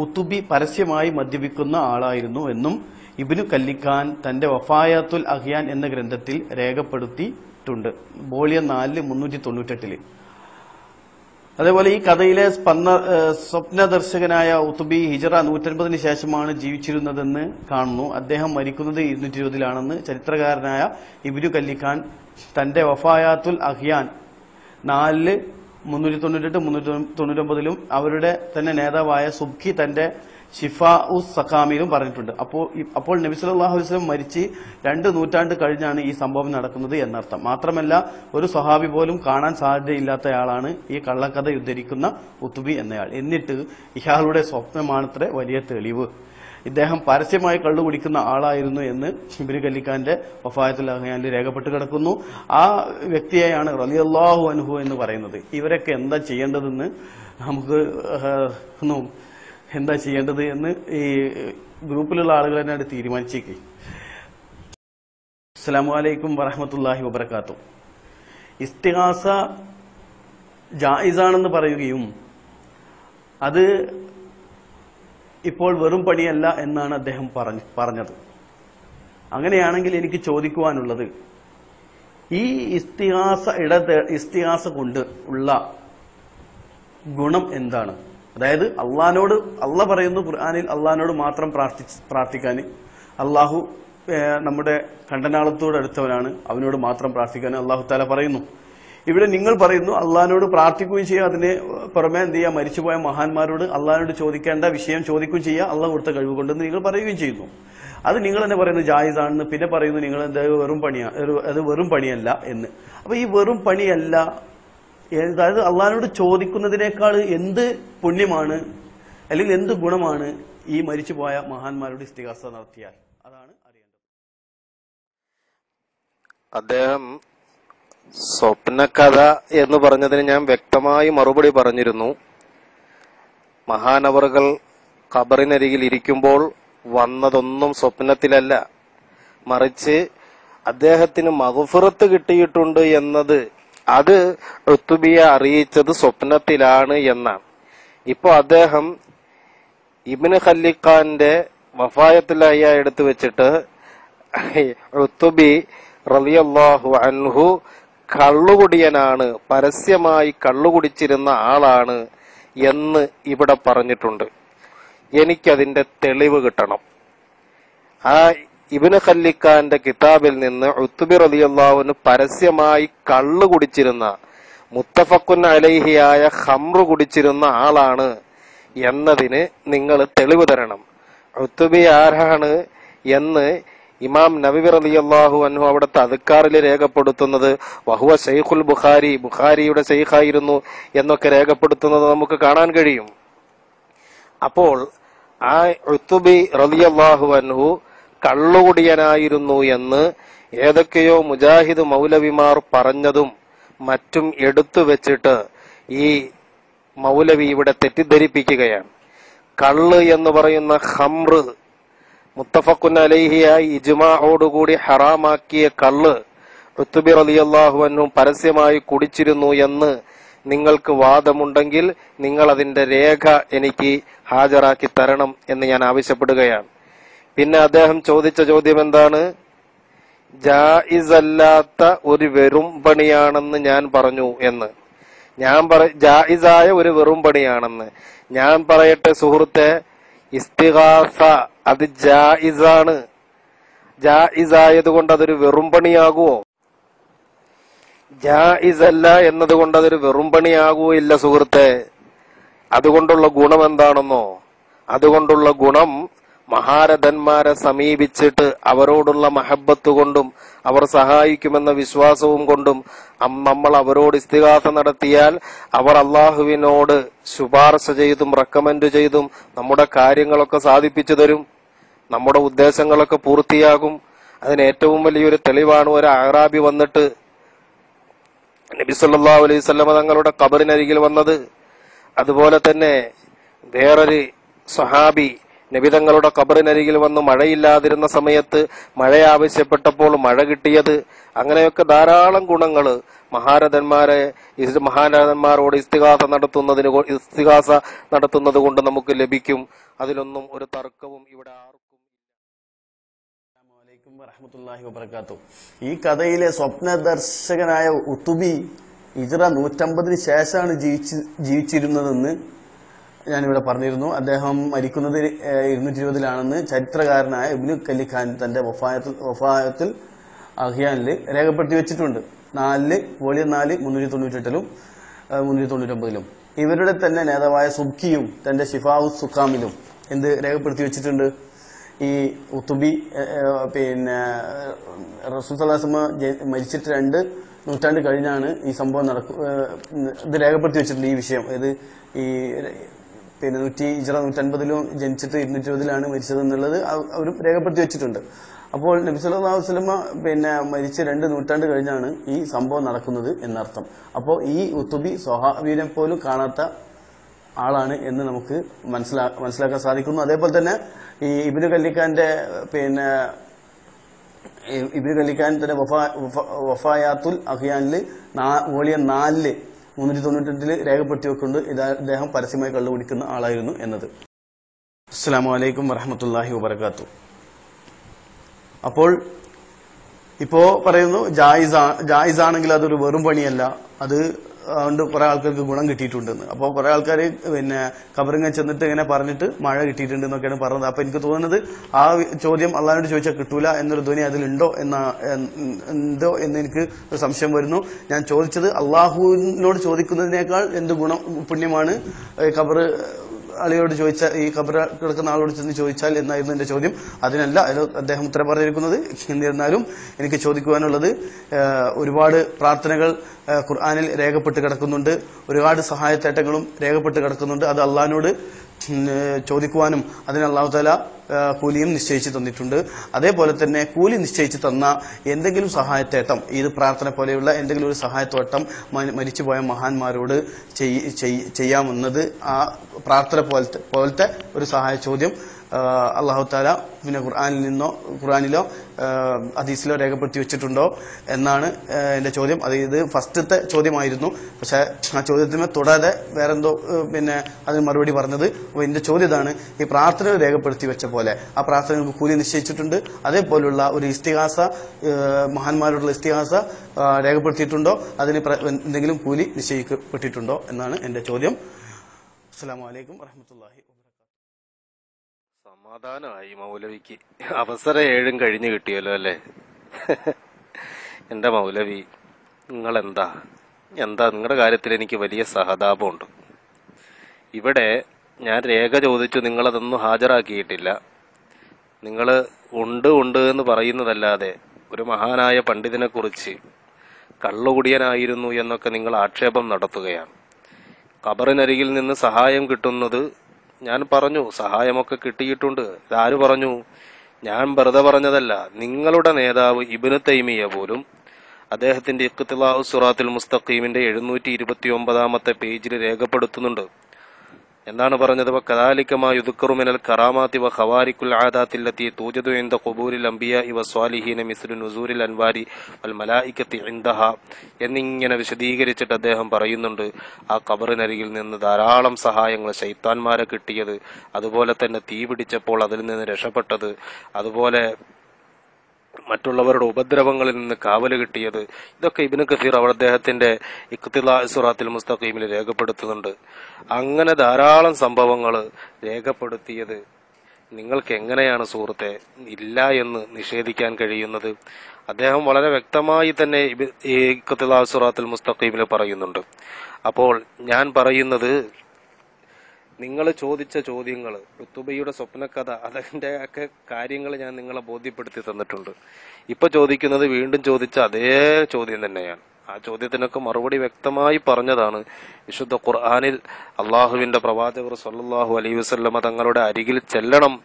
ഉത്തുബി പരസ്യമായി മദ്യപിക്കുന്ന ആളായിരുന്നു എന്നും ഇബ്നു കല്ലിക്കാൻ തന്റെ വഫായത്തുൽ അഹ്യാൻ എന്ന ഗ്രന്ഥത്തിൽ രേഖപ്പെടുത്തിയിട്ടുണ്ട്, വോളിയം 4 398. അതേപോലെ ഈ കഥയിലെ സ്വപ്നദർശകനായ ഉത്തുബി ഹിജറ 150 ശേഷമാണ് ജീവിച്ചിരുന്നതെന്ന് കാണുന്നു. അദ്ദേഹം മരിക്കുന്നത് 220 ചരിത്രകാരനായ ഇബ്നു കല്ലിക്കാൻ തന്റെ വഫായത്തുൽ അഹ്യാൻ 4 398 399 അവരുടെ തന്നെ നേതാവായ സുബ്ഖി തന്റെ ഷിഫാ ഉസ് സഖാമിലും പറഞ്ഞിട്ടുണ്ട്. അപ്പോൾ നബി സല്ലല്ലാഹു അലൈഹി വസല്ലം മരിച്ച് 2 നൂറ്റാണ്ട് കഴിഞ്ഞാണ് ഈ സംഭവം നടക്കുന്നത് എന്നർത്ഥം. മാത്രമല്ല ഒരു സ്വഹാബി പോലും കാണാൻ സാധ്യതയില്ലാത്തയാളാണ് ഈ കള്ളക്കഥ ഉദ്ധരിക്കുന്ന ഉത്തുബി എന്നയാൾ. എന്നിട്ട് ഇയാളുടെ സ്വപ്നമാണത്രേ വലിയ തെളിവ്. ഇദ്ദേഹം പരസ്യമായി കള്ളു കുടിക്കുന്ന ആളായിരുന്നു എന്ന് ഇബ്നു കല്ലിക്കാന്റെ വഫായത്തുൽ അഹ്യാനിൽ രേഖപ്പെട്ട് കിടക്കുന്നു. ആ വ്യക്തിയെയാണ് റളിയല്ലാഹു അൻഹു എന്ന് പറയുന്നത്. ഇവരൊക്കെ എന്താ ചെയ്യേണ്ടതെന്ന് നമുക്ക് എന്താ ചെയ്യേണ്ടത് എന്ന് ഈ ഗ്രൂപ്പിലുള്ള ആളുകൾ തന്നെ തീരുമാനിച്ചേക്ക്. അസ്സലാമു അലൈക്കും വറഹ്മത്തുള്ളാഹി വബറകാതുഹു. ഇസ്തിഗാസ ജായിസാണെന്ന് പറയുകയും അത് ഇപ്പോൾ വെറും പണിയല്ല എന്നാണ് അദ്ദേഹം പറഞ്ഞത്. അങ്ങനെയാണെങ്കിൽ എനിക്ക് ചോദിക്കുവാനുള്ളത്, ഈ ഇസ്തിഗാസ കൊണ്ട് ഉള്ള ഗുണം എന്താണ്? അതായത് അള്ളാഹ് പറയുന്നു ഖുർആനിൽ അള്ളാഹിനോട് മാത്രം പ്രാർത്ഥിക്കാൻ, അള്ളാഹു നമ്മുടെ കണ്ടനാളത്തോട് അടുത്തവനാണ്, അവനോട് മാത്രം പ്രാർത്ഥിക്കാൻ അള്ളാഹു തആല പറയുന്നു. ഇവിടെ നിങ്ങൾ പറയുന്നു അള്ളാഹിനോട് പ്രാർത്ഥിക്കുകയും ചെയ്യുക, അതിന് പുറമെ എന്ത് ചെയ്യുക, മരിച്ചുപോയ മഹാന്മാരോട് അള്ളാഹിനോട് ചോദിക്കേണ്ട വിഷയം ചോദിക്കുകയും ചെയ്യുക അള്ളാഹ് കൊടുത്ത കഴിവ് കൊണ്ടെന്ന് നിങ്ങൾ പറയുകയും ചെയ്യുന്നു. അത് നിങ്ങൾ തന്നെ പറയുന്നത് ജായിസാണെന്ന്, പിന്നെ പറയുന്നു നിങ്ങൾ അത് വെറും പണിയല്ല എന്ന്. അപ്പൊ ഈ വെറും പണിയല്ല, അതായത് അള്ളാഹിനോട് ചോദിക്കുന്നതിനേക്കാൾ എന്ത് പുണ്യമാണ് അല്ലെങ്കിൽ എന്ത് ഗുണമാണ് ഈ മരിച്ചുപോയ മഹാന്മാരോട് ഇസ്തിഗാസ നടത്തിയാൽ? അതാണ് അറിയേണ്ടത്. അദ്ദേഹം സ്വപ്നകഥ എന്ന് പറഞ്ഞതിന് ഞാൻ വ്യക്തമായി മറുപടി പറഞ്ഞിരുന്നു. മഹാനവറുകൾ ഖബറിനരികിൽ ഇരിക്കുമ്പോൾ വന്നതൊന്നും സ്വപ്നത്തിലല്ല, മറിച്ച് അദ്ദേഹത്തിന് മഗ്ഫിറത്ത് കിട്ടിയിട്ടുണ്ട് എന്നത് അത് ഉത്തുബിയെ അറിയിച്ചത് സ്വപ്നത്തിലാണ് എന്നാണ്. ഇപ്പൊ അദ്ദേഹം ഇബ്നു ഖല്ലിഖാന്റെ വഫായത്തുൽ അഹ്യാ എടുത്തു വെച്ചിട്ട് ഉത്തുബി റളിയല്ലാഹു അൻഹു കള്ളുകുടിയനാണ്, പരസ്യമായി കള്ളുകുടിച്ചിരുന്ന ആളാണ് എന്ന് ഇവിടെ പറഞ്ഞിട്ടുണ്ട്. എനിക്കതിന്റെ തെളിവ് കിട്ടണം. ആ ഇബ്നു ഖല്ലിഖാന്റെ കിതാബിൽ നിന്ന് ഉത്തുബി റളിയല്ലാഹു അൻഹു പരസ്യമായി കള്ളു കുടിച്ചിരുന്ന, മുത്തഫഖുൻ അലൈഹിയായ ഖംറു കുടിച്ചിരുന്ന ആളാണ് എന്നതിന് നിങ്ങൾ തെളിവ് തരണം. ഉത്തുബി ആരാണ് എന്ന് ഇമാം നബവി റളിയല്ലാഹു അൻഹു അവിടുത്തെ അദ്കാറിൽ രേഖപ്പെടുത്തുന്നത് വഹുവ ശൈഖുൽ ബുഖാരി, ബുഖാരിയുടെ ശൈഖായിരുന്നു എന്നൊക്കെ രേഖപ്പെടുത്തുന്നത് നമുക്ക് കാണാൻ കഴിയും. അപ്പോൾ ആ ഉത്തുബി റളിയല്ലാഹു അൻഹു കള്ളുകുടിയനായിരുന്നു എന്ന് ഏതൊക്കെയോ മുജാഹിദ് മൗലവിമാർ പറഞ്ഞതും മറ്റും എടുത്തു വെച്ചിട്ട് ഈ മൗലവി ഇവിടെ തെറ്റിദ്ധരിപ്പിക്കുകയാണ്. കള്ള് എന്ന് പറയുന്ന ഖംറ് മുത്തഫഖുൻ അലൈഹിയായി ഇജ്മാഅോടുകൂടി ഹറാമാക്കിയ കള്ള് ഉത്തുബി റളിയല്ലാഹു അൻഹു പരസ്യമായി കുടിച്ചിരുന്നു എന്ന് നിങ്ങൾക്ക് വാദമുണ്ടെങ്കിൽ നിങ്ങൾ അതിന്റെ രേഖ എനിക്ക് ഹാജരാക്കി തരണം എന്ന് ഞാൻ ആവശ്യപ്പെടുകയാണ്. പിന്നെ അദ്ദേഹം ചോദിച്ച ചോദ്യം എന്താണ്? ജായിസല്ലാത്ത ഒരു വെറും പണിയാണെന്ന് ഞാൻ പറഞ്ഞു എന്ന്. ജായിസായ ഒരു വെറും പണിയാണെന്ന് ഞാൻ പറയട്ടെ സുഹൃത്തെ, ഇസ്തിഗാസ അത് ജായിസാണ്. ജായിസായത് കൊണ്ട് അതൊരു വെറും പണിയാകുമോ? ജായിസല്ല എന്നതുകൊണ്ട് അതൊരു വെറും പണിയാകുകയില്ല സുഹൃത്തെ. അതുകൊണ്ടുള്ള ഗുണം എന്താണെന്നോ? അതുകൊണ്ടുള്ള ഗുണം മഹാരഥന്മാരെ സമീപിച്ചിട്ട് അവരോടുള്ള മഹബത്ത് കൊണ്ടും അവർ സഹായിക്കുമെന്ന വിശ്വാസവും കൊണ്ടും നമ്മൾ അവരോട് ഇസ്തിഗാസ നടത്തിയാൽ അവർ അള്ളാഹുവിനോട് ശുപാർശ ചെയ്തും റെക്കമെൻഡ് ചെയ്തും നമ്മുടെ കാര്യങ്ങളൊക്കെ സാധിപ്പിച്ചു തരും, നമ്മുടെ ഉദ്ദേശങ്ങളൊക്കെ പൂർത്തിയാകും. അതിന് ഏറ്റവും വലിയൊരു തെളിവാണ് ഒരു അഅറാബി വന്നിട്ട് നബി സല്ലല്ലാഹു അലൈഹി വസല്ലം തങ്ങളുടെ ഖബറിനരികിൽ വന്നത്. അതുപോലെ തന്നെ വേറൊരു സ്വഹാബി നബി തങ്ങളുടെ ഖബറിനരികിൽ വന്ന് മഴയില്ലാതിരുന്ന സമയത്ത് മഴ ആവശ്യപ്പെട്ടപ്പോൾ മഴ കിട്ടിയത്. അങ്ങനെയൊക്കെ ധാരാളം ഗുണങ്ങൾ മഹാരഥന്മാരോട് ഇസ്തിഗാസ നടത്തുന്നത് കൊണ്ട് നമുക്ക് ലഭിക്കും. അതിലൊന്നും ഒരു തർക്കവും ഇവിടെ ആർക്കും. വറഹ്മത്തുള്ളാഹി വബറകാതുഹു. ഈ കഥയിലെ സ്വപ്നദർശകനായ ഉത്തുബി ഹിജ്റ 150 ശേഷമാണ് ജീവിച്ചിരുന്നതെന്ന് ഞാനിവിടെ പറഞ്ഞിരുന്നു. അദ്ദേഹം മരിക്കുന്നത് 220 ചരിത്രകാരനായ ഇബ്നു കല്ലിഖാൻ തന്റെ വഫായത്തുൽ അഹ്യാനിൽ രേഖപ്പെടുത്തി വെച്ചിട്ടുണ്ട്. 4 വോളിയം 4 398 399. ഇവരുടെ തന്നെ നേതാവായ സുബ്കിയും തന്റെ ഷിഫാഉ സുഖാമിലും എന്ത് രേഖപ്പെടുത്തി വെച്ചിട്ടുണ്ട്? ഈ ഉത്തുബി പിന്നെ റസൂൽ സല്ലല്ലാഹു അലൈഹി വസല്ലം മരിച്ചിട്ട് 2 നൂറ്റാണ്ട് കഴിഞ്ഞാണ് ഈ സംഭവം ഇത് രേഖപ്പെടുത്തി വെച്ചിട്ടുണ്ട്. ഈ വിഷയം ഇത് ഈ പിന്നെ ഹിജ്റ 150 ജനിച്ചിട്ട് 220 മരിച്ചത് എന്നുള്ളത് അവരും രേഖപ്പെടുത്തി വെച്ചിട്ടുണ്ട്. അപ്പോൾ നബി സല്ലല്ലാഹു അലൈഹി വസല്ലം പിന്നെ മരിച്ച് 2 നൂറ്റാണ്ട് കഴിഞ്ഞാണ് ഈ സംഭവം നടക്കുന്നത് എന്നർത്ഥം. അപ്പോൾ ഈ ഉത്തുബി സ്വഹാബിനെ പോലും കാണാത്ത ആളാണ് എന്ന് നമുക്ക് മനസ്സിലാക്കാൻ സാധിക്കുന്നു. അതേപോലെ തന്നെ ഈ ഇബ്നു കല്ലിഖാന്റെ പിന്നെ വഫായാത്തുൽ അഹ്യാനിൽ വോളിയം 4 398 രേഖപ്പെടുത്തി വെക്കൊണ്ട് ഇദ്ദേഹം പരസ്യമായി കള്ളു കുടിക്കുന്ന ആളായിരുന്നു എന്നത്. അസ്സലാമു അലൈക്കും വറഹ്മത്തുള്ളാഹി വബറകാതുഹു. അപ്പോൾ ഇപ്പോ പറയുന്നു ജായിസാണെങ്കിൽ അതൊരു വെറും പണിയല്ല, അത് അതുകൊണ്ട് കുറെ ആൾക്കാർക്ക് ഗുണം കിട്ടിയിട്ടുണ്ടെന്ന്. അപ്പോൾ കുറെ ആൾക്കാർ പിന്നെ ഖബറിങ്ങ ചെന്നിട്ട് ഇങ്ങനെ പറഞ്ഞിട്ട് മഴ കിട്ടിയിട്ടുണ്ട് എന്നൊക്കെയാണ് പറഞ്ഞത്. അപ്പൊ എനിക്ക് തോന്നുന്നത് ആ ചോദ്യം അള്ളാഹിനോട് ചോദിച്ചാൽ കിട്ടൂല എന്നൊരു ധ്വനി അതിലുണ്ടോ എന്തോ എന്ന് എനിക്ക് ഒരു സംശയം വരുന്നു. ഞാൻ ചോദിച്ചത് അള്ളാഹുവിനോട് ചോദിക്കുന്നതിനേക്കാൾ എന്ത് ഗുണം പുണ്യമാണ് ഖബർ ആളിയോട് ചോദിച്ചാൽ, ഈ ഖബർ കിടക്കുന്ന ആളോട് ചെന്ന് ചോദിച്ചാൽ എന്നായിരുന്നു എന്റെ ചോദ്യം. അതിനല്ല അദ്ദേഹം ഉത്തരം പറഞ്ഞിരിക്കുന്നത്. എന്നിരുന്നാലും എനിക്ക് ചോദിക്കുവാനുള്ളത്, ഒരുപാട് പ്രാർത്ഥനകൾ ഖുർആനിൽ രേഖപ്പെട്ട് കിടക്കുന്നുണ്ട്, ഒരുപാട് സഹായത്തേട്ടങ്ങളും രേഖപ്പെട്ട് കിടക്കുന്നുണ്ട്. അത് അള്ളാഹിനോട് ചോദിക്കുവാനും അതിന് അള്ളാഹു തആല കൂലിയും നിശ്ചയിച്ചു തന്നിട്ടുണ്ട്. അതേപോലെ തന്നെ കൂലി നിശ്ചയിച്ചു തന്ന എന്തെങ്കിലും സഹായത്തേട്ടം, ഇത് പ്രാർത്ഥന പോലെയുള്ള എന്തെങ്കിലും ഒരു സഹായത്തോട്ടം മരിച്ചുപോയ മഹാന്മാരോട് ചെയ്യാമെന്നത് ആ പ്രാർത്ഥന പോലത്തെ ഒരു സഹായ ചോദ്യം അള്ളാഹു തആല പിന്നെ ഖുർആനിലോ ഹദീസിലോ രേഖപ്പെടുത്തി വെച്ചിട്ടുണ്ടോ എന്നാണ് എന്റെ ചോദ്യം. അത് ഇത് ഫസ്റ്റത്തെ ചോദ്യമായിരുന്നു. പക്ഷെ ആ ചോദ്യത്തിന് തൊടാതെ വേറെന്തോ പിന്നെ അതിന് മറുപടി പറഞ്ഞത്. അപ്പോൾ എന്റെ ചോദ്യം ഇതാണ്, ഈ പ്രാർത്ഥന രേഖപ്പെടുത്തി വെച്ച പോലെ ആ പ്രാർത്ഥനകൾക്ക് കൂലി നിശ്ചയിച്ചിട്ടുണ്ട്. അതേപോലുള്ള ഒരു ഇസ്തിഗാസ, മഹാന്മാരോടുള്ള ഇസ്തിഗാസ രേഖപ്പെടുത്തിയിട്ടുണ്ടോ? അതിന് എന്തെങ്കിലും കൂലി നിശ്ചയിക്കപ്പെട്ടിട്ടുണ്ടോ എന്നാണ് എന്റെ ചോദ്യം. അസ്സലാമു അലൈക്കും വറഹ്മത്തുള്ളാഹി. സമാധാനമായി മൗലവിക്ക്. അവസരം 7 കഴിഞ്ഞു കിട്ടിയല്ലോ അല്ലേ? എന്റെ മൗലവി, നിങ്ങളെന്താ നിങ്ങളുടെ കാര്യത്തിൽ എനിക്ക് വലിയ സഹതാപമുണ്ട്. ഇവിടെ ഞാൻ രേഖ ചോദിച്ചു, നിങ്ങളതൊന്നും ഹാജരാക്കിയിട്ടില്ല. നിങ്ങൾ ഉണ്ട് എന്ന് പറയുന്നതല്ലാതെ ഒരു മഹാനായ പണ്ഡിതനെ കുറിച്ച് കള്ളുകുടിയനായിരുന്നു എന്നൊക്കെ നിങ്ങൾ ആക്ഷേപം നടത്തുകയാണ്. ഖബറിനരികിൽ നിന്ന് സഹായം കിട്ടുന്നത് ഞാൻ പറഞ്ഞു, സഹായമൊക്കെ കിട്ടിയിട്ടുണ്ട്. ഇതാര് പറഞ്ഞു? ഞാൻ വെറുതെ പറഞ്ഞതല്ല. നിങ്ങളുടെ നേതാവ് ഇബ്നു തൈമിയ പോലും അദ്ദേഹത്തിന്റെ ഇഖ്തിലാഉ സിറാത്തുൽ മുസ്തഖീമിന്റെ 729-ാമത്തെ പേജിൽ രേഖപ്പെടുത്തുന്നുണ്ട്. എന്താണ് പറഞ്ഞത്? വകദാലിക മാ യുദ്കറു മിനൽ കറാമാതി വ ഖവാരിഖുൽ ആദാത്തി അല്ലതി തൂജദു ഇൻദ ഖുബൂരിൽ അംബിയാഇ വസ്വാലിഹീന മിസ്ലു നുസൂരിൽ അൻവാരി വൽ മലായികത്തി ഇൻദഹ എന്നിങ്ങനെ വിശദീകരിച്ചിട്ട് അദ്ദേഹം പറയുന്നുണ്ട്, ആ ഖബറിനരികിൽ നിന്ന് ധാരാളം സഹായങ്ങൾ ശൈത്താന്മാരെ കിട്ടിയത്, അതുപോലെ തന്നെ തീ പിടിച്ചപ്പോൾ അതിൽ നിന്ന് രക്ഷപ്പെട്ടത്, അതുപോലെ മറ്റുള്ളവരുടെ ഉപദ്രവങ്ങളിൽ നിന്ന് കാവല് കിട്ടിയത്, ഇതൊക്കെ ഇബ്നു കസീർ അവിടെ അദ്ദേഹത്തിന്റെ ഇഖ്തിലാഉ സിറാത്തുൽ മുസ്തഖീമിൽ രേഖപ്പെടുത്തുന്നുണ്ട്. അങ്ങനെ ധാരാളം സംഭവങ്ങൾ രേഖപ്പെടുത്തിയത് നിങ്ങൾക്ക് എങ്ങനെയാണ് സുഹൃത്തെ ഇല്ല എന്ന് നിഷേധിക്കാൻ കഴിയുന്നത്? അദ്ദേഹം വളരെ വ്യക്തമായി തന്നെ ഈ ഇഖ്തിലാഉ സിറാത്തുൽ മുസ്തഖീമിൽ പറയുന്നുണ്ട്. അപ്പോൾ ഞാൻ പറയുന്നത്, നിങ്ങൾ ചോദിച്ച ചോദ്യങ്ങൾ, റുത്തുബയുടെ സ്വപ്നകഥ, അതിന്റെ ഒക്കെ കാര്യങ്ങൾ ഞാൻ നിങ്ങളെ ബോധ്യപ്പെടുത്തി തന്നിട്ടുണ്ട്. ഇപ്പൊ ചോദിക്കുന്നത് വീണ്ടും ചോദിച്ച അതേ ചോദ്യം തന്നെയാണ്. ആ ചോദ്യത്തിനൊക്കെ മറുപടി വ്യക്തമായി പറഞ്ഞതാണ്. വിശുദ്ധ ഖുർആനിൽ അള്ളാഹുവിന്റെ പ്രവാചകർ സ്വല്ലല്ലാഹു അലൈഹി വസല്ലമ തങ്ങളുടെ അരികിൽ ചെല്ലണം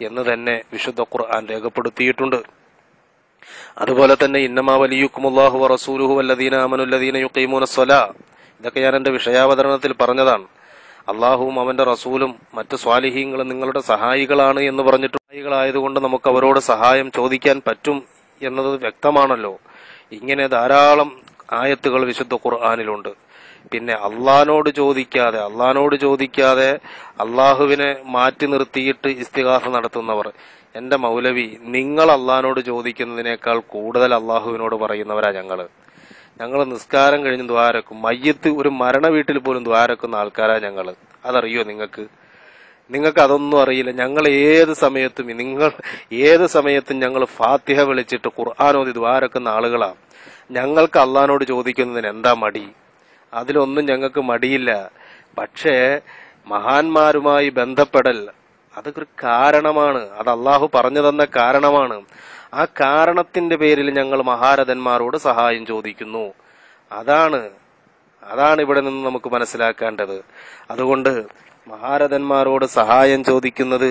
എന്ന് തന്നെ വിശുദ്ധ ഖുർആൻ രേഖപ്പെടുത്തിയിട്ടുണ്ട്. അതുപോലെ തന്നെ ഇന്നമാ വലിയുക്കുമുല്ലാഹു വ റസൂലുഹു വല്ലദീന ആമനു അല്ലദീന യുഖീമൂനസ് സ്വലാ, ഇതൊക്കെ ഞാൻ എന്റെ വിഷയാവതരണത്തിൽ പറഞ്ഞതാണ്. അള്ളാഹുവും അവന്റെ റസൂലും മറ്റു സ്വാലിഹീങ്ങളും നിങ്ങളുടെ സഹായികളാണ് എന്ന് പറഞ്ഞിട്ട് സഹായികളായതുകൊണ്ട് നമുക്ക് അവരോട് സഹായം ചോദിക്കാൻ പറ്റും എന്നത് വ്യക്തമാണല്ലോ. ഇങ്ങനെ ധാരാളം ആയത്തുകൾ വിശുദ്ധ ഖുർആനിലുണ്ട്. പിന്നെ അള്ളാഹിനോട് ചോദിക്കാതെ അള്ളാഹുവിനെ മാറ്റി നിർത്തിയിട്ട് ഇസ്തിഗാസ നടത്തുന്നവർ, എന്റെ മൗലവി, നിങ്ങൾ അള്ളാഹിനോട് ചോദിക്കുന്നതിനേക്കാൾ കൂടുതൽ അള്ളാഹുവിനോട് പറയുന്നവരാ ഞങ്ങൾ നിസ്കാരം കഴിഞ്ഞ് ദ്വാരക്കും. മയ്യത്ത് ഒരു മരണ വീട്ടിൽ പോലും ദ്വാരക്കുന്ന ആൾക്കാരാ ഞങ്ങൾ. അതറിയോ നിങ്ങൾക്ക് അതൊന്നും അറിയില്ല. ഞങ്ങൾ ഏത് സമയത്തും ഞങ്ങൾ ഫാത്തിഹ വിളിച്ചിട്ട് ഖുർആനോദി ദ്വാരക്കുന്ന ആളുകളാ. ഞങ്ങൾക്ക് അള്ളാഹിനോട് ചോദിക്കുന്നതിന് എന്താ മടി? അതിലൊന്നും ഞങ്ങൾക്ക് മടിയില്ല. പക്ഷേ മഹാന്മാരുമായി ബന്ധപ്പെടൽ അതൊരു കാരണമാണ്. അത് അള്ളാഹു പറഞ്ഞു തന്ന കാരണമാണ്. ആ കാരണത്തിന്റെ പേരിൽ ഞങ്ങൾ മഹാരഥന്മാരോട് സഹായം ചോദിക്കുന്നു. അതാണ് ഇവിടെ നിന്ന് നമുക്ക് മനസ്സിലാക്കേണ്ടത്. അതുകൊണ്ട് മഹാരഥന്മാരോട് സഹായം ചോദിക്കുന്നത്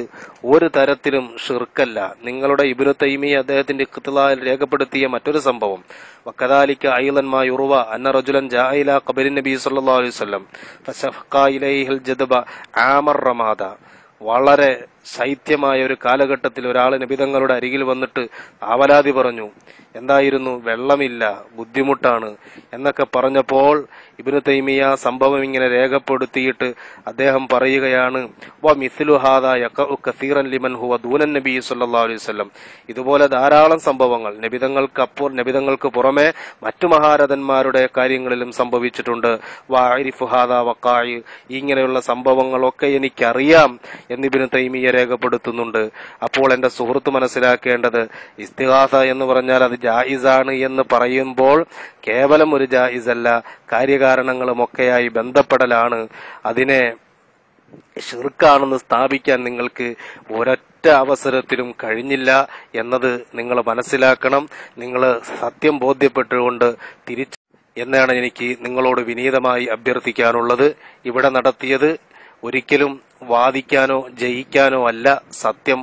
ഒരു തരത്തിലും ഷിർക്കല്ല. നിങ്ങളുടെ ഇബ്നു തൈമിയ അദ്ദേഹത്തിന്റെ ഇഖ്തിലായിൽ രേഖപ്പെടുത്തിയ മറ്റൊരു സംഭവം, വകദാലിക അയ്ളൻ മാ യുർവ അന്ന റജുലൻ ജാഅ ഇലാ ഖബറിൻ നബി സല്ലല്ലാഹു അലൈഹി വസല്ലം ഫശഫഖ ഇലൈഹിൽ ജദബ ആമർ റമാദ, വളരെ ശൈത്യമായ ഒരു കാലഘട്ടത്തിൽ ഒരാൾ നബിതങ്ങളുടെ അരികിൽ വന്നിട്ട് ആവലാതി പറഞ്ഞു. എന്തായിരുന്നു? വെള്ളമില്ല, ബുദ്ധിമുട്ടാണ് എന്നൊക്കെ പറഞ്ഞപ്പോൾ ഇബ്നു തൈമിയ സംഭവം ഇങ്ങനെ രേഖപ്പെടുത്തിയിട്ട് അദ്ദേഹം പറയുകയാണ്, വ മിസ്ലു ഹാദാ യഖഉ കസീറൻ ലിമൻ ഹുവ ദൂനൻ നബി സല്ലല്ലാഹു അലൈഹി വസല്ലം, ഇതുപോലെ ധാരാളം സംഭവങ്ങൾ നബിതങ്ങൾക്ക് പുറമെ മറ്റു മഹാരഥന്മാരുടെ കാര്യങ്ങളിലും സംഭവിച്ചിട്ടുണ്ട്. വഅരിഫു ഹാദാ വഖാഇ, ഇങ്ങനെയുള്ള സംഭവങ്ങളൊക്കെ എനിക്കറിയാം എന്ന് ഇബ്നു തൈമിയ രേഖപ്പെടുത്തുന്നുണ്ട്. അപ്പോൾ എന്റെ സുഹൃത്ത് മനസ്സിലാക്കേണ്ടത്, ഇസ്തിഗാസ എന്ന് പറഞ്ഞാൽ അത് ജായിസാണ് എന്ന് പറയുമ്പോൾ കേവലം ഒരു ജായിസല്ല, കാര്യകാരണങ്ങളുമൊക്കെയായി ബന്ധപ്പെടലാണ്. അതിനെ ഷിർക്കാണെന്ന് സ്ഥാപിക്കാൻ നിങ്ങൾക്ക് ഒരൊറ്റ അവസരത്തിലും കഴിഞ്ഞില്ല എന്നത് നിങ്ങൾ മനസ്സിലാക്കണം. നിങ്ങൾ സത്യം ബോധ്യപ്പെട്ടുകൊണ്ട് എന്നാണ് എനിക്ക് നിങ്ങളോട് വിനീതമായി അഭ്യർത്ഥിക്കാനുള്ളത്. ഇവിടെ നടത്തിയത് ഒരിക്കലും വാദിക്കാനോ ജയിക്കാനോ അല്ല, സത്യം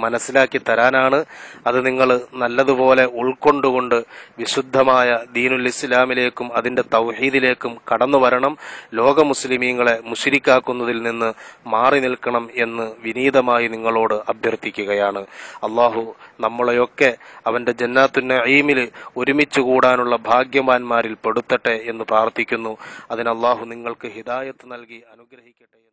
മനസ്സിലാക്കി തരാനാണ്. അത് നിങ്ങൾ നല്ലതുപോലെ ഉൾക്കൊണ്ടുകൊണ്ട് വിശുദ്ധമായ ദീനുൽ ഇസ്ലാമിലേക്കും അതിന്റെ തൗഹീദിലേക്കും കടന്നു വരണം. ലോക മുസ്ലിമീങ്ങളെ മുശ്രിക്കാക്കുന്നതിൽ നിന്ന് മാറി നിൽക്കണം എന്ന് വിനീതമായി നിങ്ങളോട് അഭ്യർത്ഥിക്കുകയാണ്. അള്ളാഹു നമ്മളെയൊക്കെ അവന്റെ ജന്നാത്തുൻ നഈമിൽ ഒരുമിച്ച് കൂടാനുള്ള ഭാഗ്യവാന്മാരിൽ പെടുത്തട്ടെ എന്ന് പ്രാർത്ഥിക്കുന്നു. അതിന് അള്ളാഹു നിങ്ങൾക്ക് ഹിദായത്ത് നൽകി അനുഗ്രഹിക്കട്ടെ എന്ന്